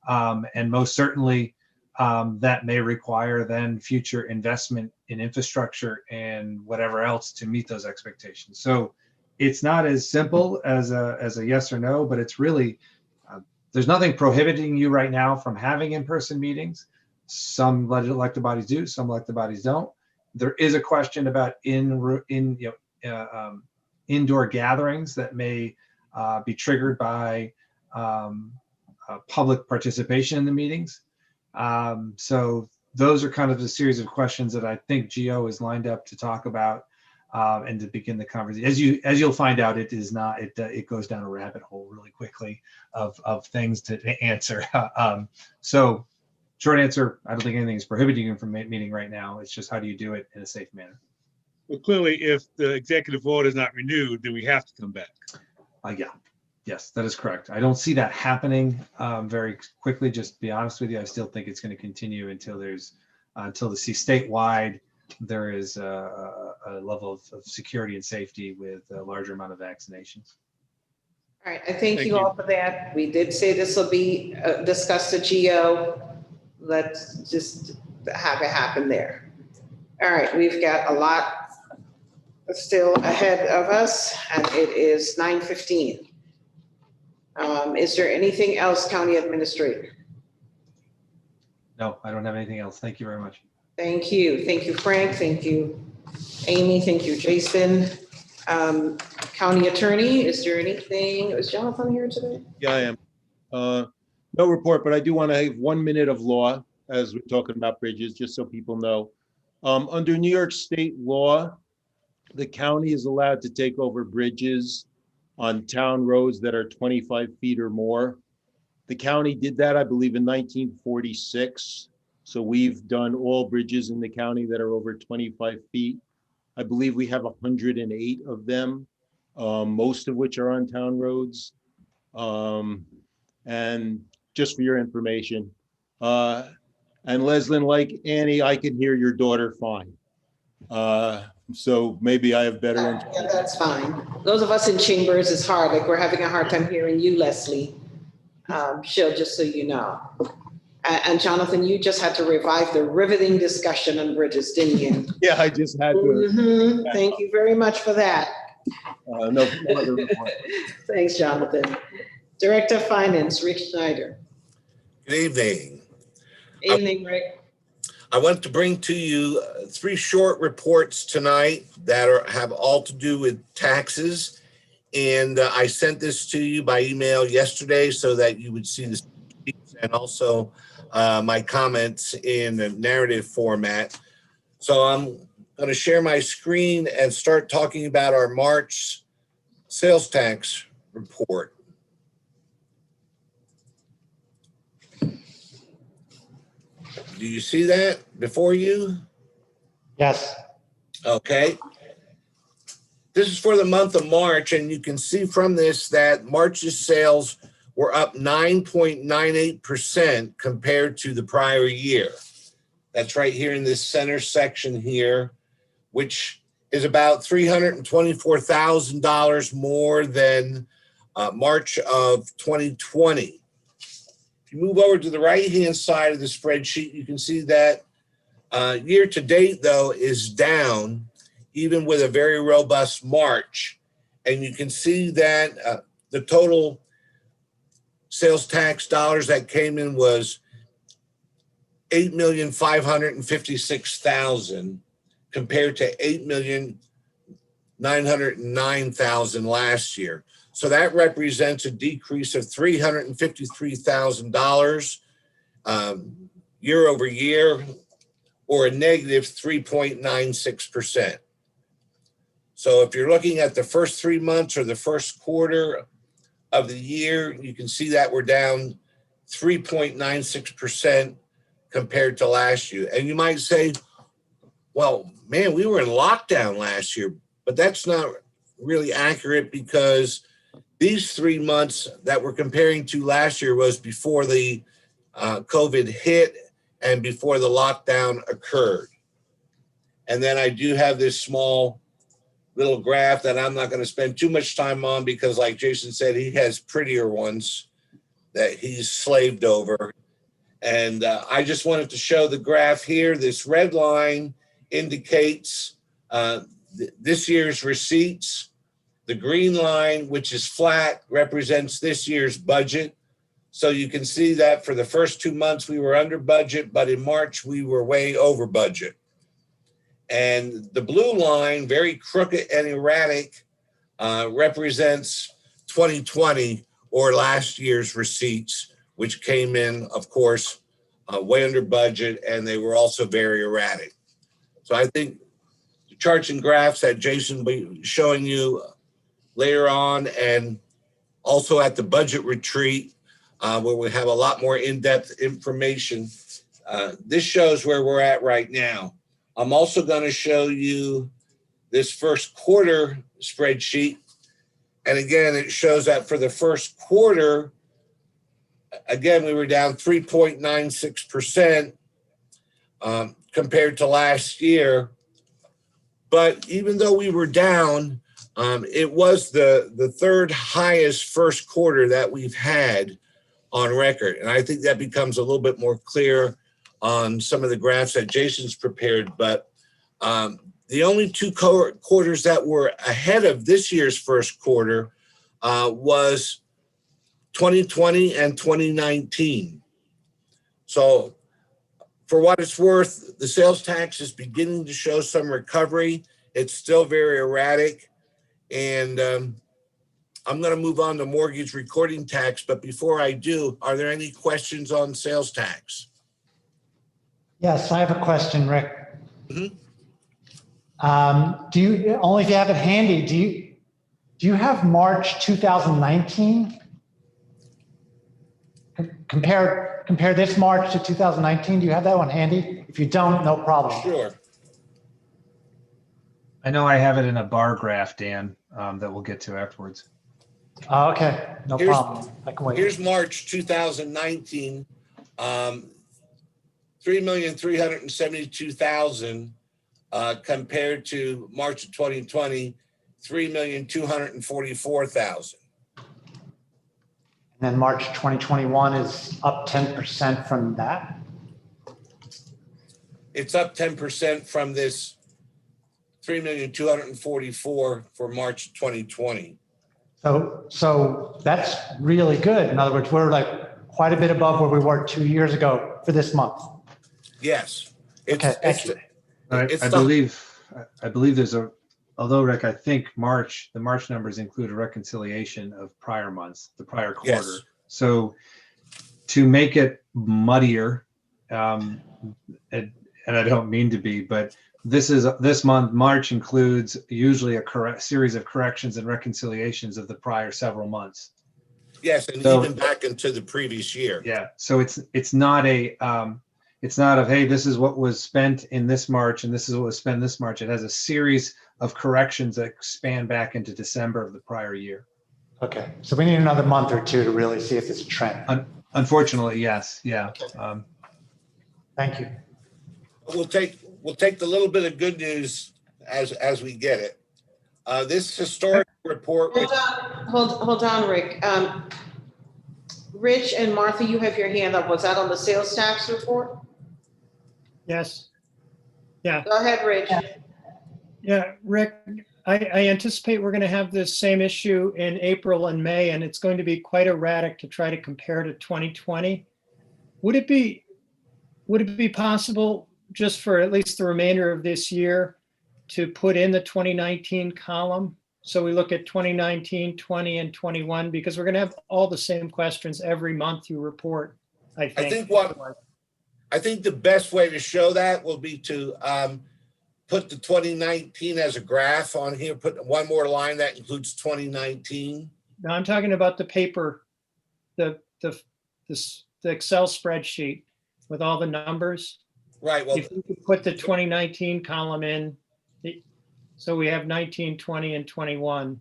And most certainly that may require then future investment in infrastructure and whatever else to meet those expectations. So it's not as simple as a yes or no, but it's really, there's nothing prohibiting you right now from having in-person meetings. Some elected bodies do, some elected bodies don't. There is a question about indoor gatherings that may be triggered by public participation in the meetings. So those are kind of the series of questions that I think Gio is lined up to talk about and to begin the conversation. As you'll find out, it is not. It goes down a rabbit hole really quickly of things to answer. So. Short answer, I don't think anything is prohibiting you from meeting right now. It's just how do you do it in a safe manner? Well, clearly, if the executive order is not renewed, then we have to come back. Yes, that is correct. I don't see that happening very quickly. Just to be honest with you, I still think it's going to continue until the statewide there is a level of security and safety with a larger amount of vaccinations. All right, I thank you all for that. We did say this will be discussed at GO. Let's just have it happen there. All right, we've got a lot still ahead of us, and it is 9:15. Is there anything else, County Administrator? No, I don't have anything else. Thank you very much. Thank you. Thank you, Frank. Thank you, Amy. Thank you, Jason. County Attorney, is there anything? Is Jonathan here today? Yeah, I am. No report, but I do want to have 1 minute of law as we're talking about bridges, just so people know. Under New York State law, the county is allowed to take over bridges on town roads that are 25 feet or more. The county did that, I believe, in 1946. So we've done all bridges in the county that are over 25 feet. I believe we have 108 of them, most of which are on town roads. And just for your information, and Leslyn, like Annie, I can hear your daughter fine. So maybe I have better Yeah, that's fine. Those of us in chambers, it's hard. Like we're having a hard time hearing you, Leslie. She'll, just so you know. And Jonathan, you just had to revive the riveting discussion on bridges, didn't you? Yeah, I just had to. Thank you very much for that. No other report. Thanks, Jonathan. Director of Finance, Rick Schneider. Good evening. Evening, Rick. I want to bring to you 3 short reports tonight that have all to do with taxes. And I sent this to you by email yesterday so that you would see the sheets and also my comments in a narrative format. So I'm going to share my screen and start talking about our March sales tax report. Do you see that before you? Yes. Okay. This is for the month of March, and you can see from this that March's sales were up 9.98% compared to the prior year. That's right here in this center section here, which is about $324,000 more than March of 2020. If you move over to the right-hand side of the spreadsheet, you can see that year to date, though, is down, even with a very robust March. And you can see that the total sales tax dollars that came in was $8,556,000 compared to $8,909,000 last year. So that represents a decrease of $353,000 year over year, or a negative 3.96%. So if you're looking at the first 3 months or the first quarter of the year, you can see that we're down 3.96% compared to last year. And you might say, well, man, we were in lockdown last year, but that's not really accurate because these 3 months that we're comparing to last year was before the COVID hit and before the lockdown occurred. And then I do have this small little graph that I'm not going to spend too much time on because, like Jason said, he has prettier ones that he's slaved over. And I just wanted to show the graph here. This red line indicates this year's receipts. The green line, which is flat, represents this year's budget. So you can see that for the first 2 months, we were under budget, but in March, we were way over budget. And the blue line, very crooked and erratic, represents 2020 or last year's receipts, which came in, of course, way under budget, and they were also very erratic. So I think the charts and graphs that Jason will be showing you later on, and also at the budget retreat, where we have a lot more in-depth information, this shows where we're at right now. I'm also going to show you this first quarter spreadsheet. And again, it shows that for the first quarter, again, we were down 3.96% compared to last year. But even though we were down, it was the third highest first quarter that we've had on record. And I think that becomes a little bit more clear on some of the graphs that Jason's prepared. But the only 2 quarters that were ahead of this year's first quarter was 2020 and 2019. So for what it's worth, the sales tax is beginning to show some recovery. It's still very erratic. And I'm going to move on to mortgage recording tax. But before I do, are there any questions on sales tax? Yes, I have a question, Rick. Mm-hmm. Do you, only if you have it handy, do you have March 2019? compare this March to 2019. Do you have that one handy? If you don't, no problem. Sure. I know I have it in a bar graph, Dan, that we'll get to afterwards. Oh, okay, no problem. I can wait. Here's March 2019, 3,372,000 compared to March of 2020, 3,244,000. And then March 2021 is up 10% from that. It's up 10% from this 3,244 for March 2020. So that's really good. In other words, we're like quite a bit above where we were 2 years ago for this month. Yes. Okay, thank you. I believe there's a, although Rick, I think the March numbers include a reconciliation of prior months, the prior quarter. Yes. So to make it muddier, and I don't mean to be, but this month, March includes usually a series of corrections and reconciliations of the prior several months. Yes, and So, even back into the previous year. yeah, so it's not of, hey, this is what was spent in this March and this is what was spent this March. It has a series of corrections that span back into December of the prior year. Okay, so we need another month or two to really see if there's a trend. Unfortunately, yes, yeah. Thank you. We'll take the little bit of good news as we get it. This historic report. Hold on, Rick. Rich and Martha, you have your hand up. Was that on the sales tax report? Yes. Yeah. Go ahead, Rich. Yeah, Rick, I anticipate we're going to have this same issue in April and May, and it's going to be quite erratic to try to compare to 2020. Would it be possible just for at least the remainder of this year to put in the 2019 column? So we look at 2019, 20, and 21, because we're going to have all the same questions every month you report, I think. I think the best way to show that will be to put the 2019 as a graph on here, put one more line that includes 2019. Now I'm talking about the paper, the Excel spreadsheet with all the numbers. Right. Well, if you could put the 2019 column in, so we have 19, 20, and 21.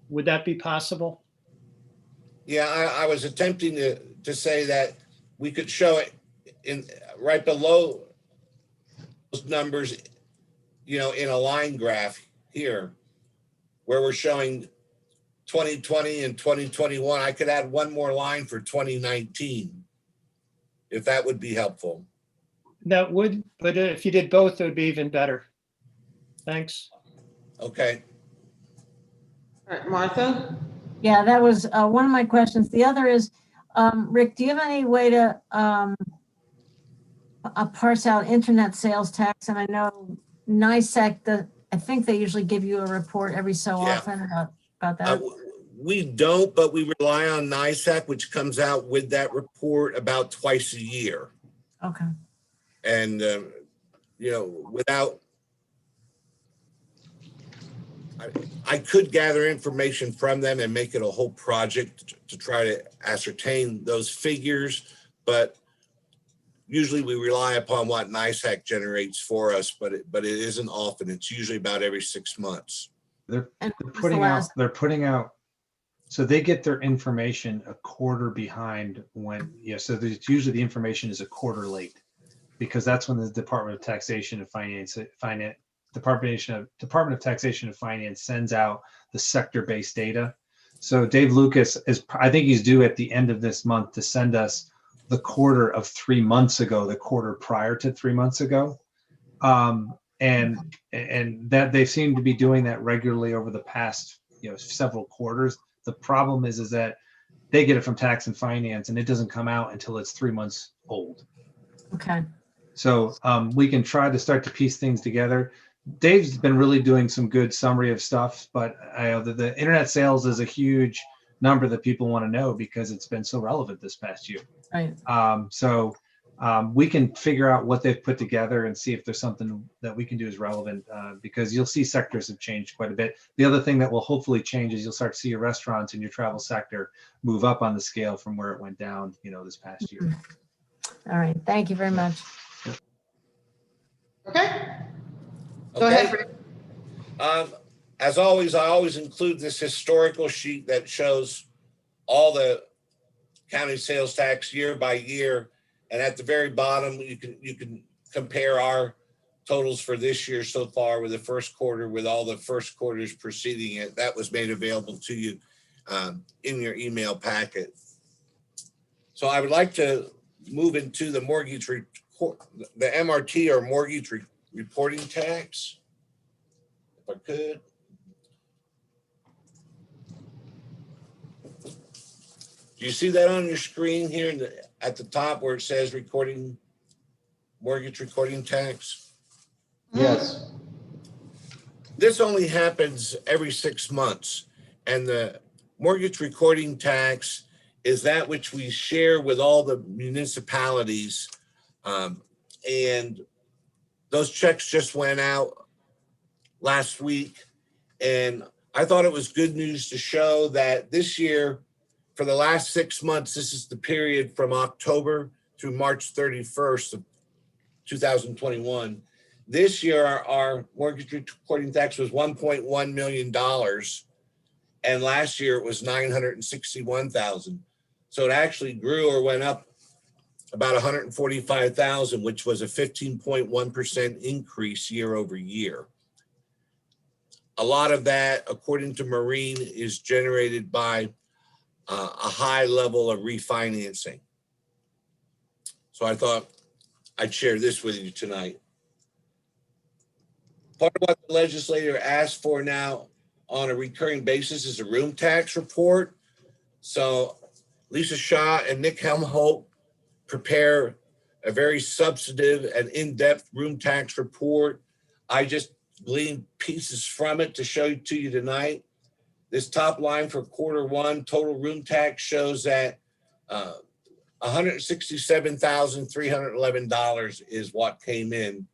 Would that be possible? Yeah, I was attempting to say that we could show it in right below those numbers, in a line graph here, where we're showing 2020 and 2021. I could add one more line for 2019, if that would be helpful. That would, but if you did both, it would be even better. Thanks. Okay. All right, Martha? Yeah, that was one of my questions. The other is, Rick, do you have any way to parse out internet sales tax? And I know NISEC, I think they usually give you a report every so often about that. We don't, but we rely on NISEC, which comes out with that report about twice a year. Okay. And, I could gather information from them and make it a whole project to try to ascertain those figures, but usually we rely upon what NISEC generates for us, but it isn't often. It's usually about every 6 months. They're putting out, so they get their information a quarter behind so there's usually the information is a quarter late, because that's when the Department of Taxation and Department of Taxation and Finance sends out the sector-based data. So Dave Lucas I think he's due at the end of this month to send us the quarter of 3 months ago, the quarter prior to 3 months ago. And that they seem to be doing that regularly over the past, several quarters. The problem is that they get it from Tax and Finance and it doesn't come out until it's 3 months old. Okay. So we can try to start to piece things together. Dave's been really doing some good summary of stuff, but the internet sales is a huge number that people want to know because it's been so relevant this past year. Right. So We can figure out what they've put together and see if there's something that we can do is relevant, because you'll see sectors have changed quite a bit. The other thing that will hopefully change is you'll start to see your restaurants and your travel sector move up on the scale from where it went down, this past year. All right, thank you very much. Okay. Go ahead, Rick. As always, I always include this historical sheet that shows all the county sales tax year by year. And at the very bottom, you can compare our totals for this year so far with the first quarter with all the first quarters preceding it. That was made available to you in your email packet. So I would like to move into the the MRT or mortgage reporting tax, if I could. Do you see that on your screen here at the top where it says mortgage recording tax? Yes. This only happens every 6 months, and the mortgage recording tax is that which we share with all the municipalities, and those checks just went out last week, and I thought it was good news to show that this year, for the last 6 months, this is the period from October through March 31st of 2021. This year, our mortgage recording tax was $1.1 million, and last year it was $961,000. So it actually grew or went up about $145,000, which was a 15.1% increase year over year. A lot of that, according to Marine, is generated by a high level of refinancing. So I thought I'd share this with you tonight. Part of what the legislature asked for now on a recurring basis is a room tax report. So Lisa Shaw and Nick Helmholt prepare a very substantive and in-depth room tax report. I just gleaned pieces from it to show to you tonight. This top line for Q1 total room tax shows that $167,311 is what came in,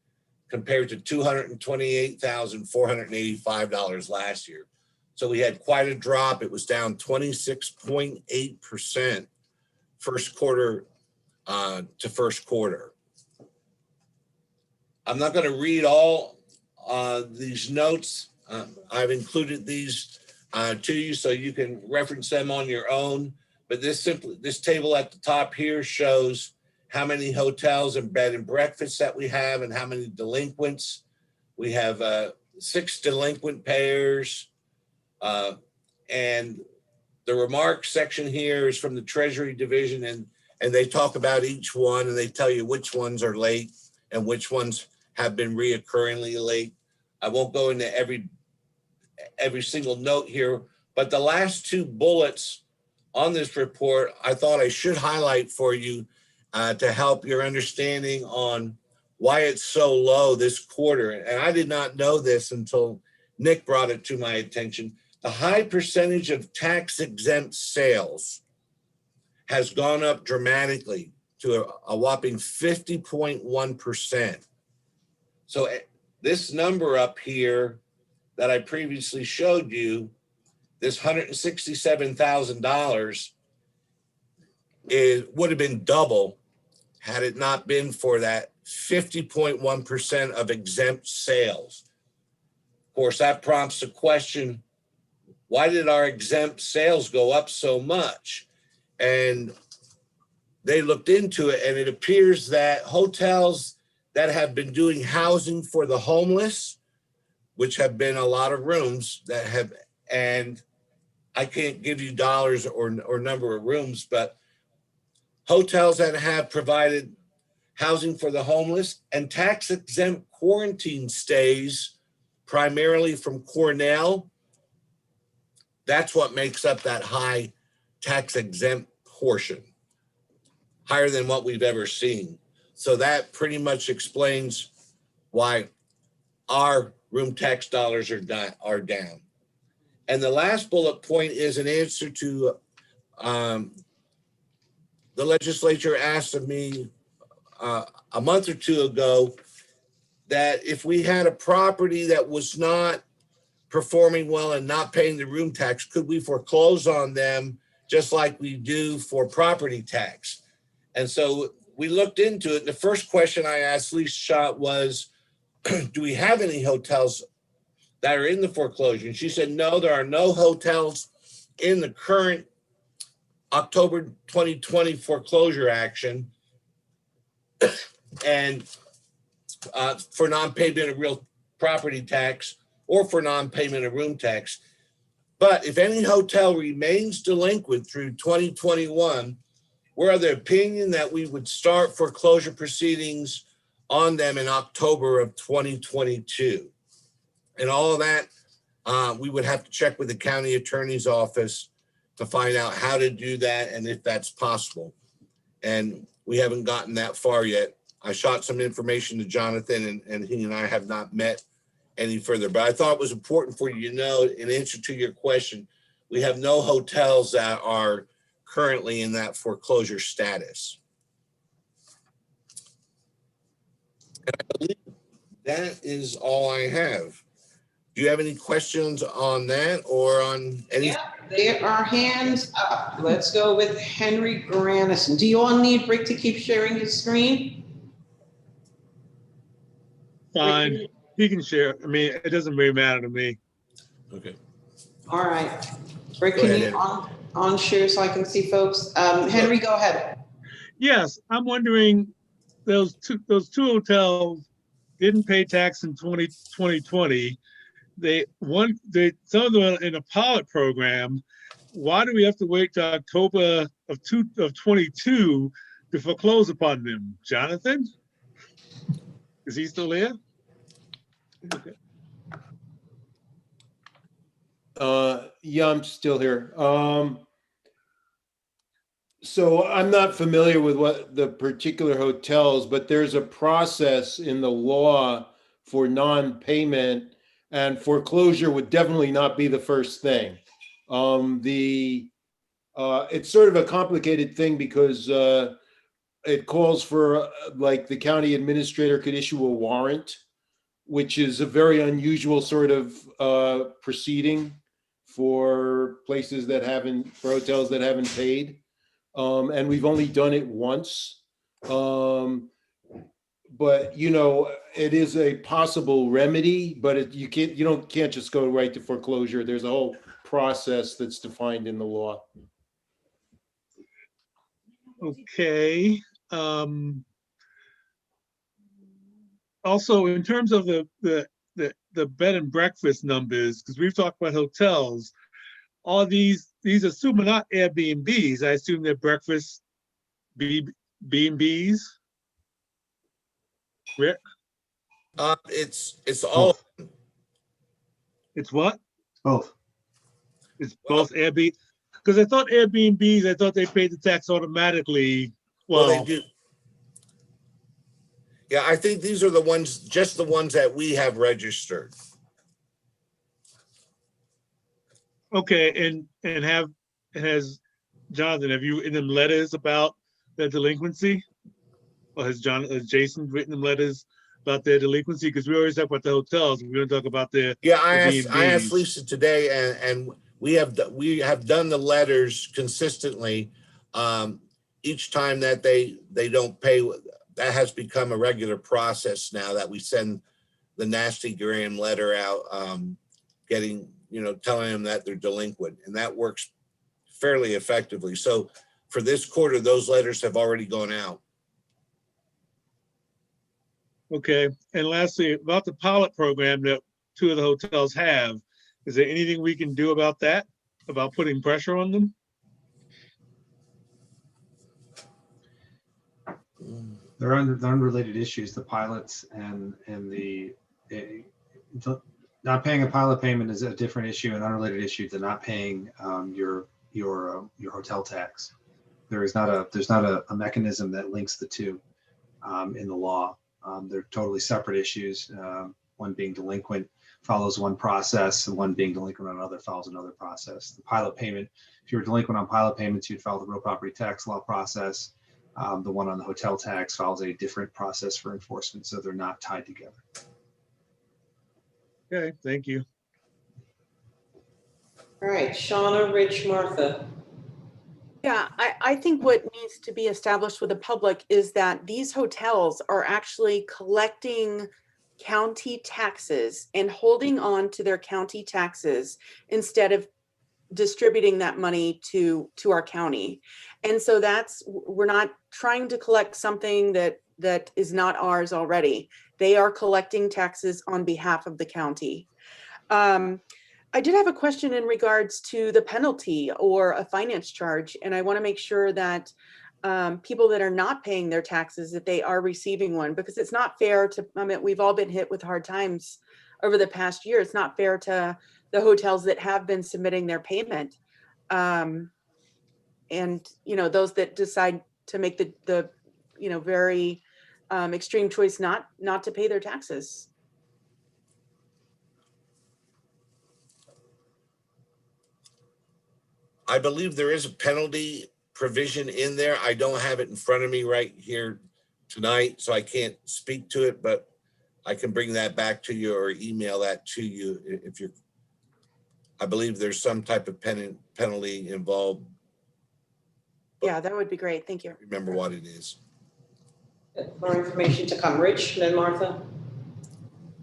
compared to $228,485 last year. So we had quite a drop. It was down 26.8% first quarter to first quarter. I'm not going to read all these notes. I've included these to you so you can reference them on your own. But this table at the top here shows how many hotels and bed and breakfasts that we have and how many delinquents. We have 6 delinquent payers. And the remarks section here is from the Treasury Division, and they talk about each one, and they tell you which ones are late and which ones have been reoccurringly late. I won't go into every single note here, but the last 2 bullets on this report, I thought I should highlight for you to help your understanding on why it's so low this quarter. And I did not know this until Nick brought it to my attention. The high percentage of tax exempt sales has gone up dramatically to a whopping 50.1%. So this number up here that I previously showed you, this $167,000 would have been double had it not been for that 50.1% of exempt sales. Of course, that prompts the question, why did our exempt sales go up so much? And they looked into it, and it appears that hotels that have been doing housing for the homeless, which have been a lot of rooms that have, and I can't give you dollars or number of rooms, but hotels that have provided housing for the homeless and tax exempt quarantine stays, primarily from Cornell, that's what makes up that high tax exempt portion, higher than what we've ever seen. So that pretty much explains why our room tax dollars are down. And the last bullet point is an answer to the legislature asked of me a month or two ago that if we had a property that was not performing well and not paying the room tax, could we foreclose on them just like we do for property tax? And so we looked into it. The first question I asked Lisa Schott was, do we have any hotels that are in the foreclosure? And she said, no, there are no hotels in the current October 2020 foreclosure action. And for non-payment of real property tax or for non-payment of room tax. But if any hotel remains delinquent through 2021, we're of the opinion that we would start foreclosure proceedings on them in October of 2022. And all of that, we would have to check with the county attorney's office to find out how to do that and if that's possible. And we haven't gotten that far yet. I shot some information to Jonathan, and he and I have not met any further. But I thought it was important for you to know, in answer to your question, we have no hotels that are currently in that foreclosure status. And I believe that is all I have. Do you have any questions on that or on any? Yeah, there are hands up. Let's go with Henry Granison. Do you all need Rick to keep sharing his screen? Fine, he can share. I mean, it doesn't really matter to me. Okay. All right. Rick, Go can ahead, you on share so I can see folks? Henry, go ahead. Yes, I'm wondering, those two hotels didn't pay tax in 2020. Some of them are in a pilot program. Why do we have to wait till October of 22 to foreclose upon them? Jonathan? Is he still there? Okay. Yeah, I'm still here. So I'm not familiar with what the particular hotels, but there's a process in the law for non-payment, and foreclosure would definitely not be the first thing. It's sort of a complicated thing because it calls for, like, the county administrator could issue a warrant, which is a very unusual sort of proceeding for hotels that haven't paid. And we've only done it once. But, you know, it is a possible remedy, but you can't just go right to foreclosure. There's a whole process that's defined in the law. Okay. Also, in terms of the bed and breakfast numbers, because we've talked about hotels, all these assume are not Airbnbs. I assume they're breakfast B&Bs. Rick? It's all. It's what? Both. It's both Airbnb. Because I thought Airbnbs, they paid the tax automatically. Well, they do. Yeah, I think these are just the ones that we have registered. Okay, and has Jonathan, have you written them letters about their delinquency? Or has Jason written them letters about their delinquency? Because we always talk about the hotels, we don't talk about their I asked Lisa today, and we have done the letters consistently. Each time that they don't pay, that has become a regular process now, that we send the nasty gram letter out, telling them that they're delinquent, and that works fairly effectively. So for this quarter, those letters have already gone out. Okay, and lastly, about the pilot program that two of the hotels have, is there anything we can do about that, about putting pressure on them? They're unrelated issues, the pilots and not paying a pilot payment is a different issue, an unrelated issue to not paying your hotel tax. There's not a mechanism that links the two in the law. They're totally separate issues. One being delinquent follows one process, and one being delinquent on another follows another process. The pilot payment, if you were delinquent on pilot payments, you'd follow the real property tax law process. The one on the hotel tax follows a different process for enforcement, so they're not tied together. Okay, thank you. All right, Shauna, Rich, Martha. Yeah, I think what needs to be established with the public is that these hotels are actually collecting county taxes and holding on to their county taxes instead of distributing that money to our county. And so we're not trying to collect something that is not ours already. They are collecting taxes on behalf of the county. I did have a question in regards to the penalty or a finance charge, and I want to make sure that people that are not paying their taxes, that they are receiving one, because it's not fair to, I mean, we've all been hit with hard times over the past year. It's not fair to the hotels that have been submitting their payment. And, those that decide to make the very extreme choice not to pay their taxes. I believe there is a penalty provision in there. I don't have it in front of me right here tonight, so I can't speak to it, but I can bring that back to you or email that to you if you're, I believe there's some type of penalty involved. Yeah, that would be great. Thank you. Remember what it is. More information to come. Rich, then Martha.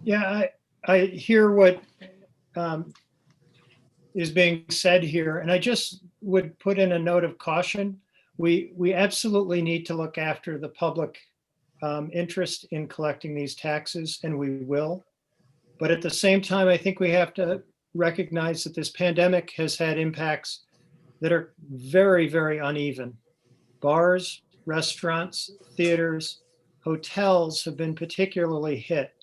Yeah, I hear what is being said here, and I just would put in a note of caution. We absolutely need to look after the public interest in collecting these taxes, and we will. But at the same time, I think we have to recognize that this pandemic has had impacts that are very, very uneven. Bars, restaurants, theaters, hotels have been particularly hit.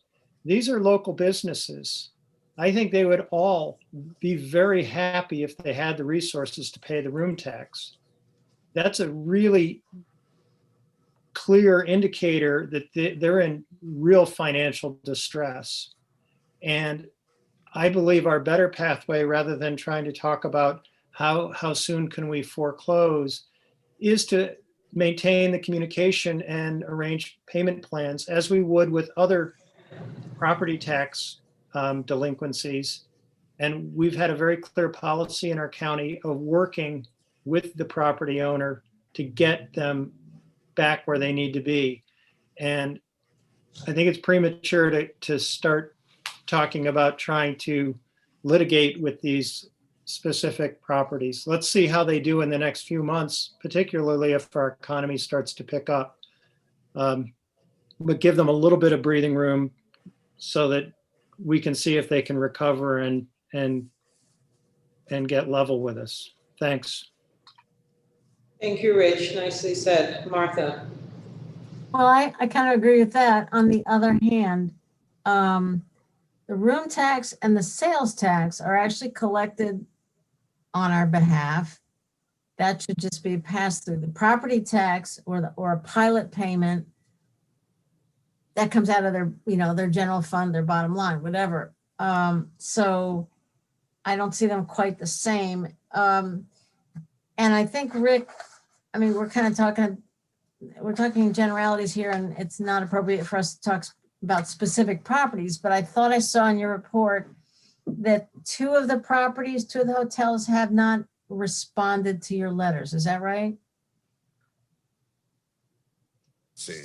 These are local businesses. I think they would all be very happy if they had the resources to pay the room tax. That's a really clear indicator that they're in real financial distress. And I believe our better pathway, rather than trying to talk about how soon can we foreclose, is to maintain the communication and arrange payment plans as we would with other property tax delinquencies. And we've had a very clear policy in our county of working with the property owner to get them back where they need to be. And I think it's premature to start talking about trying to litigate with these specific properties. Let's see how they do in the next few months, particularly if our economy starts to pick up. But give them a little bit of breathing room so that we can see if they can recover and get level with us. Thanks. Thank you, Rich. Nicely said. Martha. Well, I kind of agree with that. On the other hand, the room tax and the sales tax are actually collected on our behalf. That should just be passed through. The property tax or a pilot payment, that comes out of their general fund, their bottom line, whatever. So I don't see them quite the same. And I think, Rick, I mean, we're talking generalities here, and it's not appropriate for us to talk about specific properties, but I thought I saw in your report that two of the hotels have not responded to your letters. Is that right? See.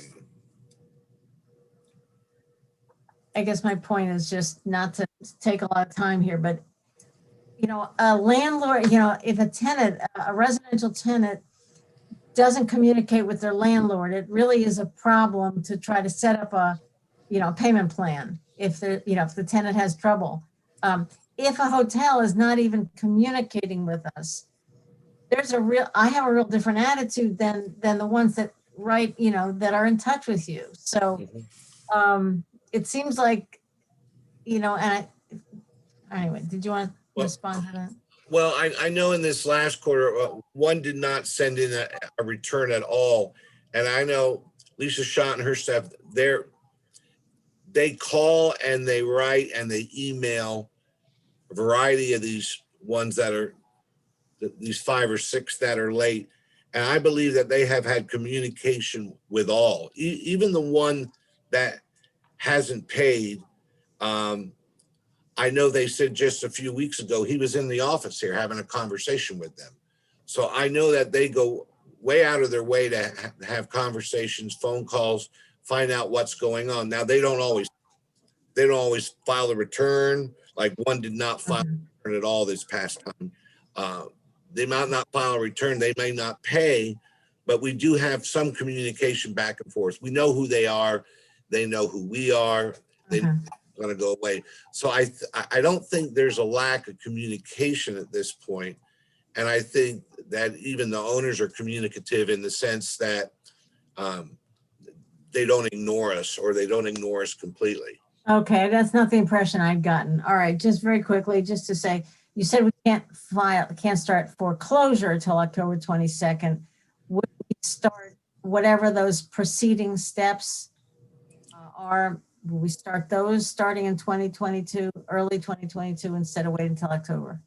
I guess my point is just not to take a lot of time here, but a landlord, if a residential tenant doesn't communicate with their landlord, it really is a problem to try to set up a payment plan if the tenant has trouble. If a hotel is not even communicating with us, I have a real different attitude than the ones that that are in touch with you. So it seems like, anyway, did you want to respond to that? Well, I know in this last quarter, one did not send in a return at all. And I know Lisa Schott and her staff, they call and they write and they email a variety of these ones that are, these 5 or 6 that are late. And I believe that they have had communication with all, even the one that hasn't paid. I know they said just a few weeks ago, he was in the office here having a conversation with them. So I know that they go way out of their way to have conversations, phone calls, find out what's going on. Now they don't always file a return. Like one did not file a return at all this past time. They might not file a return. They may not pay, but we do have some communication back and forth. We know who they are. They know who we are. They're going to go away. So I don't think there's a lack of communication at this point. And I think that even the owners are communicative in the sense that they don't ignore us, or they don't ignore us completely. Okay, that's not the impression I've gotten. All right, just very quickly, just to say, you said we can't start foreclosure until October 22nd. Would we start whatever those preceding steps are? Will we start those starting in 2022, early 2022, instead of waiting until October?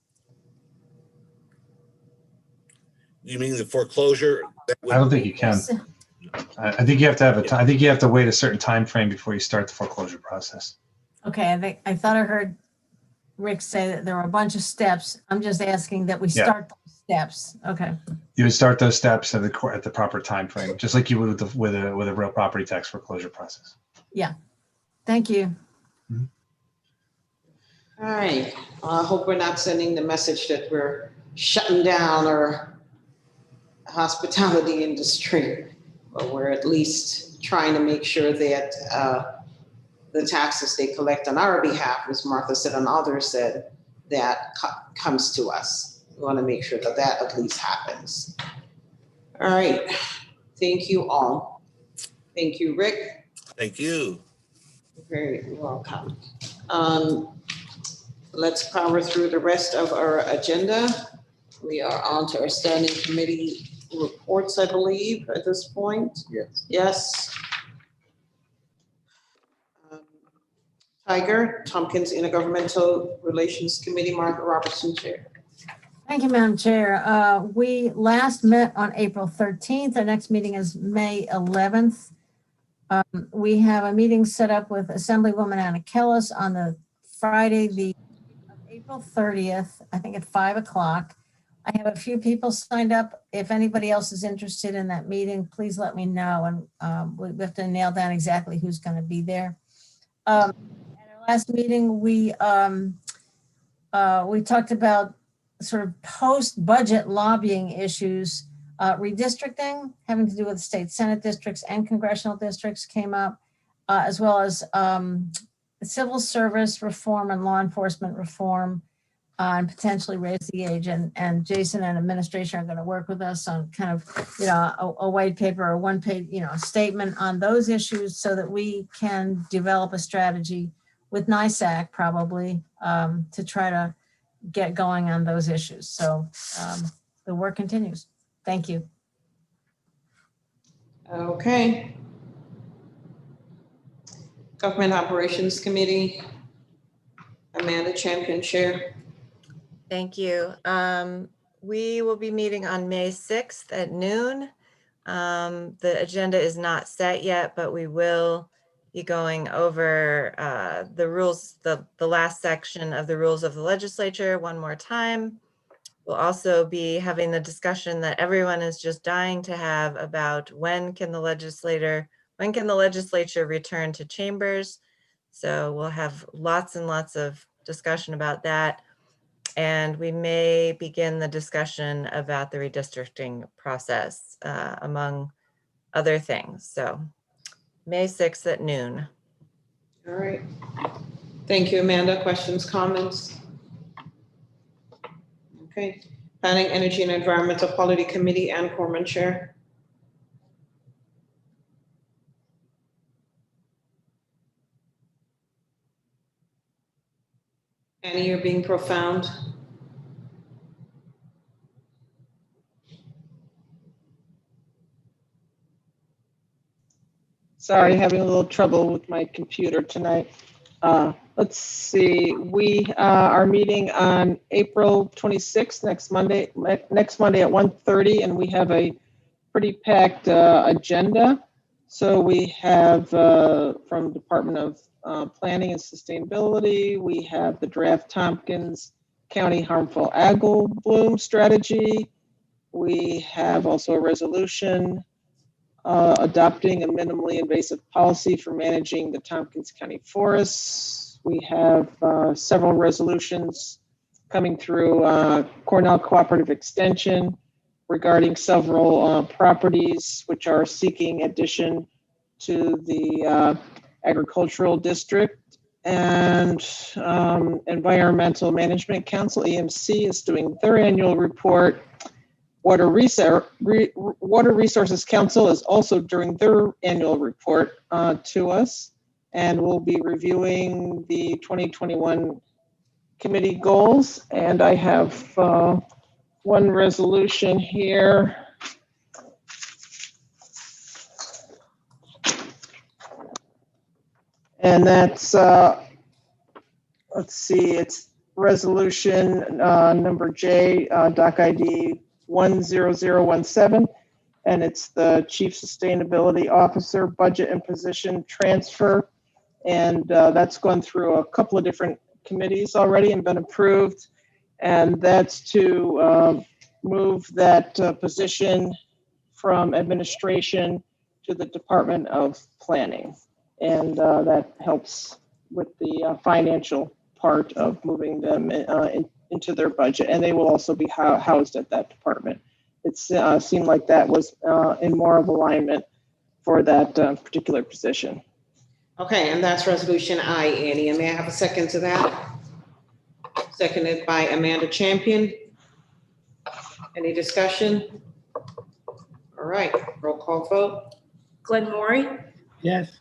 You mean the foreclosure? I don't think you can. I think you have to have I think you have to wait a certain time frame before you start the foreclosure process. Okay, I thought I heard Rick say that there were a bunch of steps. I'm just asking that we start those steps. Okay. You would start those steps at the proper time frame, just like you would with a real property tax foreclosure process. Yeah. Thank you. All right. I hope we're not sending the message that we're shutting down our hospitality industry, but we're at least trying to make sure that the taxes they collect on our behalf, as Martha said and others said, that comes to us. We want to make sure that that at least happens. All right. Thank you all. Thank you, Rick. Thank you. Very welcome. Let's power through the rest of our agenda. We are on to our standing committee reports, I believe, at this point. Yes. Yes. Tiger, Tompkins Intergovernmental Relations Committee, Margaret Robertson, Chair. Thank you, Madam Chair. We last met on April 13th. Our next meeting is May 11th. We have a meeting set up with Assemblywoman Anna Kellis on the Friday, the April 30th, I think at 5 o'clock. I have a few people signed up. If anybody else is interested in that meeting, please let me know. And we have to nail down exactly who's going to be there. At our last meeting, we talked about sort of post-budget lobbying issues. Redistricting, having to do with state Senate districts and congressional districts, came up, as well as civil service reform and law enforcement reform, and potentially raise the age. And Jason and administration are going to work with us on kind of, a white paper or one-page, statement on those issues so that we can develop a strategy with NISAC probably to try to get going on those issues. So the work continues. Thank you. Okay. Government Operations Committee, Amanda Champion, Chair. Thank you. We will be meeting on May 6th at noon. The agenda is not set yet, but we will be going over the rules, the last section of the rules of the legislature one more time. We'll also be having the discussion that everyone is just dying to have about when can the legislature return to chambers. So we'll have lots and lots of discussion about that. And we may begin the discussion about the redistricting process, among other things. So May 6th at noon. All right. Thank you, Amanda. Questions, comments? Okay. Planning, Energy and Environmental Quality Committee, Ann Corman, Chair. Annie, you're being profound. Sorry, having a little trouble with my computer tonight. Let's see, we are meeting on April 26th, next Monday at 1:30, and we have a pretty packed agenda. So we have from Department of Planning and Sustainability, we have the draft Tompkins County Harmful Algal Bloom Strategy. We have also a resolution adopting a minimally invasive policy for managing the Tompkins County forests. We have several resolutions coming through Cornell Cooperative Extension regarding several properties which are seeking addition to the agricultural district. And Environmental Management Council, EMC, is doing their annual report. Water Resources Council is also doing their annual report to us, and we'll be reviewing the 2021 committee goals. And I have one resolution here. And that's, let's see, it's resolution number J, doc ID 10017, and it's the Chief Sustainability Officer budget and position transfer. And that's gone through a couple of different committees already and been approved. And that's to move that position from administration to the Department of Planning. And that helps with the financial part of moving them into their budget. And they will also be housed at that department. It seemed like that was in more of alignment for that particular position. Okay, and that's resolution I, Annie. And may I have a second to that? Seconded by Amanda Champion. Any discussion? All right, roll call vote. Glenn Maury, Yes.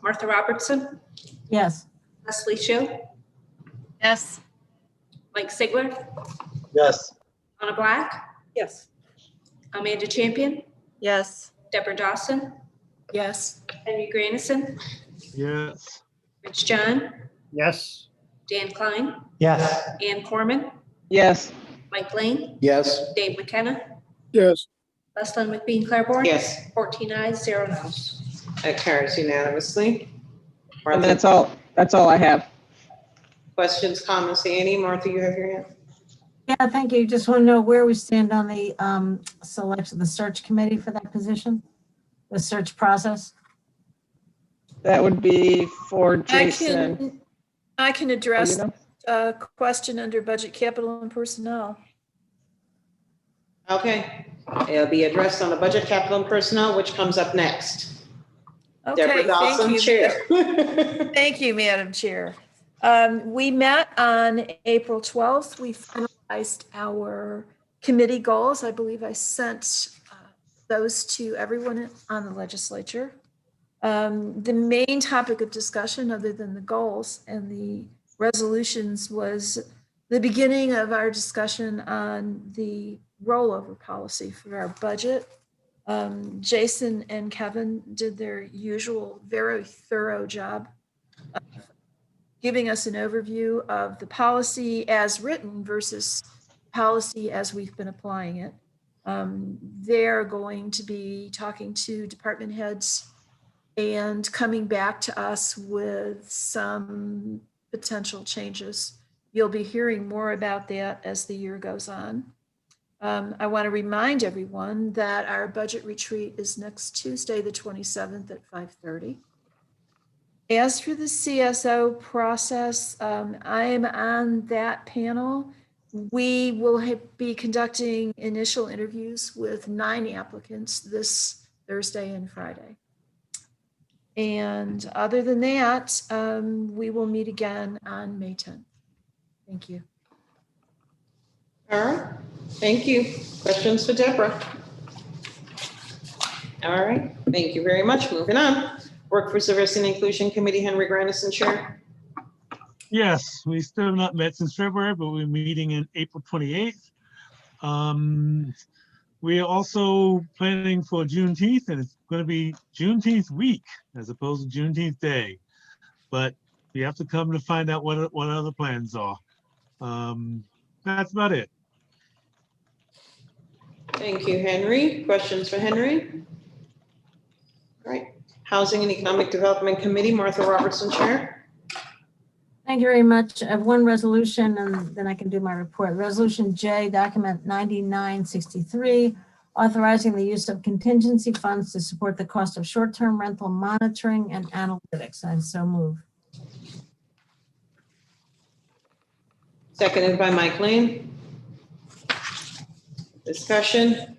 Martha Robertson, Yes. Leslie Show, Yes. Mike Sigler, Yes. Anna Black, Yes. Amanda Champion, Yes. Deborah Dawson, Yes. Henry Grandison, Yes. Rich John, Yes. Dan Klein, Yes. Ann Corman, Yes. Mike Lane, Yes. Dave McKenna, Yes. Lesley McBean Claiborne. Yes. 14 ayes, 0 noes. That carries unanimously. And Martha, that's all I have. questions, comments, Annie? Martha, you have your hand? Yeah, thank you. Just want to know where we stand on the selection, the search committee for that position, the search process. That would be for Jason. I can address know? a question under budget, capital, and personnel. Okay, it'll be addressed on the budget, capital, and personnel, which comes up next. Okay, Deborah Dawson, thank you. Chair. Thank you, Madam Chair. We met on April 12th. We finalized our committee goals. I believe I sent those to everyone on the legislature. The main topic of discussion, other than the goals and the resolutions, was the beginning of our discussion on the rollover policy for our budget. Jason and Kevin did their usual very thorough job of giving us an overview of the policy as written versus policy as we've been applying it. They're going to be talking to department heads and coming back to us with some potential changes. You'll be hearing more about that as the year goes on. I want to remind everyone that our budget retreat is next Tuesday, the 27th at 5:30. As for the CSO process, I am on that panel. We will be conducting initial interviews with 9 applicants this Thursday and Friday. And other than that, we will meet again on May 10th. Thank you. All right, thank you. Questions for Deborah? All right, thank you very much. Moving on. Workforce Diversity and Inclusion Committee, Henry Grandison, Chair. Yes, we still have not met since February, but we're meeting in April 28th. We are also planning for Juneteenth, and it's going to be Juneteenth week as opposed to Juneteenth day. But you have to come to find out what other plans are. That's about it. Thank you, Henry. Questions for Henry? All right. Housing and Economic Development Committee, Martha Robertson, Chair. Thank you very much. I have one resolution and then I can do my report. Resolution J, document 9963, authorizing the use of contingency funds to support the cost of short-term rental monitoring and analytics. I so move. Seconded by Mike Lane. Discussion.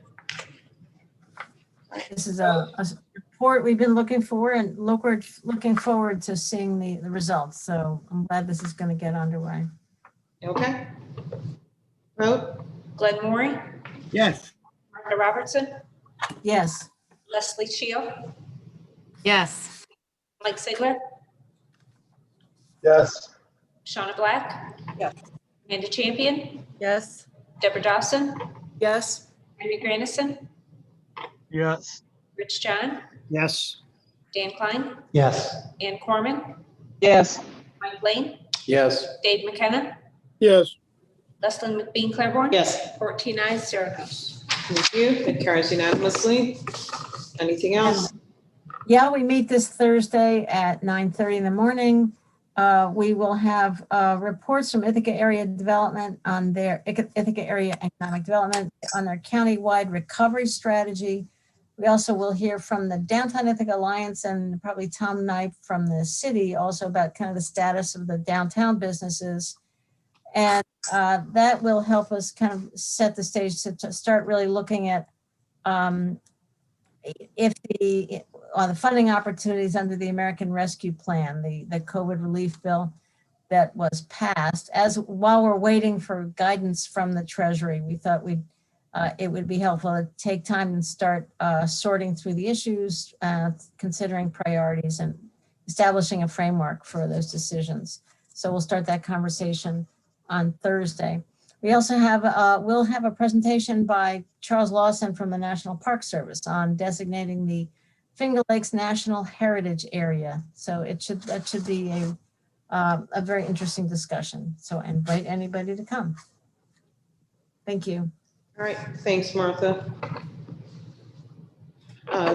This is a report we've been looking for and looking forward to seeing the results. So I'm glad this is going to get underway. Okay. Vote. Glenn Maury, Yes. Martha Robertson, Yes. Leslie Shield, Yes. Mike Sigler, Yes. Shauna Black. Yes. Amanda Champion, Yes. Deborah Dawson, Yes. Henry Grandison, Yes. Rich John, Yes. Dan Klein, Yes. Ann Corman, Yes. Mike Lane, Yes. Dave McKenna, Yes. Lesley McBean Claiborne. Yes. 14 ayes, 0 noes. Thank you. It carries unanimously. Anything else? Yeah, we meet this Thursday at 9:30 in the morning. We will have reports from Ithaca Area Development on their Ithaca Area Economic Development on their countywide recovery strategy. We also will hear from the Downtown Ithaca Alliance and probably Tom Knipe from the city also about kind of the status of the downtown businesses. And that will help us kind of set the stage to start really looking at if the funding opportunities under the American Rescue Plan, the COVID relief bill that was passed. While we're waiting for guidance from the Treasury, we thought it would be helpful to take time and start sorting through the issues, considering priorities and establishing a framework for those decisions. So we'll start that conversation on Thursday. We also we'll have a presentation by Charles Lawson from the National Park Service on designating the Finger Lakes National Heritage Area. So that should be a very interesting discussion. So I invite anybody to come. Thank you. All right. Thanks, Martha.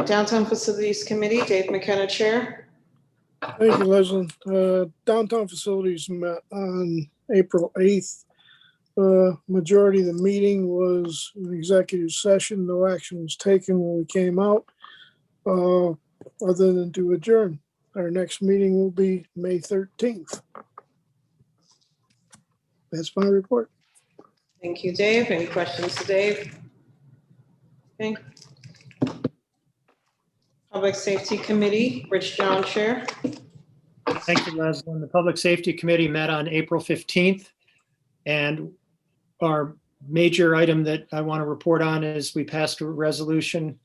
Downtown Facilities Committee, Dave McKenna, Chair. Thank you, Leslie. Downtown Facilities met on April 8th. Majority of the meeting was an executive session. No action was taken when we came out, other than to adjourn. Our next meeting will be May 13th. That's my report. Thank you, Dave. Any questions to Dave? Okay. Public Safety Committee, Rich John, Chair. Thank you, Leslie. The Public Safety Committee met on April 15th. And our major item that I want to report on is we passed a resolution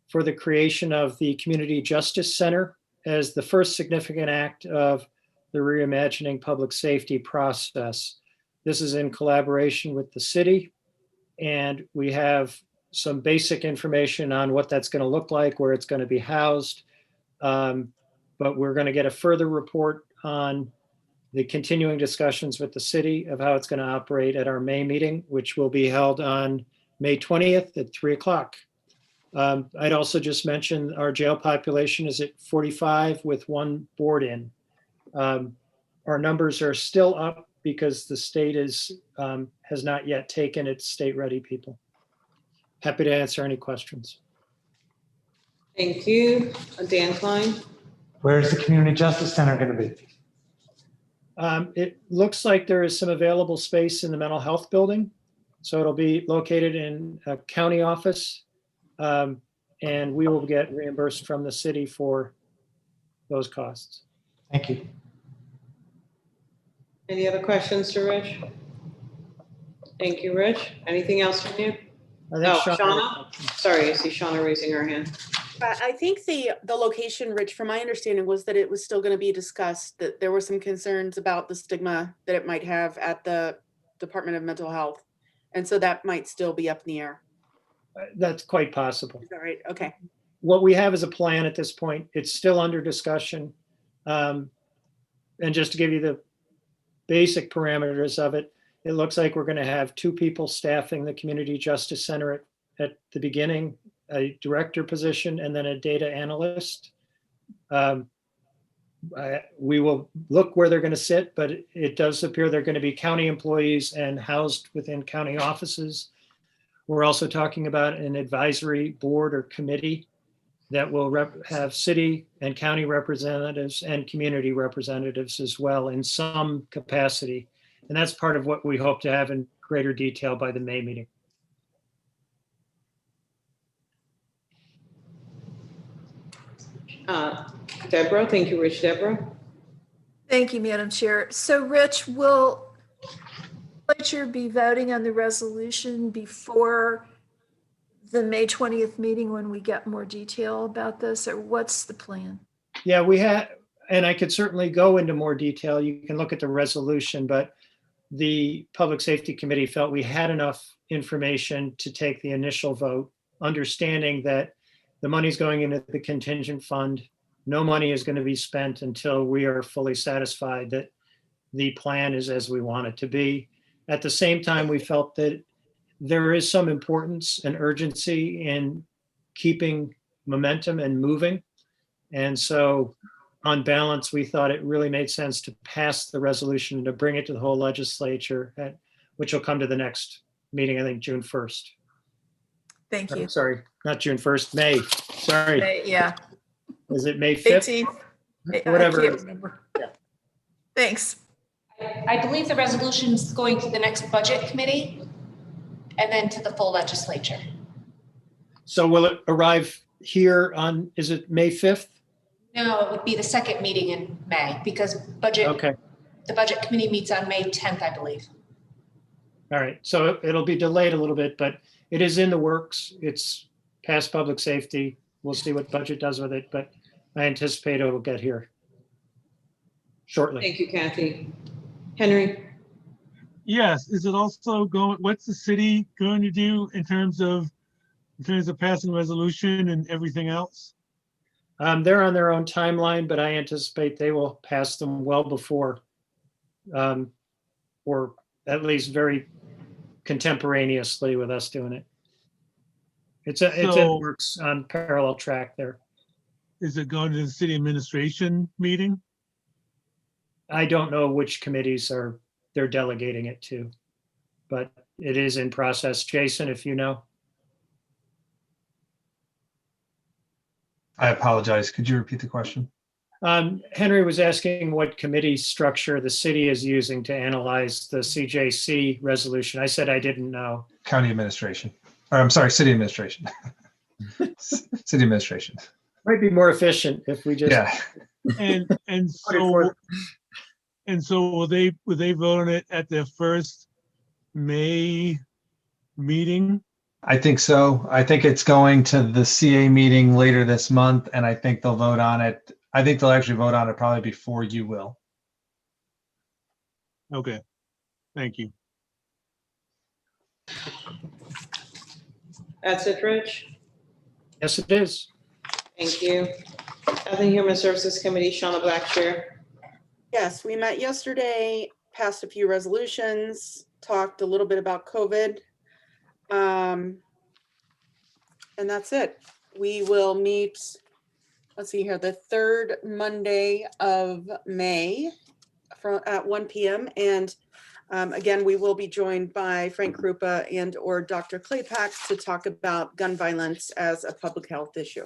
for the creation of the Community Justice Center as the first significant act of the reimagining public safety process. This is in collaboration with the city, and we have some basic information on what that's going to look like, where it's going to be housed. But we're going to get a further report on the continuing discussions with the city of how it's going to operate at our May meeting, which will be held on May 20th at 3:00. I'd also just mention our jail population is at 45 with one board in. Our numbers are still up because the state has not yet taken its state-ready people. Happy to answer any questions. Thank you. Dan Klein. Where's the Community Justice Center going to be? It looks like there is some available space in the mental health building. So it'll be located in a county office. And we will get reimbursed from the city for those costs. Thank you. Any other questions to Rich? Thank you, Rich. Anything else from you? Shauna? Sorry, I see Shauna raising her hand. I think the location, Rich, from my understanding, was that it was still going to be discussed, that there were some concerns about the stigma that it might have at the Department of Mental Health. And so that might still be up in the air. That's quite possible. Is that right? Okay. What we have is a plan at this point. It's still under discussion. And just to give you the basic parameters of it, it looks like we're going to have 2 people staffing the Community Justice Center at the beginning, a director position, and then a data analyst. We will look where they're going to sit, but it does appear they're going to be county employees and housed within county offices. We're also talking about an advisory board or committee that will have city and county representatives and community representatives as well in some capacity. And that's part of what we hope to have in greater detail by the May meeting. Deborah, thank you, Rich. Deborah? Thank you, Madam Chair. So Rich, will Legislature be voting on the resolution before the May 20th meeting when we get more detail about this, or what's the plan? Yeah, we had, and I could certainly go into more detail. You can look at the resolution, but the Public Safety Committee felt we had enough information to take the initial vote, understanding that the money's going into the contingent fund. No money is going to be spent until we are fully satisfied that the plan is as we want it to be. At the same time, we felt that there is some importance and urgency in keeping momentum and moving. And so on balance, we thought it really made sense to pass the resolution and to bring it to the whole legislature, which will come to the next meeting, I think, June 1st. Thank you. Sorry, not June 1st, May. Sorry. May, yeah. Is it May 5th? 18th. Whatever. I can't remember. Yeah. Thanks. I believe the resolution is going to the next budget committee and then to the full legislature. So will it arrive here on, is it May 5th? No, it would be the second meeting in May because the budget committee meets on May 10th, I believe. All right, so it'll be delayed a little bit, but it is in the works. It's past public safety. We'll see what budget does with it, but I anticipate it will get here shortly. Thank you, Kathy. Henry? Yes, is it also going, what's the city going to do in terms of passing resolution and everything else? They're on their own timeline, but I anticipate they will pass them well before, or at least very contemporaneously with us doing it. It's in works on parallel track there. Is it going to the city administration meeting? I don't know which committees they're delegating it to, but it is in process. Jason, if you know. I apologize. Could you repeat the question? Henry was asking what committee structure the city is using to analyze the CJC resolution. I said I didn't know. County administration, or I'm sorry, city administration. City administration. Might be more efficient if we just. Yeah. And so will they vote on it at their first May meeting? I think so. I think it's going to the CA meeting later this month, and I think they'll vote on it. I think they'll actually vote on it probably before you will. Okay, thank you. That's it, Rich? Yes, it is. Thank you. Health and Human Services Committee, Shauna Blackshear. Yes, we met yesterday, passed a few resolutions, talked a little bit about COVID. And that's it. We will meet, let's see here, the third Monday of May at 1 p.m. And again, we will be joined by Frank Krupa and or Dr. Claypax to talk about gun violence as a public health issue.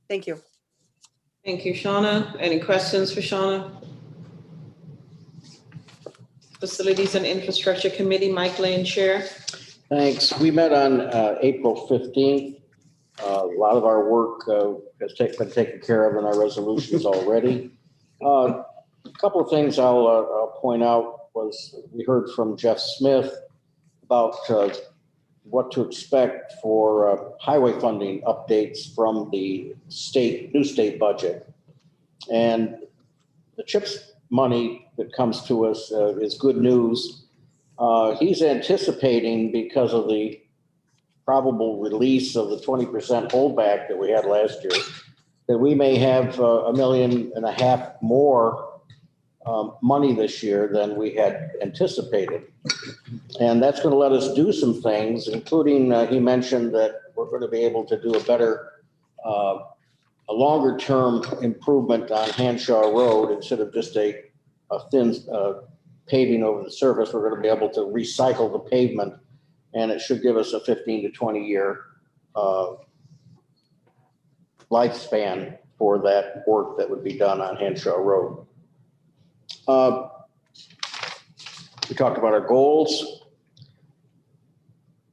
Thank you. Thank you, Shauna. Any questions for Shauna? Facilities and Infrastructure Committee, Mike Lane, Chair. Thanks. We met on April 15th. A lot of our work has been taken care of in our resolutions already. A couple of things I'll point out was we heard from Jeff Smith about what to expect for highway funding updates from the new state budget. And the CHIPS money that comes to us is good news. He's anticipating, because of the probable release of the 20% holdback that we had last year, that we may have $1.5 million more money this year than we had anticipated. And that's going to let us do some things, including he mentioned that we're going to be able to do a better, a longer term improvement on Hanshaw Road instead of just a thin paving over the surface. We're going to be able to recycle the pavement, and it should give us a 15 to 20 year lifespan for that work that would be done on Hanshaw Road. We talked about our goals.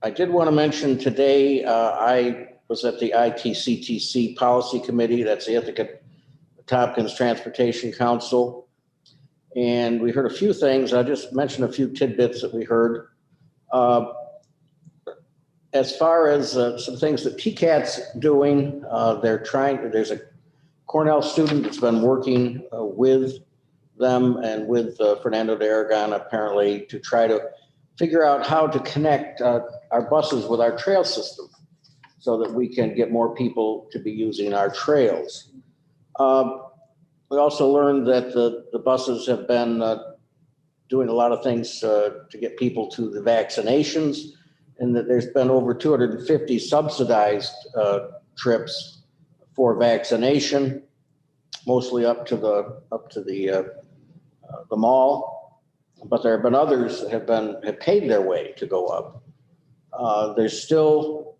I did want to mention today, I was at the ITCTC Policy Committee, that's the Ithaca Tompkins Transportation Council. And we heard a few things. I just mentioned a few tidbits that we heard. As far as some things that TCAT's doing, there's a Cornell student that's been working with them and with Fernando de Aragon apparently to try to figure out how to connect our buses with our trail system so that we can get more people to be using our trails. We also learned that the buses have been doing a lot of things to get people to the vaccinations, and that there's been over 250 subsidized trips for vaccination, mostly up to the mall. But there have been others that have paid their way to go up. There's still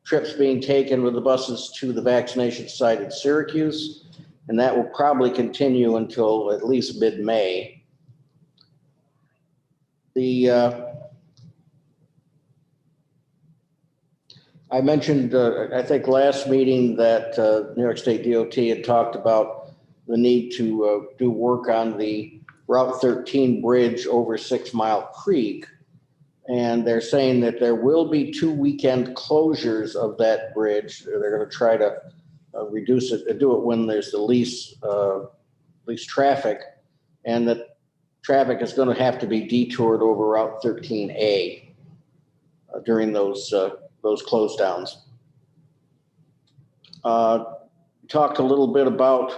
trips being taken with the buses to the vaccination site at Syracuse, and that will probably continue until at least mid-May. I mentioned, I think last meeting that New York State DOT had talked about the need to do work on the Route 13 bridge over 6 Mile Creek. And they're saying that there will be 2 weekend closures of that bridge. They're going to try to reduce it and do it when there's the least traffic, and that traffic is going to have to be detoured over Route 13A during those close downs. Talked a little bit about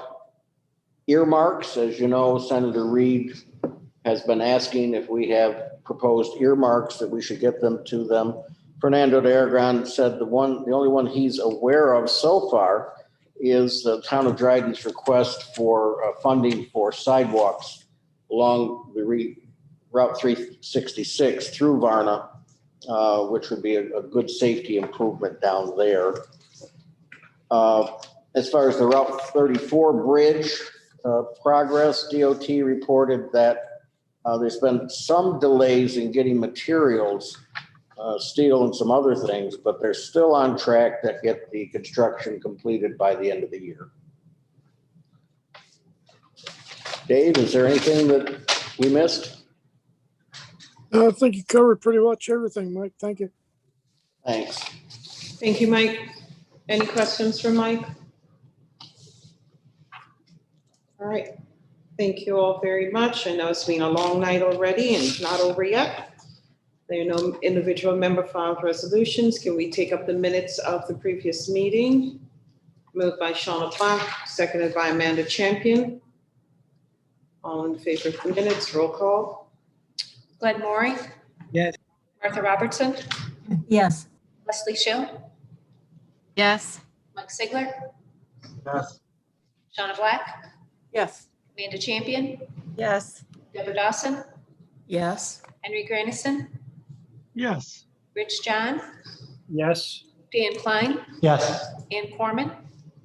earmarks. As you know, Senator Reed has been asking if we have proposed earmarks that we should get them to them. Fernando de Aragon said the only one he's aware of so far is the town of Dryden's request for funding for sidewalks along the Route 366 through Varna, which would be a good safety improvement down there. As far as the Route 34 bridge progress, DOT reported that there's been some delays in getting materials, steel and some other things, but they're still on track to get the construction completed by the end of the year. Dave, is there anything that we missed? I think you covered pretty much everything, Mike. Thank you. Thanks. Thank you, Mike. Any questions for Mike? All right. Thank you all very much. I know it's been a long night already and it's not over yet. There are no individual member filed resolutions. Can we take up the minutes of the previous meeting? Moved by Shauna Black, seconded by Amanda Champion. All in favor of the minutes, roll call. Glenn Maury, Yes. Martha Robertson, Yes. Leslie Shill, Yes. Mike Sigler, Yes. Shauna Black, Yes. Amanda Champion, Yes. Deborah Dawson, Yes. Henry Grandison, Yes. Rich John, Yes. Dan Klein, Yes. Ann Corman,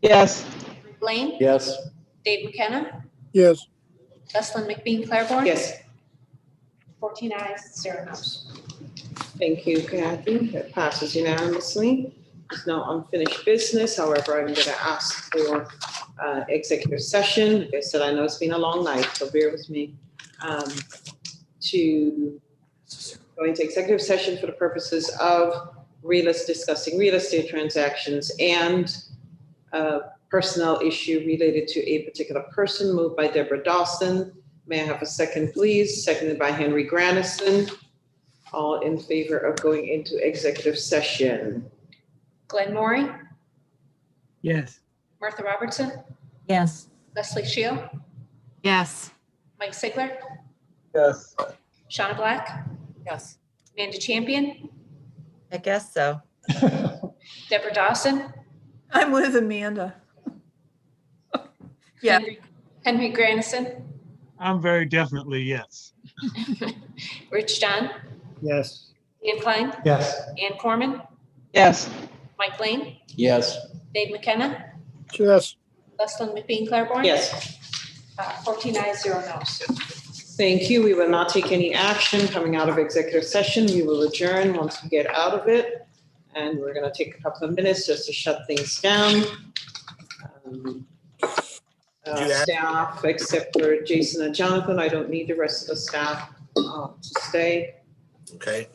Yes. Rick Lane, Yes. Dave McKenna, Yes. Jocelyn McBean Claiborne. Yes. 14 ayes, 0 noes. Thank you, Kathy. That passes unanimously. There's no unfinished business. However, I'm going to ask for executive session. Like I said, I know it's been a long night, so bear with me. To go into executive session for the purposes of discussing real estate transactions and personnel issue related to a particular person, moved by Deborah Dawson. May I have a second, please? Seconded by Henry Grandison. All in favor of going into executive session? Glenn Maury, Yes. Martha Robertson, Yes. Leslie Shill, Yes. Mike Sigler, Yes. Shauna Black, Yes. Amanda Champion, I guess so. Deborah Dawson, I'm with Amanda. Yeah. Henry Grandison, I'm very definitely yes. Rich John, Yes. Dan Klein, Yes. Ann Corman, Yes. Mike Lane, Yes. Dave McKenna, Yes. Leslyn McBean Claiborne. Yes. 14 ayes, 0 noes. Thank you. We will not take any action coming out of executive session. We will adjourn once we get out of it. And we're going to take a couple of minutes just to shut things down. Staff, except for Jason and Jonathan, I don't need the rest of the staff to stay. Okay.